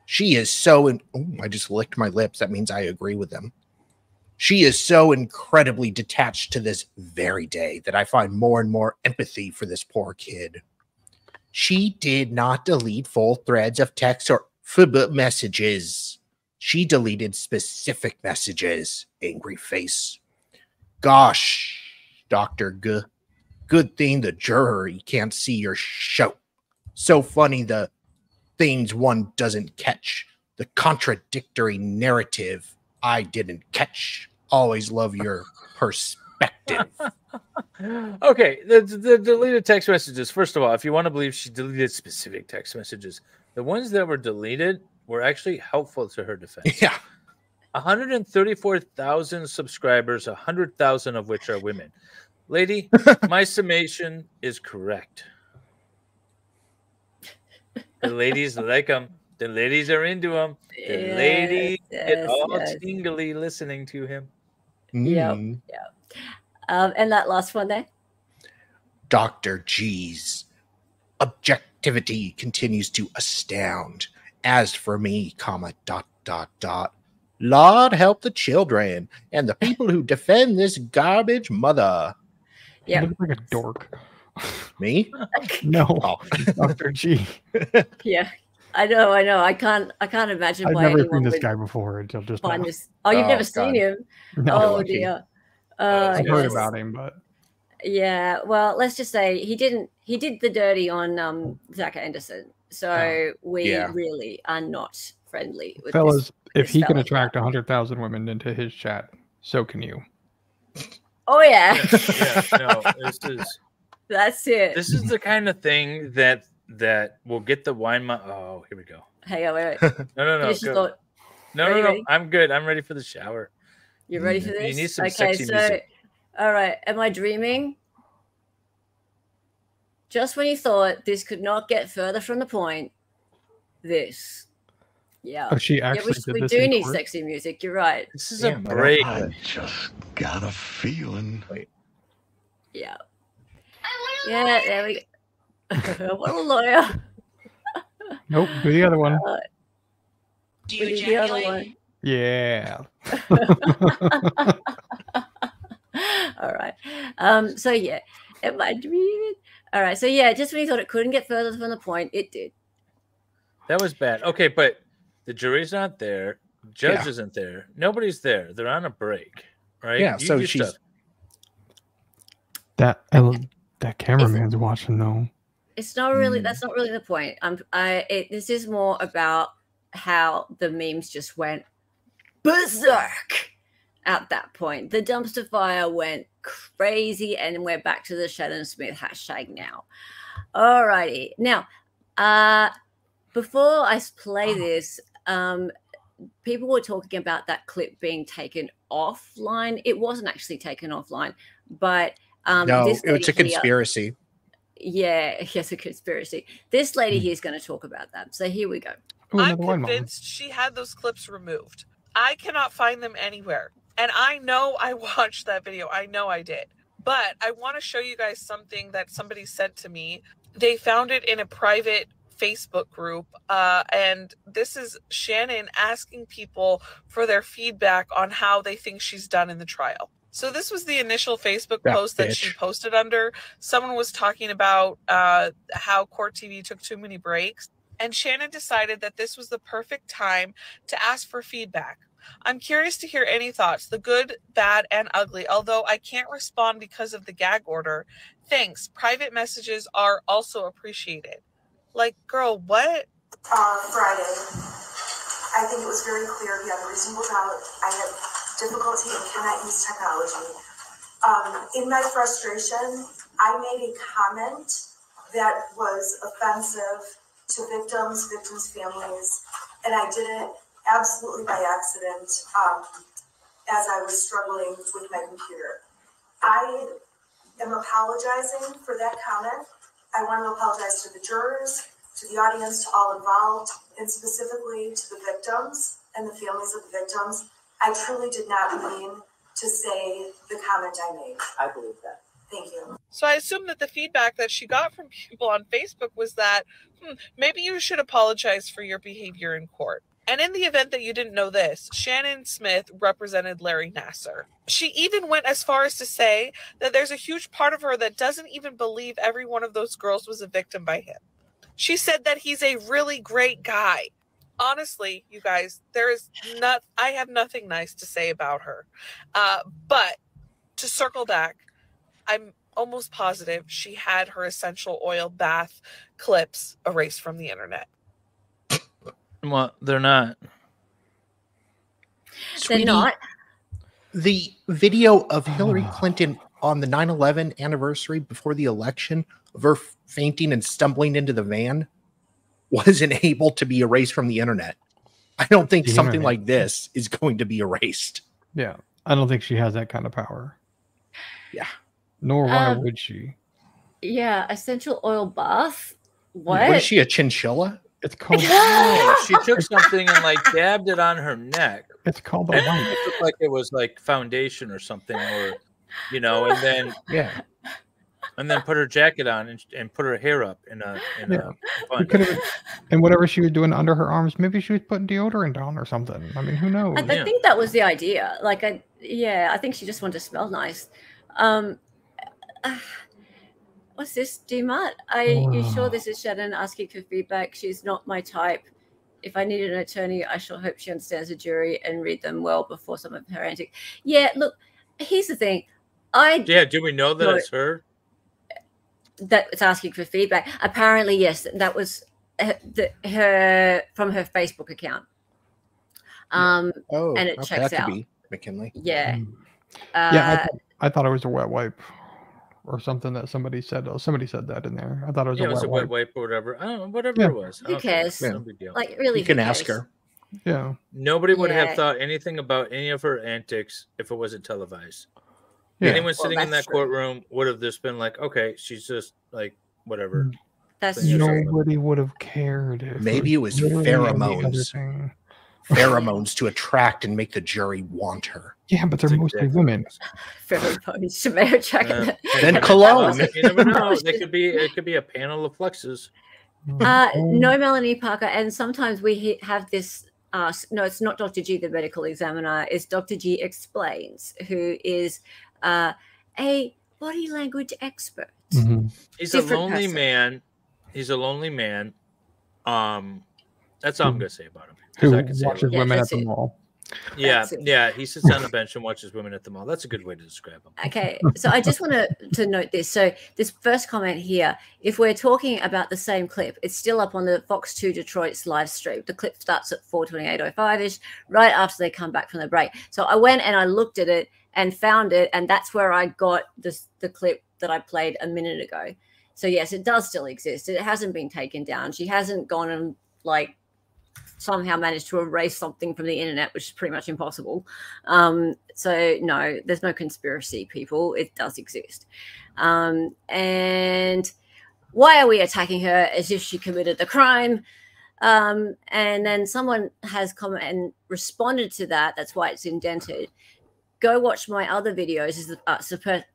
She is so... I just licked my lips. That means I agree with them. She is so incredibly detached to this very day that I find more and more empathy for this poor kid. She did not delete full threads of text or FB messages. She deleted specific messages. Angry face. Gosh, Dr. G. Good thing the jury can't see your show. So funny the things one doesn't catch. The contradictory narrative I didn't catch. Always love your perspective. Okay, the deleted text messages. First of all, if you want to believe she deleted specific text messages, the ones that were deleted were actually helpful to her defense. Yeah. 134,000 subscribers, 100,000 of which are women. Lady, my summation is correct. The ladies like them. The ladies are into him. The ladies get all tingly listening to him. Yep. And that last one there? Dr. G's objectivity continues to astound. As for me, ... Lord help the children and the people who defend this garbage mother. Yeah. You look like a dork. Me? No. Dr. G. Yeah. I know. I can't imagine I've why never anyone seen this would guy before until just now. this. Oh, you've never seen him? No. Oh dear. I've heard yes. about him, but yeah. Well, let's just say he did the dirty on Zach Anderson. So we really are not friendly with fellas. This if he can attract 100,000 women into his chat, so can you. Oh yeah. No, That's it. This is the kind of thing that will get the wine. Oh, here we go. Hang on, wait. No. Finish your thought. No. Ready? I'm good. I'm ready for the shower. You ready for this? You need some sexy music. All right. Am I dreaming? Just when you thought this could not get further from the point, this. Yeah. Oh, she actually did we this do in need court? sexy music. You're right. This is a break. I just got a feeling. Wait. Yeah. Yeah, there we go. What a lawyer. Nope, do the other one. Do you the other one? Yeah. All right. So yeah, am I dreaming? All right. So yeah, just when you thought it couldn't get further from the point, it did. That was bad. Okay, but the jury's not there. Judge isn't there. Nobody's there. They're on a break, right? Yeah. So she's that cameraman's watching though. It's not really. That's not really the point. This is more about how the memes just went berserk at that point. The dumpster fire went crazy, and we're back to the Shannon Smith hashtag now. Alrighty. Now, before I play this, people were talking about that clip being taken offline. It wasn't actually taken offline, but no, it's a conspiracy. Yes, a conspiracy. This lady here is going to talk about that. So here we go. I'm convinced she had those clips removed. I cannot find them anywhere. And I know I watched that video. I know I did. But I want to show you guys something that somebody said to me. They found it in a private Facebook group. And this is Shannon asking people for their feedback on how they think she's done in the trial. So this was the initial Facebook post that she posted under. Someone was talking about how Court TV took too many breaks. And Shannon decided that this was the perfect time to ask for feedback. I'm curious to hear any thoughts, the good, bad, and ugly, although I can't respond because of the gag order. Thanks. Private messages are also appreciated. Like, girl, what? Friday, I think it was very clear beyond reasonable doubt I had difficulty and cannot use technology. In my frustration, I made a comment that was offensive to victims' families, and I did it absolutely by accident as I was struggling with my computer. I am apologizing for that comment. I want to apologize to the jurors, to the audience, to all involved, and specifically to the victims and the families of the victims. I truly did not mean to say the comment I made. I believe that. Thank you. So I assume that the feedback that she got from people on Facebook was that, maybe you should apologize for your behavior in court. And in the event that you didn't know this, Shannon Smith represented Larry Nassar. She even went as far as to say that there's a huge part of her that doesn't even believe every one of those girls was a victim by him. She said that he's a really great guy. Honestly, you guys, I have nothing nice to say about her. But to circle back, I'm almost positive she had her essential oil bath clips erased from the internet. Well, they're not. They're not. The video of Hillary Clinton on the 9/11 anniversary before the election of her fainting and stumbling into the van wasn't able to be erased from the internet. I don't think something like this is going to be erased. Yeah, I don't think she has that kind of power. Yeah. Nor why would she? Yeah, essential oil bath. What? What is she, a chinchilla? It's called. No, she took something and like dabbed it on her neck. It's called a and wipe. it looked like it was like foundation or something, or and then put her jacket on and put her hair up in a bun. And whatever she was doing under her arms, maybe she was putting deodorant on or something. I mean, who knows? I think that was the idea. Like, I think she just wanted to smell nice. What's this, DMAT? You sure this is Shannon asking for feedback? She's not my type. If I needed an attorney, I sure hope she understands the jury and read them well before some of her antics. Yeah, look, here's the thing. Do we know that it's her? That it's asking for feedback. Apparently, yes, that was her from her Facebook account. And it checks that out. could be McKinley. Yeah. I thought it was a wet wipe or something that somebody said. Oh, somebody said that in there. I thought it was Yeah, a it was wet a wet wipe. wipe or whatever. I don't know, whatever Yeah. it was. I Who don't care. cares? No big deal. Like, really, You can who ask cares? her. Yeah. Nobody would have Yeah. thought anything about any of her antics if it wasn't televised. Yeah. Anyone Well, sitting in that's that true. courtroom would have just been like, okay, she's just like, whatever. That's Thing is true. over. Nobody would have cared if Maybe it was literally any other pheromones. thing. Pheromones to attract and make the jury want her. Yeah, but they're That's mostly exactly women. Pheromones to marriage jacket. Then Well, cologne. you never know. It could be a panel of flexes. No, Melanie Parker, and sometimes we have this. No, it's not Dr. G, the medical examiner. It's Dr. G Explains, who is a body language expert. Mm-hmm. He's Different a lonely person. man. He's a lonely man. That's all I'm gonna say about him. 'Cause Who I can say a watches lot. women at that's the it. mall. Yeah, That's it. yeah. He sits on the bench and watches women at the mall. That's a good way to describe him. Okay, so I just want to note this. So this first comment here, if we're talking about the same clip, it's still up on the Fox 2 Detroit's live stream. The clip starts at 4:28:05ish, right after they come back from the break. So I went and I looked at it and found it, and that's where I got the clip that I played a minute ago. So yes, it does still exist. It hasn't been taken down. She hasn't gone and like somehow managed to erase something from the internet, which is pretty much impossible. So no, there's no conspiracy, people. It does exist. And why are we attacking her as if she committed the crime? And then someone has come and responded to that. That's why it's indented. Go watch my other videos.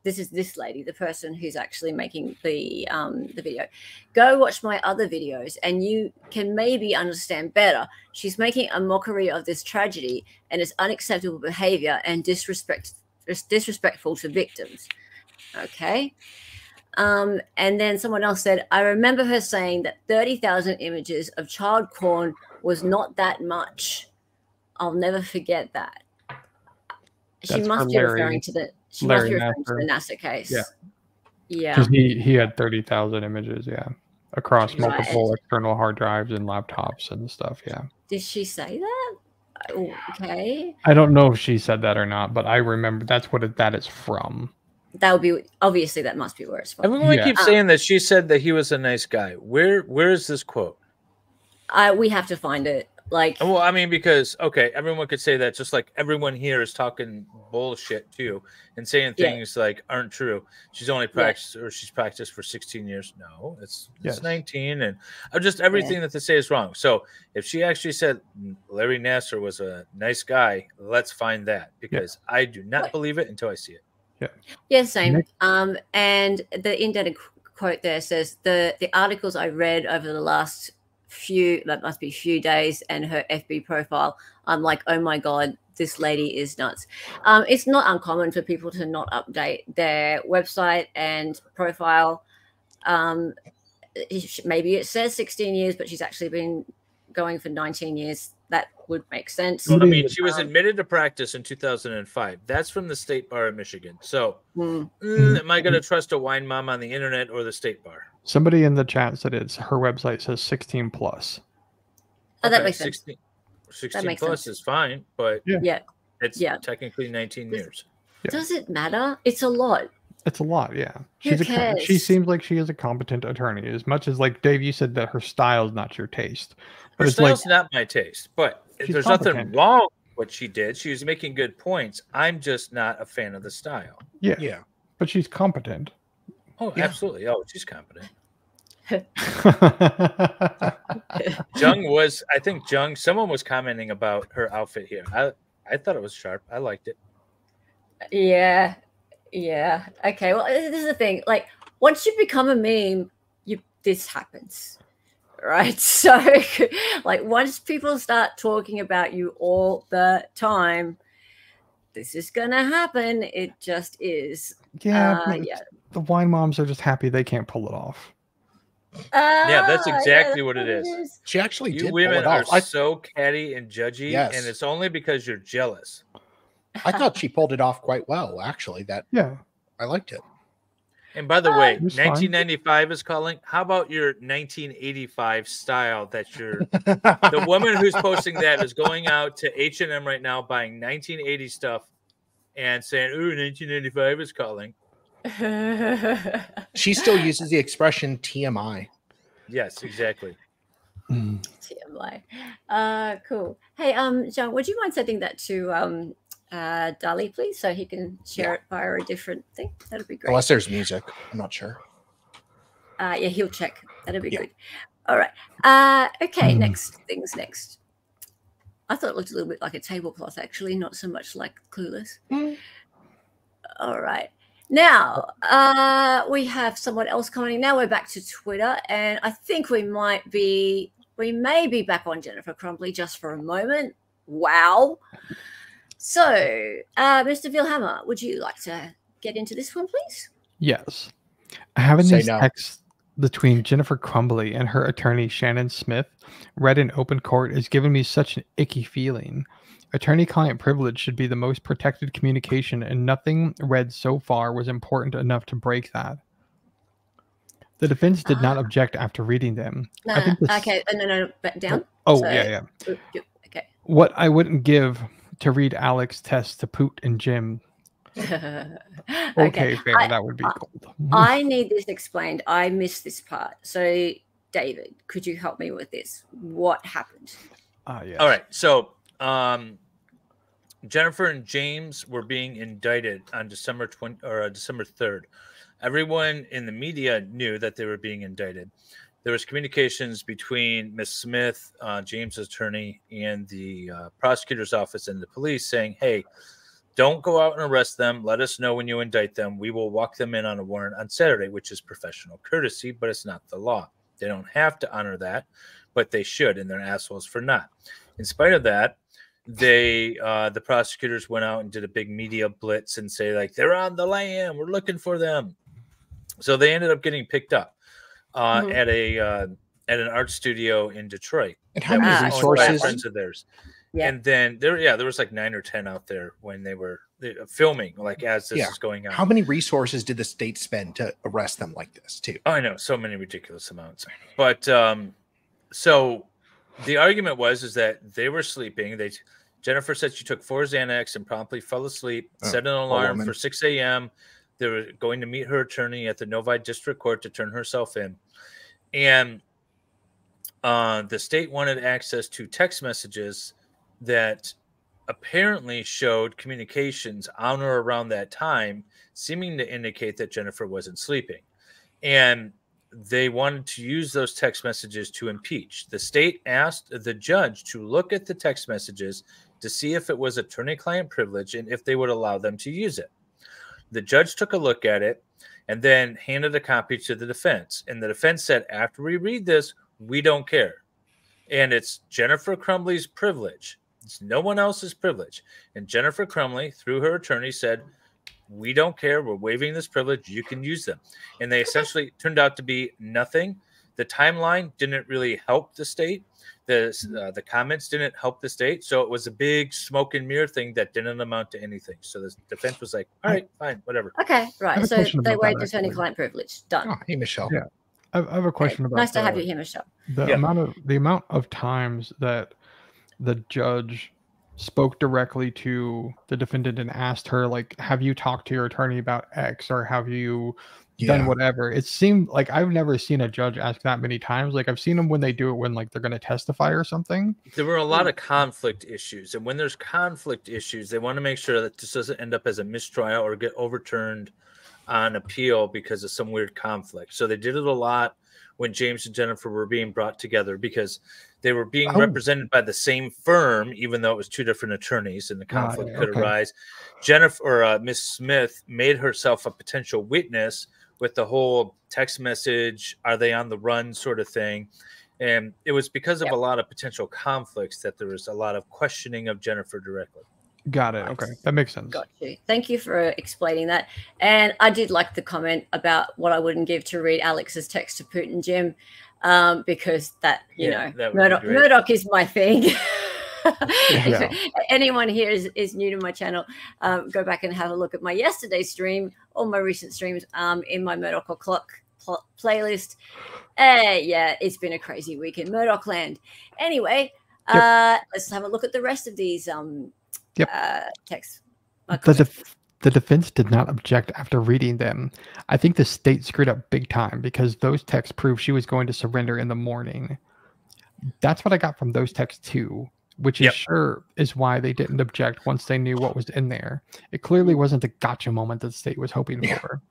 This is this lady, the person who's actually making the video. Go watch my other videos, and you can maybe understand better. She's making a mockery of this tragedy, and it's unacceptable behavior and disrespectful to victims. Okay. And then someone else said, I remember her saying that 30,000 images of child porn was not that much. I'll never forget that. She must be referring to the NASA case. Yeah. Yeah. Because he had 30,000 images, yeah. Across Right. multiple external hard drives and laptops and stuff, yeah. Did she say that? Oh, okay. I don't know if she said that or not, but I remember that's what that is from. That would be obviously that must be where it's from. Everyone keeps saying that she said that he was a nice guy. Where is this quote? We have to find it. Like, well, I mean, because okay, everyone could say that, just like everyone here is talking bullshit too and saying things like aren't true. She's only practiced or she's practiced for 16 years. No, it's 19, and just everything that they say is wrong. So if she actually said Larry Nassar was a nice guy, let's find that, because I do not believe it until I see it. Yeah, same. And the indented quote there says the articles I read over the last few days and her FB profile, I'm like, oh my god, this lady is nuts. It's not uncommon for people to not update their website and profile. Maybe it says 16 years, but she's actually been going for 19 years. That would make sense. Well, I mean, she was admitted to practice in 2005. That's from the State Bar of Michigan. So am I going to trust a wine mom on the internet or the State Bar? Somebody in the chat said her website says 16 plus. Oh, that makes sense. 16 plus is fine, but it's technically 19 years. Does it matter? It's a lot. It's a lot, yeah. Who cares? She seems like she is a competent attorney. As much as, like Dave, you said that her style is not your taste. But Her it's like style's not my taste, but there's competent. nothing wrong with what she did. She was making good points. I'm just not a fan of the style. Yeah. But she's competent. Oh, absolutely. Oh, she's competent. Someone was commenting about her outfit here. I thought it was sharp. I liked it. Yeah. Okay. Well, this is the thing. Like, once you become a meme, this happens, right? So, like, once people start talking about you all the time, this is gonna happen. It just is. Yeah. The wine moms are just happy they can't pull it off. Yeah, that's exactly what it is. She actually You did women pull it are off. so catty and judgy, and it's only because you're jealous. I thought she pulled it off quite well, actually. I liked it. And by the way, It was fine. 1995 is calling. How about your 1985 style? That you're the woman who's posting that is going out to H&M right now buying 1980 stuff and saying, "Ooh, 1985 is calling." She still uses the expression TMI. Yes, exactly. TMI. Cool. Hey, John, would you mind sending that to Dali, please, so he can share it via a different thing? That'd be great. Unless there's music, I'm not sure. Yeah, he'll check. That'd be good. All right. Okay. Next. I thought it looked a little bit like a tablecloth, actually, not so much like Clueless. All right. Now, we have someone else commenting. Now we're back to Twitter, and I think we may be back on Jennifer Crumbley just for a moment. Wow. So, Mr. Vilhammer, would you like to get into this one, please? Yes. Having Say these no. texts between Jennifer Crumbley and her attorney Shannon Smith read in open court is giving me such an icky feeling. Attorney-client privilege should be the most protected communication, and nothing read so far was important enough to break that. The defense did not object after reading them. I think this... Okay, no, back down. Oh, So- yeah. Okay. What I wouldn't give to read Alex's test to Poot and Jim. Okay, fair. That would be gold. I need this explained. I missed this part. So, David, could you help me with this? What happened? Yes. All right. So, Jennifer and James were being indicted on December 3rd. Everyone in the media knew that they were being indicted. There was communications between Ms. Smith, James' attorney, and the prosecutor's office and the police saying, "Hey, don't go out and arrest them. Let us know when you indict them. We will walk them in on a warrant on Saturday," which is professional courtesy, but it's not the law. They don't have to honor that, but they should, and they're assholes for not. In spite of that, the prosecutors went out and did a big media blitz and say, like, they're on the lam. We're looking for them. So they ended up getting picked up at an art studio in Detroit. And how many resources? Friends of theirs. Yeah. And then there was like 9 or 10 out there when they were filming, like as this is going on. How many resources did the state spend to arrest them like this, too? Oh, I know, so many ridiculous amounts. But so the argument was that they were sleeping. Jennifer said she took 4 Xanax and promptly fell asleep. Set an alarm for 6 a.m. They were going to meet her attorney at the Novi District Court to turn herself in, and the state wanted access to text messages that apparently showed communications on or around that time, seeming to indicate that Jennifer wasn't sleeping. And they wanted to use those text messages to impeach. The state asked the judge to look at the text messages to see if it was attorney-client privilege and if they would allow them to use it. The judge took a look at it and then handed a copy to the defense. And the defense said, after we read this, we don't care. And it's Jennifer Crumbley's privilege. It's no one else's privilege. And Jennifer Crumbley, through her attorney, said, we don't care. We're waiving this privilege. You can use them. And they essentially turned out to be nothing. The timeline didn't really help the state. The comments didn't help the state. So it was a big smoke and mirror thing that didn't amount to anything. So the defense was like, all right, fine, whatever. Okay, right. So they waived attorney-client privilege. Done. Oh, hey, Michelle. Yeah. I have a question about nice to have you here, Michelle. The amount of times that the judge spoke directly to the defendant and asked her, like, have you talked to your attorney about X, or have you done whatever? It seemed like I've never seen a judge ask that many times. Like, I've seen them when they do it when, like, they're going to testify or something. There were a lot of conflict issues, and when there's conflict issues, they want to make sure that this doesn't end up as a mistrial or get overturned on appeal because of some weird conflict. So they did it a lot when James and Jennifer were being brought together because they were being represented by the same firm, even though it was 2 different attorneys, and the conflict could arise. Jennifer, or Ms. Smith, made herself a potential witness with the whole text message, are they on the run sort of thing. And it was because of a lot of potential conflicts that there was a lot of questioning of Jennifer directly. Got it. Okay. That makes sense. Got you. Thank you for explaining that. And I did like the comment about what I wouldn't give to read Alex's text to Putin Jim, because that, you know, Murdoch is my thing. If anyone here is new to my channel, go back and have a look at my yesterday's stream, all my recent streams in my Murdoch O'Clock playlist. Yeah, it's been a crazy week in Murdoch land. Anyway, let's have a look at the rest of these texts. The defense did not object after reading them. I think the state screwed up big time because those texts prove she was going to surrender in the morning. That's what I got from those texts too, which is why they didn't object once they knew what was in there. It clearly wasn't the gotcha moment that the state was hoping for.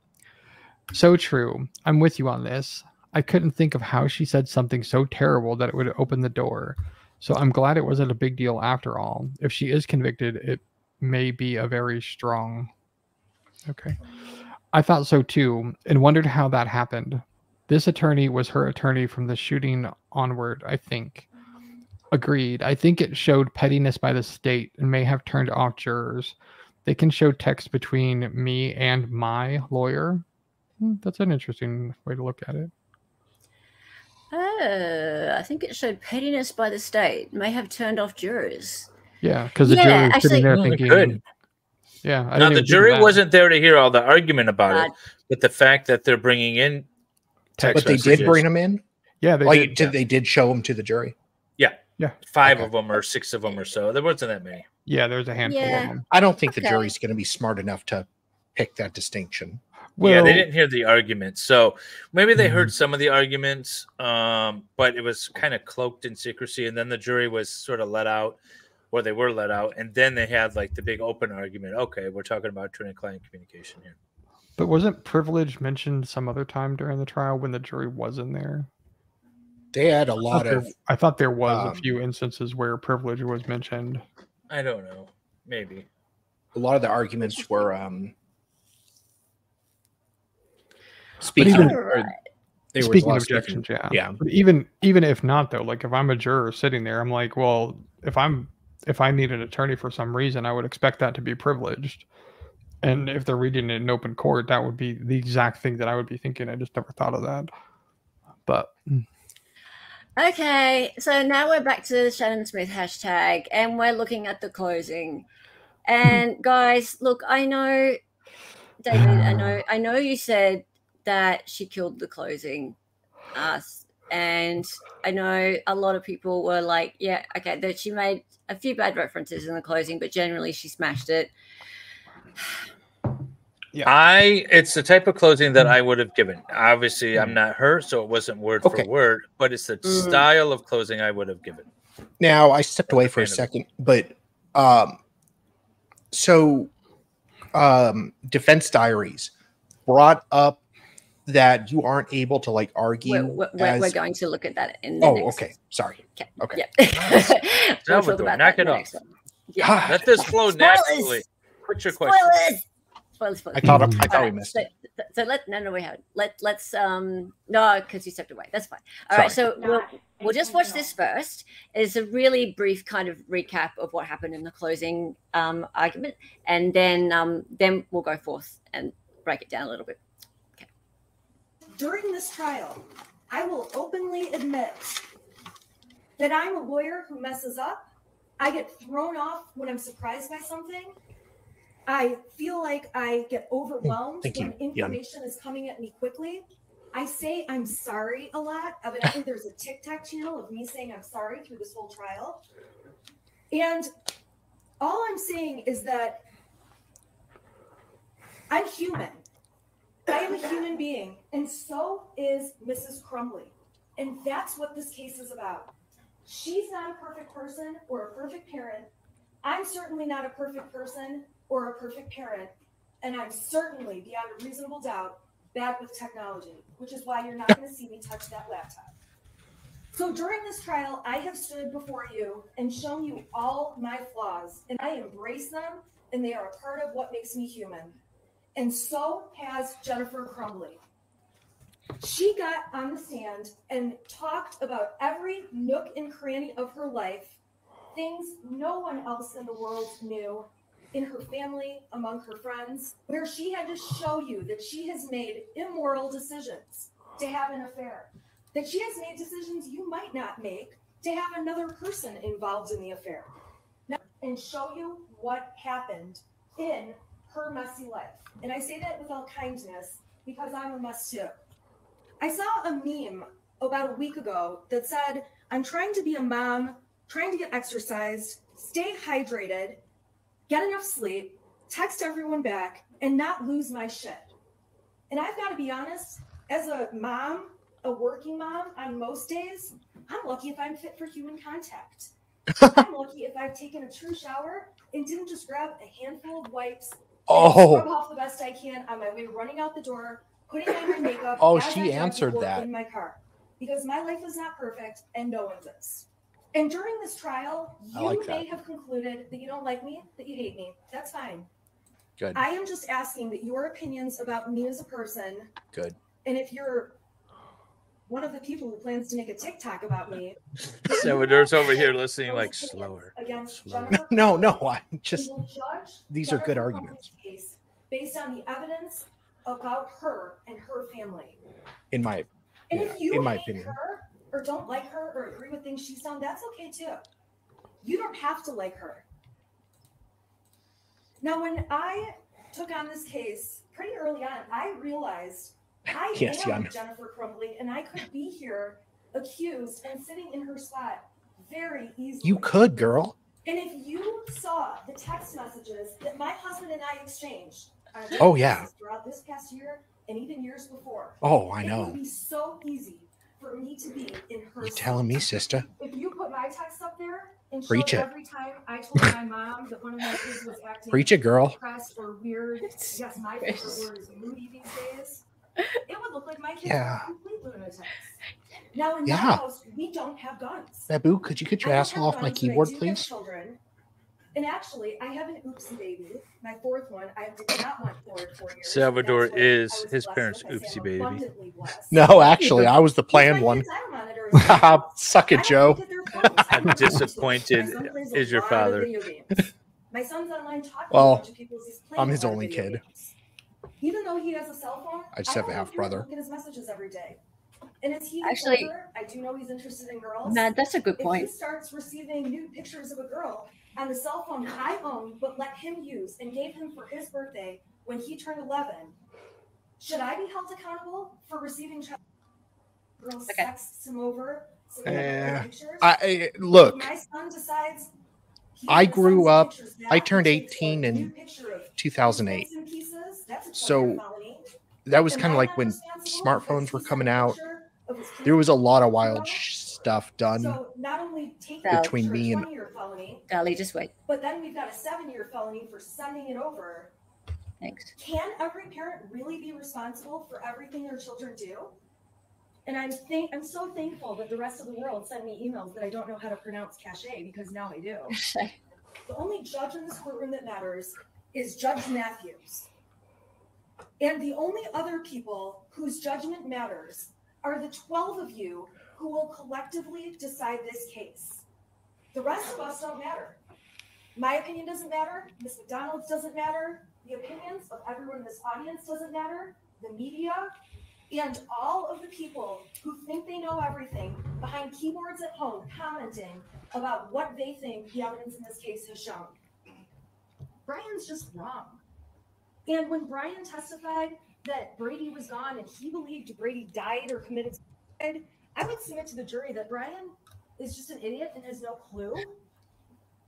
So true. I'm with you on this. I couldn't think of how she said something so terrible that it would open the door. So I'm glad it wasn't a big deal after all. If she is convicted, it may be a very strong... Okay. I thought so too, and wondered how that happened. This attorney was her attorney from the shooting onward, I think. Agreed. I think it showed pettiness by the state and may have turned off jurors. They can show text between me and my lawyer. That's an interesting way to look at it. I think it showed pettiness by the state. May have turned off jurors. Yeah, because the jury was sitting there thinking... Good. Yeah. Now, the jury wasn't there to hear all the argument about it, but the fact that they're bringing in text But they did bring them in? Yeah, they did show them to the jury? Yeah. 5 of them or 6 of them or so. There wasn't that many. Yeah, there's a handful of them. I don't think the jury's going to be smart enough to pick that distinction. Well, they didn't hear the arguments. So maybe they heard some of the arguments, but it was kind of cloaked in secrecy. And then the jury was sort of let out, or they were let out. And then they had like the big open argument. Okay, we're talking about attorney-client communication here. But wasn't privilege mentioned some other time during the trial when the jury was in there? They had a lot of... I thought there was a few instances where privilege was mentioned. I don't know. Maybe. A lot of the arguments were... Speaking of objections, yeah. But even if not, though, like if I'm a juror sitting there, I'm like, well, if I need an attorney for some reason, I would expect that to be privileged. And if they're reading it in open court, that would be the exact thing that I would be thinking. I just never thought of that. But okay, so now we're back to the Shannon Smith hashtag, and we're looking at the closing. And guys, look, I know, David, I know you said that she killed the closing, and I know a lot of people were like, yeah, okay, that she made a few bad references in the closing, but generally she smashed it. Yeah, it's the type of closing that I would have given. Obviously, I'm not her, so it wasn't word for word, but it's the style of closing I would have given. Now, I stepped away for a second, but Defense Diaries brought up that you aren't able to like argue. We're going to look at that in the next. Okay. Sorry. Okay. Yeah. We'll talk about knock it off. Yeah. Let this flow naturally. What's your question? Spoilers. I thought we missed it. So we haven't. Let's no, because you stepped away. That's fine. All right, so we'll just watch this first. It's a really brief kind of recap of what happened in the closing argument, and then we'll go forth and break it down a little bit. Okay. During this trial, I will openly admit that I'm a lawyer who messes up. I get thrown off when I'm surprised by something. I feel like I get overwhelmed when information is coming at me quickly. I say I'm sorry a lot. Evidently, there's a TikTok channel of me saying I'm sorry through this whole trial. And all I'm saying is that I'm human. I am a human being, and so is Mrs. Crumbley. And that's what this case is about. She's not a perfect person or a perfect parent. I'm certainly not a perfect person or a perfect parent, and I'm certainly, beyond a reasonable doubt, bad with technology, which is why you're not going to see me touch that laptop. So during this trial, I have stood before you and shown you all my flaws, and I embrace them, and they are a part of what makes me human. And so has Jennifer Crumbley. She got on the stand and talked about every nook and cranny of her life, things no one else in the world knew, in her family, among her friends, where she had to show you that she has made immoral decisions to have an affair, that she has made decisions you might not make to have another person involved in the affair, and show you what happened in her messy life. And I say that with all kindness because I'm a mess too. I saw a meme about a week ago that said, I'm trying to be a mom, trying to get exercise, stay hydrated, get enough sleep, text everyone back, and not lose my shit. And I've got to be honest, as a mom, a working mom, on most days, I'm lucky if I'm fit for human contact. I'm lucky if I've taken a true shower and didn't just grab a handful of wipes and scrub off the best I can on my way running out the door, putting on my makeup. Oh, as she I drive to answered work that. in my car, because my life is not perfect and no one's is. And during this trial, you may have concluded that you don't like me, that you hate me. That's fine. Good. I am just asking that your opinions about me as a person. Good. And if you're one of the people who plans to make a TikTok about me. Salvador's over here listening like slower. No, I'm just. These are good arguments. Based on the evidence about her and her family. In my opinion. Her or don't like her or agree with things she's done, that's okay too. You don't have to like her. Now, when I took on this case pretty early on, I realized I am Jennifer Crumbley, and I could be here accused and sitting in her spot very easily. You could, girl. And if you saw the text messages that my husband and I exchanged throughout this past year and even years before, I know. It would be so easy for me to be in her. You telling me, sister? If you put my text up there and Preach it. every time I told my mom that one of my kids was acting Preach it, girl. depressed or weird, yes, my favorite word is moody these days. It would look like my kids are complete lunatics. Now in my house, we don't have guns. Babu, could you get your asshole off my keyboard, please? Children. And actually, I have an oopsie baby, my fourth one. I did not want for 4 years. Salvador is his parents' oopsie baby. No, actually, I was the planned one. Suck it, Joe. I'm disappointed is your father. My son's online talking Well, to a bunch of people. I'm his only kid. Even though he has a cell phone, I just have a half brother. Look at his messages every day. And as he gets Actually, older, I do know he's interested in girls. Man, that's a good point. If he starts receiving nude pictures of a girl on the cell phone that I own, but let him use and gave him for his birthday when he turned 11, should I be held accountable for receiving child girls texts him over? So I look. If my son decides I grew up. I turned 18 in 2008. So that was kind of like when smartphones were coming out. There was a lot of wild stuff done between me and. Dolly, just wait. But then we've got a 7-year felony for sending it over. Thanks. Can every parent really be responsible for everything their children do? And I'm so thankful that the rest of the world send me emails that I don't know how to pronounce cachet, because now I do. The only judge in this courtroom that matters is Judge Matthews. And the only other people whose judgment matters are the 12 of you who will collectively decide this case. The rest of us don't matter. My opinion doesn't matter. Ms. McDonald's doesn't matter. The opinions of everyone in this audience doesn't matter. The media and all of the people who think they know everything behind keyboards at home commenting about what they think the evidence in this case has shown. Brian's just wrong. And when Brian testified that Brady was gone and he believed Brady died or committed suicide, I would submit to the jury that Brian is just an idiot and has no clue.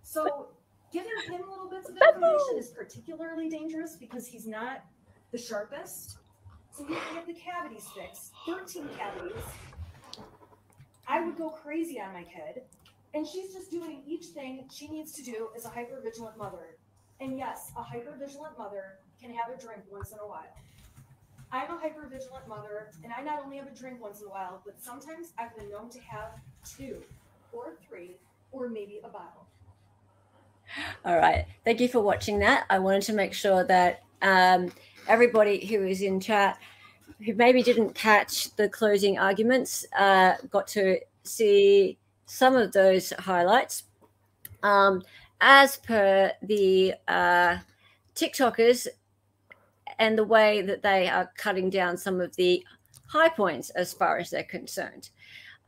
So giving him little bits of information is particularly dangerous because he's not the sharpest. So we can get the cavities fixed, 13 cavities. I would go crazy on my kid. And she's just doing each thing she needs to do as a hypervigilant mother. And yes, a hypervigilant mother can have a drink once in a while. I'm a hypervigilant mother, and I not only have a drink once in a while, but sometimes I've been known to have 2 or 3 or maybe a bottle. All right. Thank you for watching that. I wanted to make sure that everybody who is in chat who maybe didn't catch the closing arguments got to see some of those highlights. As per the TikTokers and the way that they are cutting down some of the high points as far as they're concerned.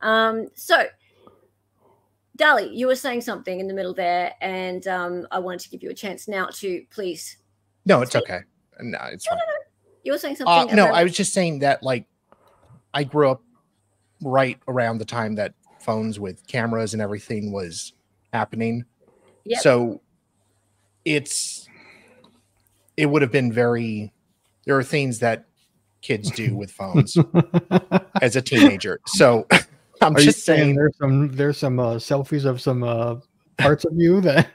So, Dali, you were saying something in the middle there, and I wanted to give you a chance now to please. No, it's okay. No, it's fine. No. You were saying something. No, I was just saying that, like, I grew up right around the time that phones with cameras and everything was happening. Yep. So it's it would have been very. There are things that kids do with phones as a teenager. So I'm just saying there's some selfies of some parts of you that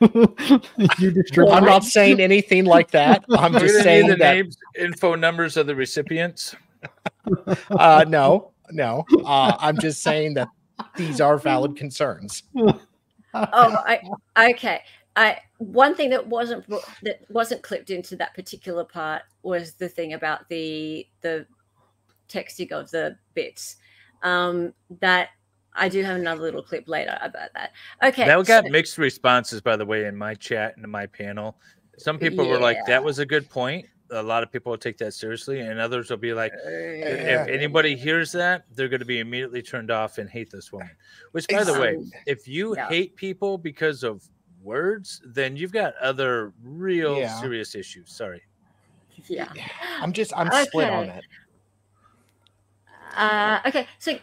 you distribute. I'm not saying anything like that. I'm just saying the that names and phone numbers of the recipients. no. I'm just saying that these are valid concerns. Okay. One thing that wasn't clipped into that particular part was the thing about the texting of the bits. That I do have another little clip later about that. Okay. That got mixed responses, by the way, in my chat and in my panel. Some people were like, that was a good point. A lot of people will take that seriously, and others will be like, if anybody hears that, they're going to be immediately turned off and hate this woman. Which, by the way, if you hate people because of words, then you've got other real serious issues. Sorry. Yeah. I'm split on it. Okay. So,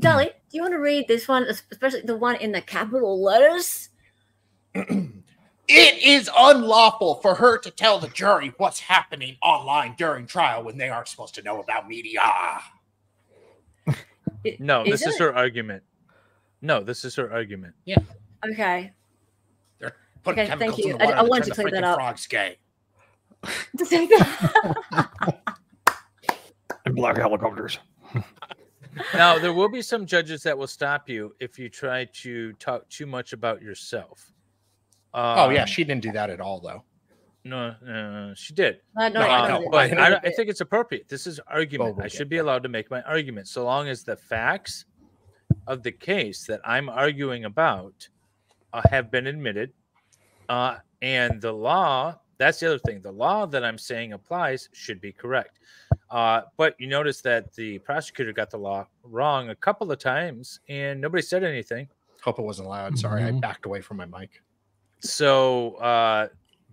Dolly, do you want to read this one, especially the one in the capital letters? It is unlawful for her to tell the jury what's happening online during trial when they aren't supposed to know about media. No, this is her argument. No, this is her argument. Yeah. Okay. They're putting chemicals thank you. in the water I wanted to turn clear the that up. frogs gay. And black helicopters. Now, there will be some judges that will stop you if you try to talk too much about yourself. Oh, yeah. She didn't do that at all, though. No, she did. But I think it's appropriate. This is argument. I should be allowed to make my argument so long as the facts of the case that I'm arguing about have been admitted. And the law, that's the other thing. The law that I'm saying applies should be correct. But you notice that the prosecutor got the law wrong a couple of times and nobody said anything. Hope it wasn't loud. Sorry, I backed away from my mic. So,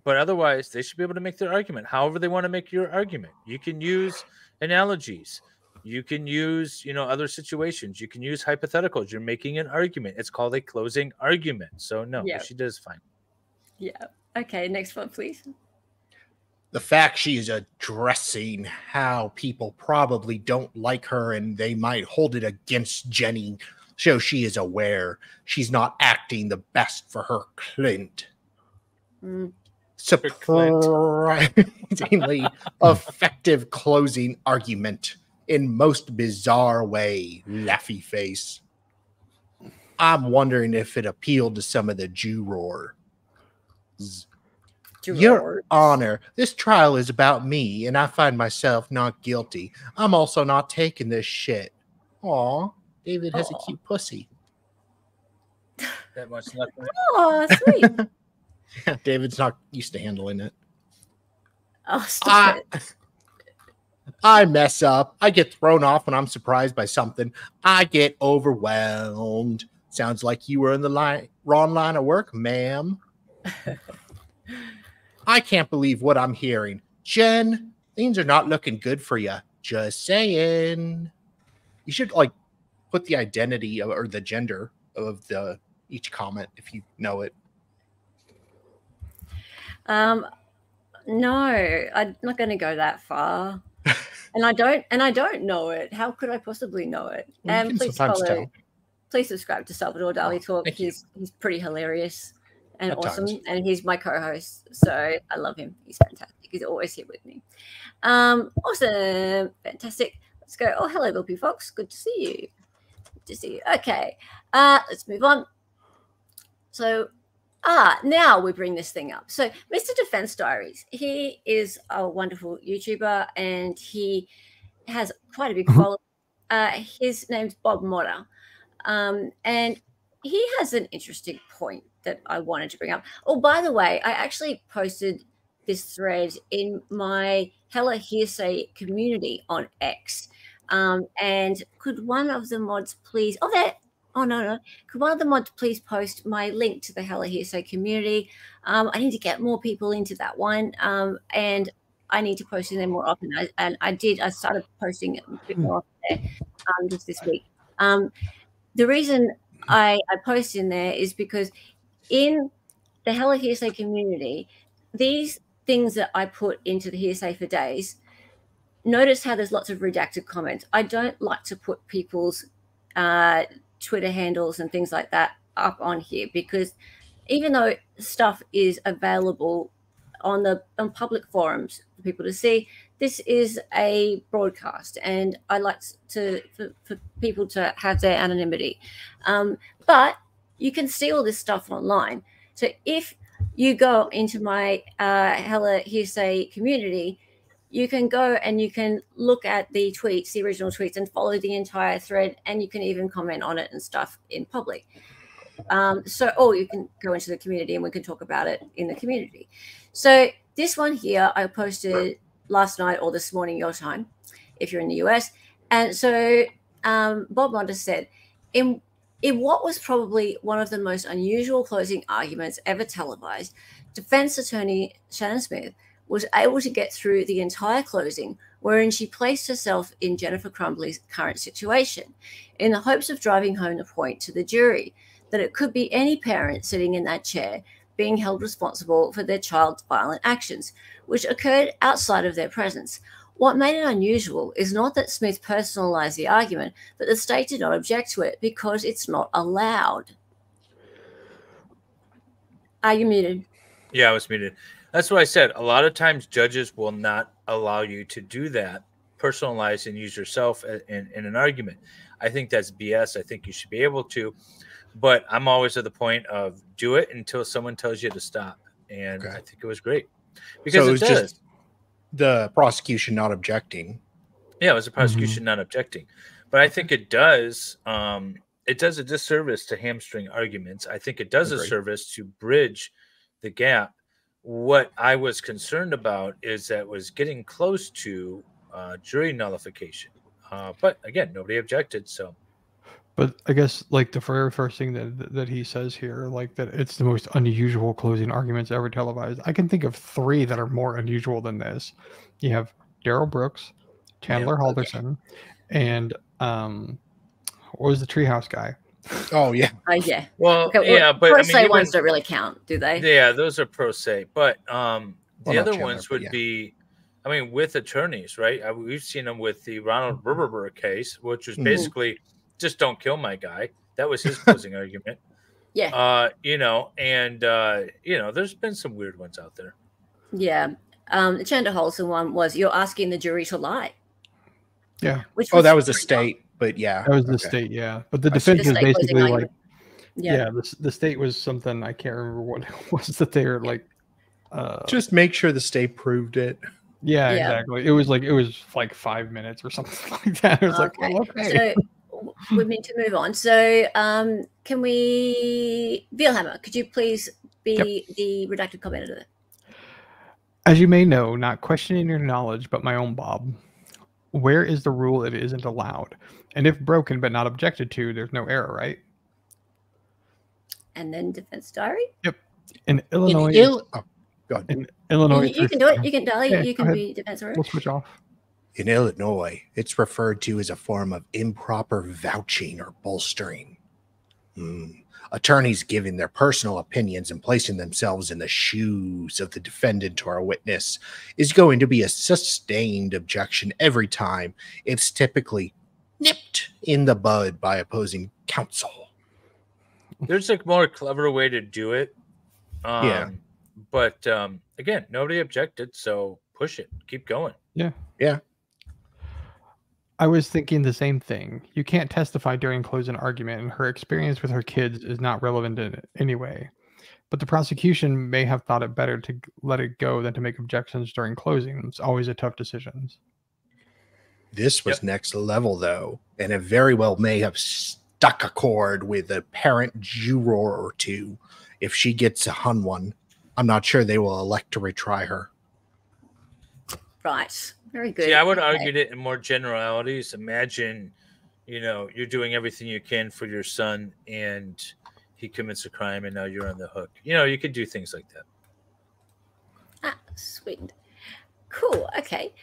but otherwise, they should be able to make their argument however they want to make your argument. You can use analogies. You can use, other situations. You can use hypotheticals. You're making an argument. It's called a closing argument. So, no, what she does fine. Yeah. Okay, next one, please. The fact she is addressing how people probably don't like her and they might hold it against Jenny shows she is aware she's not acting the best for her Clint. Surprisingly effective closing argument in most bizarre way, laughy face. I'm wondering if it appealed to some of the jurors. Your Honor, this trial is about me, and I find myself not guilty. I'm also not taking this shit. Aw, David has a cute pussy. That much nothing. Oh, sweet. David's not used to handling it. Oh, stop it. I mess up. I get thrown off when I'm surprised by something. I get overwhelmed. Sounds like you were in the wrong line of work, ma'am. I can't believe what I'm hearing. Jen, things are not looking good for you. Just saying. You should put the identity or the gender of each comment if you know it. No, I'm not going to go that far. and I don't know it. How could I possibly know it? Well, And please subscribe to Salvador Dali Talk. He's pretty hilarious and awesome, and he's my co-host, so I love him. He's fantastic. He's always here with me. Awesome, fantastic. Let's go. Oh, hello, Bill P. Fox. Good to see you. Good to see you. Okay, let's move on. So, now we bring this thing up. So, Mr. Defense Diaries, he is a wonderful YouTuber, and he has quite a big following. His name's Bob Motter, and he has an interesting point that I wanted to bring up. Oh, by the way, I actually posted this thread in my Hella Hearsay community on X. And could one of the mods please... no. Could one of the mods please post my link to the Hella Hearsay community? I need to get more people into that one. And I need to post in there more often. I started posting a bit more often there just this week. The reason I post in there is because in the Hella Hearsay community, these things that I put into the Hearsay for Days, notice how there's lots of redacted comments. I don't like to put people's Twitter handles and things like that up on here, because even though stuff is available on public forums for people to see, this is a broadcast, and I like for people to have their anonymity. But you can see all this stuff online. So if you go into my Hella Hearsay community, you can go and you can look at the tweets, the original tweets, and follow the entire thread, and you can even comment on it and stuff in public. Or you can go into the community and we can talk about it in the community. So this one here I posted last night or this morning your time, if you're in the US. And so Bob Montes said, in what was probably one of the most unusual closing arguments ever televised, defense attorney Shannon Smith was able to get through the entire closing, wherein she placed herself in Jennifer Crumbley's current situation, in the hopes of driving home the point to the jury that it could be any parent sitting in that chair being held responsible for their child's violent actions, which occurred outside of their presence. What made it unusual is not that Smith personalized the argument, but the state did not object to it because it's not allowed. Are you muted? Yeah, I was muted. That's what I said. A lot of times judges will not allow you to do that, personalize and use yourself in an argument. I think that's BS. I think you should be able to. But I'm always at the point of do it until someone tells you to stop. And I think it was great. Because so it was it does. just the prosecution not objecting. Yeah, it was the prosecution not objecting. But I think it does a disservice to hamstring arguments. I think it does a service to bridge the gap. What I was concerned about is that it was getting close to jury nullification. But again, nobody objected, so. But I guess like the very first thing that he says here, like that it's the most unusual closing arguments ever televised. I can think of 3 that are more unusual than this. You have Daryl Brooks, Chandler Halderson, and what was the Treehouse guy? Oh yeah. Yeah. Well, okay, yeah, but pro se ones don't really count, do they? Yeah, those are pro se. But the other Chandler, ones would be, I mean, with attorneys, right? We've seen them with the Ronald Berber case, which was basically just don't kill my guy. That was his closing argument. Yeah. You know, and you know, there's been some weird ones out there. Yeah. The Chandler Halderson one was you're asking the jury to lie. Yeah. That was the state, but yeah. That was the state, yeah. But the defense was basically like, the state was something, I can't remember what it was that they were like. Just make sure the state proved it. Yeah, exactly. It was like 5 minutes or something like that. It was like, well, okay. So we need to move on. So can we, Vielhammer, could you please be the redacted comment editor? As you may know, not questioning your knowledge, but my own, Bob, where is the rule it isn't allowed? And if broken but not objected to, there's no error, right? And then defense diary? Yep. In Illinois. In Illinois. You can do it. You can, Dolly, Yeah, you go can ahead. be defense diary. We'll switch off. In Illinois, it's referred to as a form of improper vouching or bolstering. Attorneys giving their personal opinions and placing themselves in the shoes of the defendant or a witness is going to be a sustained objection every time. It's typically nipped in the bud by opposing counsel. There's a more clever way to do it. But again, nobody objected, so push it. Keep going. Yeah. Yeah. I was thinking the same thing. You can't testify during closing argument, and her experience with her kids is not relevant in any way. But the prosecution may have thought it better to let it go than to make objections during closing. It's always a tough decision. This was next level, though, and it very well may have stuck a chord with a parent juror or two. If she gets a hun one, I'm not sure they will elect to retry her. Right. Very good. See, I would argue it in more generalities. Imagine, you know, you're doing everything you can for your son and he commits a crime and now you're on the hook. You know, you could do things like that. Ah, sweet. Cool. Okay.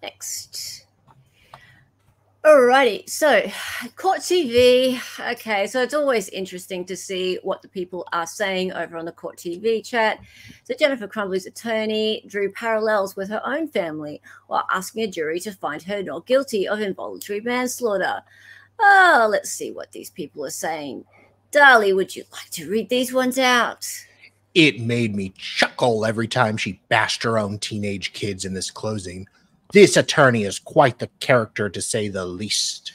Next. Alrighty, so Court TV. Okay, so it's always interesting to see what the people are saying over on the Court TV chat. So Jennifer Crumbley's attorney drew parallels with her own family while asking a jury to find her not guilty of involuntary manslaughter. Oh, let's see what these people are saying. Darlie, would you like to read these ones out? It made me chuckle every time she bashed her own teenage kids in this closing. This attorney is quite the character, to say the least.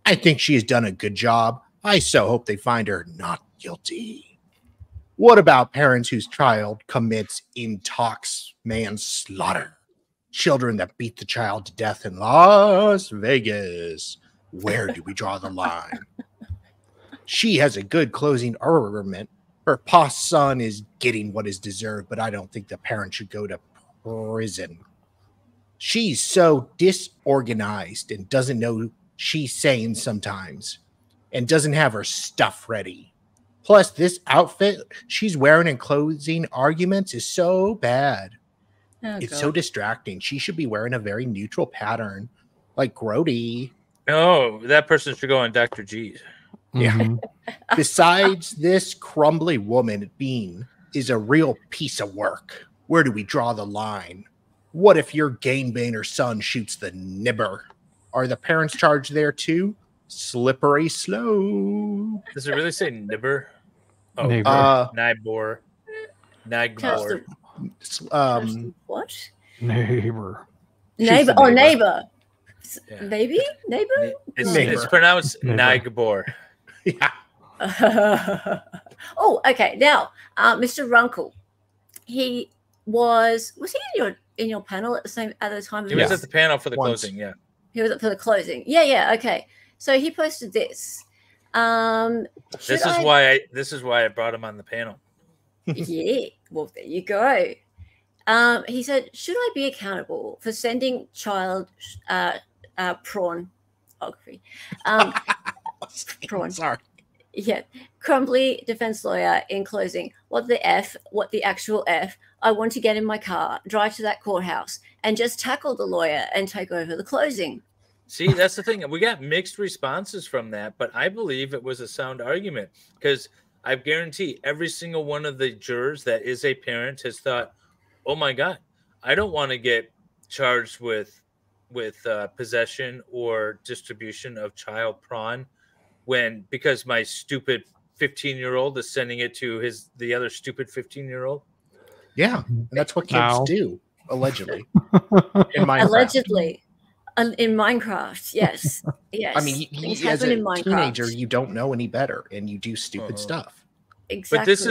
I think she has done a good job. I so hope they find her not guilty. What about parents whose child commits intox manslaughter? Children that beat the child to death in Las Vegas. Where do we draw the line? She has a good closing argument. Her posh son is getting what is deserved, but I don't think the parent should go to prison. She's so disorganized and doesn't know she's saying sometimes and doesn't have her stuff ready. Plus, this outfit she's wearing in closing arguments is so bad. Oh, it's God. so distracting. She should be wearing a very neutral pattern like Grody. Oh, that person should go on Dr. G's. Yeah. Besides, this crumbly woman being is a real piece of work. Where do we draw the line? What if your gangbanger son shoots the nibber? Are the parents charged there too? Slippery slope. Does it really say nibber? Oh, Nibor. Nibor. What? Neighbor. Neighbor. Oh, neighbor. Yeah. Maybe? Neighbor? It's pronounced Nibor. Yeah. Oh, okay. Now, Mr. Runkle, he was he in your panel at the time? He was at the panel for the closing. Yeah. He was up for the closing. Yeah. Okay. So he posted this. This is why I brought him on the panel. Yeah. Well, there you go. He said, "Should I be accountable for sending child pornography?" Prawn. Sorry. Yeah. Crumbley defense lawyer in closing. What the F? What the actual F? I want to get in my car, drive to that courthouse, and just tackle the lawyer and take over the closing. See, that's the thing. We got mixed responses from that, but I believe it was a sound argument because I guarantee every single one of the jurors that is a parent has thought, "Oh my God, I don't want to get charged with possession or distribution of child porn because my stupid 15-year-old is sending it to the other stupid 15-year-old." Yeah, and that's what kids do, allegedly. Allegedly. In Minecraft, yes. Yes. I mean, as a teenager, you don't know any better, and you do stupid stuff. Exactly. But this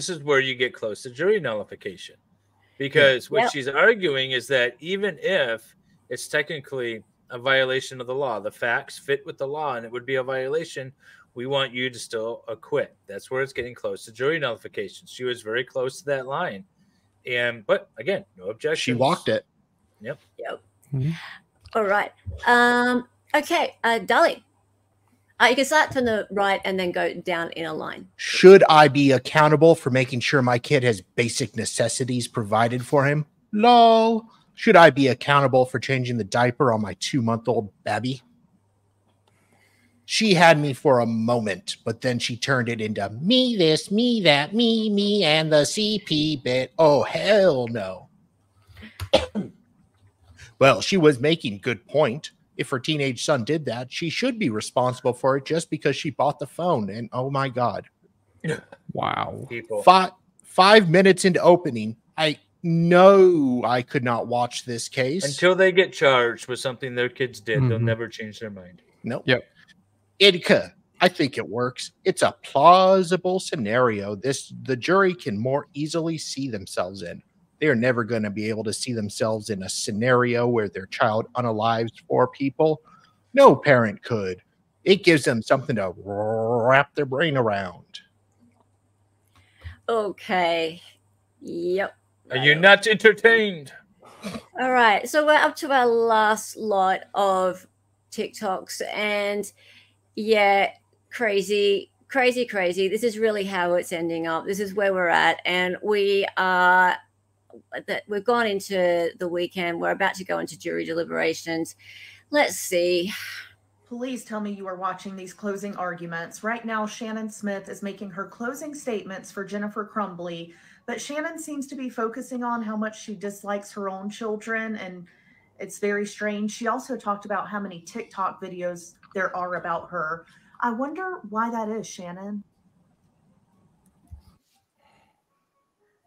is where you get close to jury nullification, because what she's arguing is that even if it's technically a violation of the law, the facts fit with the law, and it would be a violation, we want you to still acquit. That's where it's getting close to jury nullification. She was very close to that line, but again, no objection. She walked it. Yep. All right. Okay, Dolly. You can start from the right and then go down in a line. Should I be accountable for making sure my kid has basic necessities provided for him? Lol. Should I be accountable for changing the diaper on my 2-month-old baby? She had me for a moment, but then she turned it into me this, me that, me, and the CP bit. Oh, hell no. Well, she was making good point. If her teenage son did that, she should be responsible for it just because she bought the phone. And oh my God. Wow. People. 5 minutes into opening, I know I could not watch this case. Until they get charged with something their kids did, they'll never change their mind. Nope. Yep. Idka, I think it works. It's a plausible scenario. The jury can more easily see themselves in. They are never going to be able to see themselves in a scenario where their child unalives 4 people. No parent could. It gives them something to wrap their brain around. Okay. Yep. Are you not entertained? All right. So we're up to our last lot of TikToks. And yeah, crazy. This is really how it's ending up. This is where we're at. And we've gone into the weekend. We're about to go into jury deliberations. Let's see. Please tell me you are watching these closing arguments. Right now, Shannon Smith is making her closing statements for Jennifer Crumbley, but Shannon seems to be focusing on how much she dislikes her own children, and it's very strange. She also talked about how many TikTok videos there are about her. I wonder why that is, Shannon.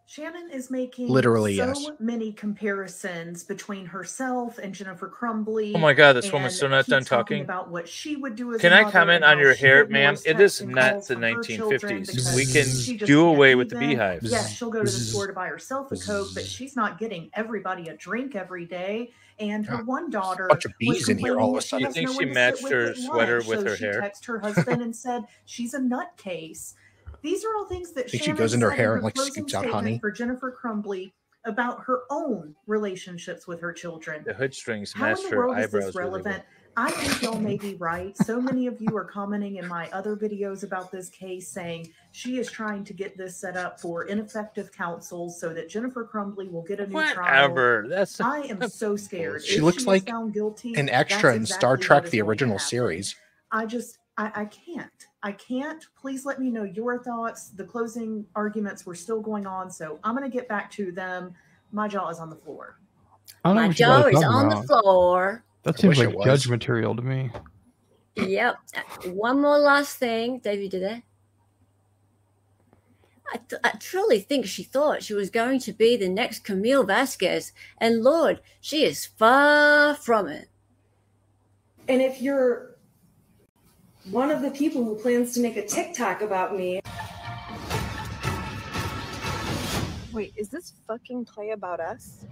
Shannon is making Literally, so yes. many comparisons between herself and Jennifer Crumbley. Oh my God, this woman's and still not done keeps talking talking. about what she would do as Can a I mother comment and on how your she hair, ignores ma'am? It texts is and not calls the from her children 1950s. because We can she just do can't away see with the them. beehives. Yes, she'll go to the store to buy herself a Coke, but she's not getting everybody a drink every day. And her one daughter Bunch of was bees in here complaining all of a that she sudden. You has think no she one to sit matched with her at sweater lunch. with So her she hair? texted her husband and said she's a nutcase. These are all things that I think she Shannon goes into her said hair in and her like closing scoops out statement honey. for Jennifer Crumbley about her own relationships with her children. The hood strings How in matched the her world is eyebrows this really relevant? well. I think y'all may be right. So many of you are commenting in my other videos about this case saying she is trying to get this set up for ineffective counsel so that Jennifer Crumbley will get a new trial. Whatever. I am so scared. She If looks she like is found guilty, an extra in Star Trek, the original series. I can't. I can't. Please let me know your thoughts. The closing arguments were still going on, so I'm going to get back to them. My jaw is on the floor. I don't know My what you guys jaw are is talking on the about. floor. That I seems wish like it was. judge material to me. Yep. One more last thing. Dave, you did it. I truly think she thought she was going to be the next Camille Vasquez, and Lord, she is far from it. And if you're one of the people who plans to make a TikTok about me. Wait, is this fucking play about us?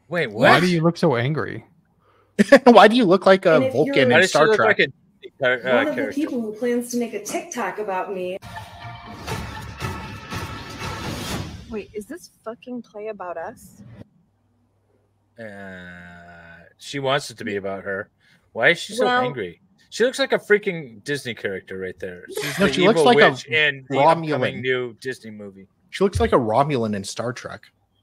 Wait, what? Why do you look so angry? Why do you look like a And if Vulcan you're- in Star Trek? one of the character. people who plans to make a TikTok about me. Wait, is this fucking play about us? She wants it to be about her. Why is she so Well- angry? She looks like a freaking Disney character right there. She's No, the she looks evil like a witch in the Romulan. upcoming new Disney movie. She looks like a Romulan in Star Trek.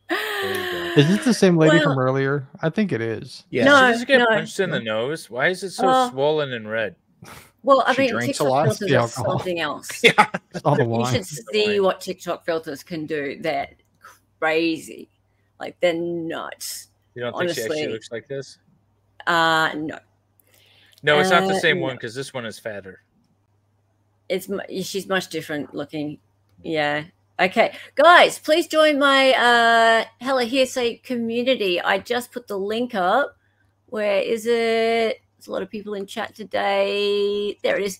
There you go. Is this the same lady Well- from earlier? I think it is. Yeah. No, She doesn't get no. punched in the nose. Why is it so Oh. swollen and red? Well, I She mean, drinks a TikTok lot. filters The are alcohol. something else. Yeah. All the You wine. should see what TikTok filters can do. They're crazy. Like, they're nuts. You don't think she Honestly. actually looks like this? No. No, it's not the same no. one because this one is fatter. She's much different looking. Yeah. Okay, guys, please join my Hella Hearsay community. I just put the link up. Where is it? There's a lot of people in chat today. There it is.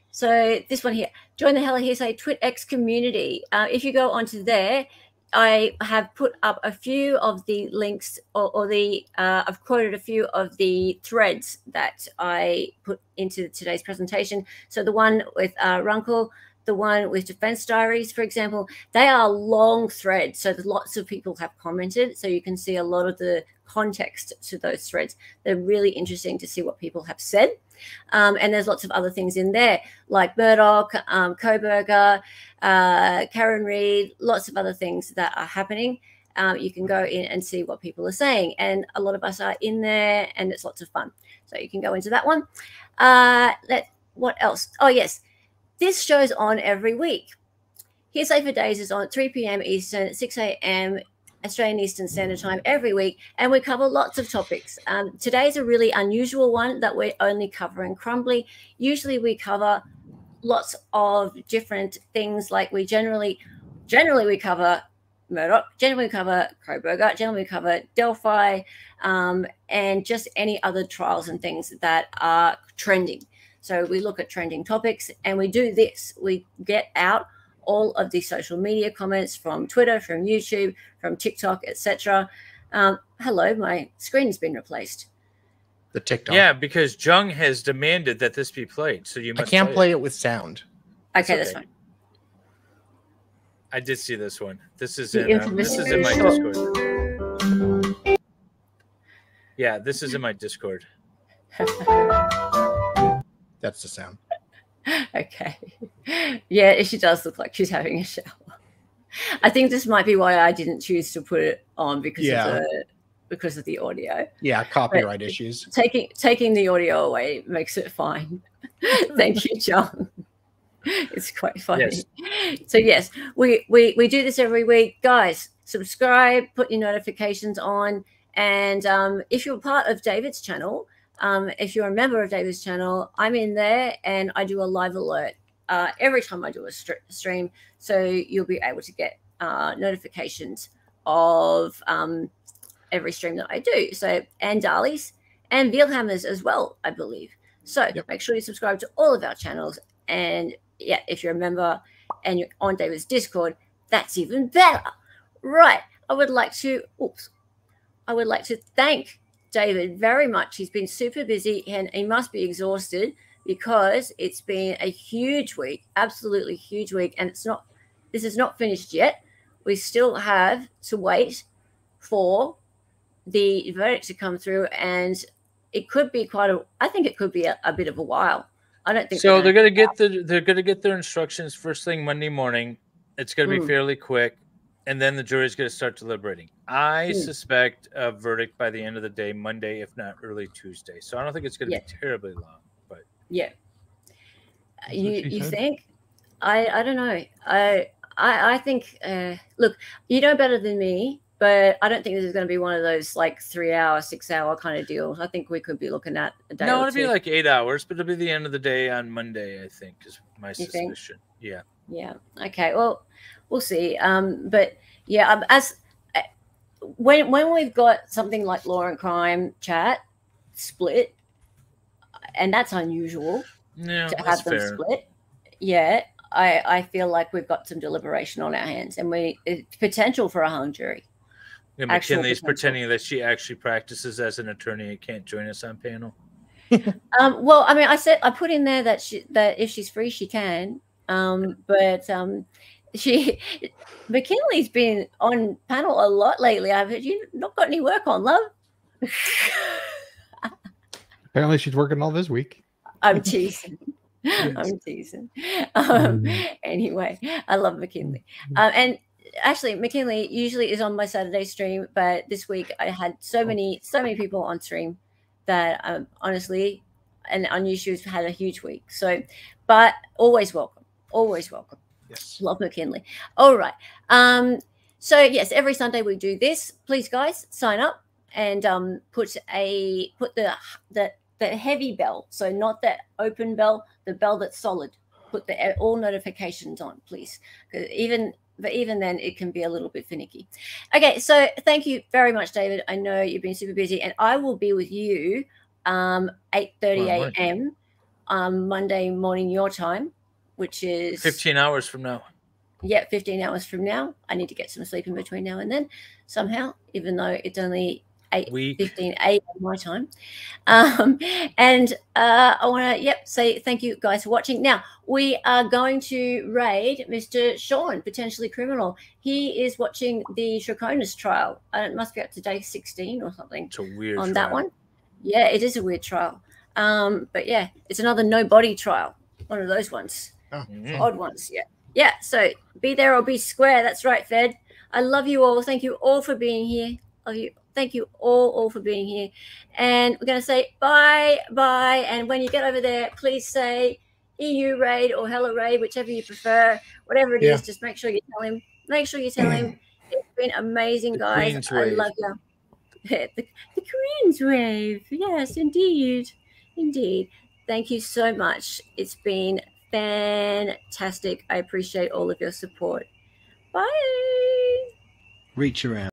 So this one here. Join the Hella Hearsay TwitX community. If you go onto there, I have put up a few of the links I've quoted a few of the threads that I put into today's presentation. So the one with Runkle, the one with Defense Diaries, for example, they are long threads. So lots of people have commented. So you can see a lot of the context to those threads. They're really interesting to see what people have said. And there's lots of other things in there, like Murdoch, Koberger, Karen Reed, lots of other things that are happening. You can go in and see what people are saying. And a lot of us are in there, and it's lots of fun. So you can go into that one. What else? Oh, yes. This show's on every week. Hearsay for Days is on at 3 p.m. Eastern, 6 a.m. Australian Eastern Standard Time every week, and we cover lots of topics. Today's a really unusual one that we're only covering Crumbley. Usually we cover lots of different things, like we generally we cover Murdoch, generally we cover Koberger, generally we cover Delphi, and just any other trials and things that are trending. So we look at trending topics, and we do this. We get out all of the social media comments from Twitter, from YouTube, from TikTok, etc. Hello, my screen has been replaced. The TikTok. Yeah, because Jung has demanded that this be played, so you I must can't play it with sound. Okay, that's fine. I did see this one. This is The in infamous my short. Discord. Yeah, this is in my Discord. That's the sound. Okay. Yeah, she does look like she's having a shower. I think this might be why I didn't choose to put it on, because of because of the audio. Yeah, copyright issues. Taking the audio away makes it fine. Thank you, John. It's quite funny. Yes. So yes, we do this every week. Guys, subscribe, put your notifications on. And if you're part of David's channel, if you're a member of David's channel, I'm in there and I do a live alert every time I do a stream. So you'll be able to get notifications of every stream that I do. So, and Darley's and Veilhammers as well, I believe. So make sure you subscribe to all of our channels. And yeah, if you're a member and you're on David's Discord, that's even better. Right. I would like to thank David very much. He's been super busy and he must be exhausted because it's been a huge week, absolutely huge week. And this is not finished yet. We still have to wait for the verdict to come through, and it could be I think it could be a bit of a while. I don't think so. They're going to get their instructions first thing Monday morning. It's going to be fairly quick, and then the jury's going to start deliberating. I suspect a verdict by the end of the day, Monday, if not early Tuesday. So I don't think it's going to be terribly long. But yeah, you think? I don't know. I think. Look, you know better than me. But I don't think this is going to be one of those like 3-hour, 6-hour kind of deals. I think we could be looking at a day. No, it'll be like 8 hours, but it'll be the end of the day on Monday, I think, is my suspicion. Yeah. Yeah. Okay. Well, we'll see. But yeah, when we've got something like law and crime chat split, and that's unusual to have them split. Yeah. I feel like we've got some deliberation on our hands, and potential for a hung jury. Yeah, McKinley's pretending that she actually practices as an attorney and can't join us on panel. Well, I mean, I put in there that if she's free, she can. But McKinley's been on panel a lot lately. I've heard you not got any work on, love. Apparently, she's working all this week. I'm teasing. I'm teasing. Anyway, I love McKinley. And actually, McKinley usually is on my Saturday stream, but this week I had so many people on stream that honestly, and I knew she had a huge week. So, but always welcome. Yes, love McKinley. All right. So yes, every Sunday we do this. Please, guys, sign up and put the heavy bell. So not that open bell, the bell that's solid. Put all notifications on, please, because even then it can be a little bit finicky. Okay, so thank you very much, David. I know you've been super busy, and I will be with you 8:30 a.m. Monday morning your time, which is 15 hours from now. Yeah, 15 hours from now. I need to get some sleep in between now and then somehow, even though it's only 8:15 a.m. my time. And I want to, say thank you guys for watching. Now, we are going to raid Mr. Sean, potentially criminal. He is watching the Draconis trial. It must be up to day 16 or something. It's a weird on trial. That one. Yeah, it is a weird trial. But yeah, it's another no body trial. One of those ones. Odd ones, yeah. Yeah, so be there or be square. That's right, Fed. I love you all. Thank you all for being here. Love you. Thank you all for being here. And we're going to say bye. And when you get over there, please say EU raid or hello raid, whichever you prefer. Whatever it is, just make sure you tell him. It's been amazing, guys. I love you. The Queen's wave. Yes, indeed. Thank you so much. It's been fantastic. I appreciate all of your support. Bye. Reach around.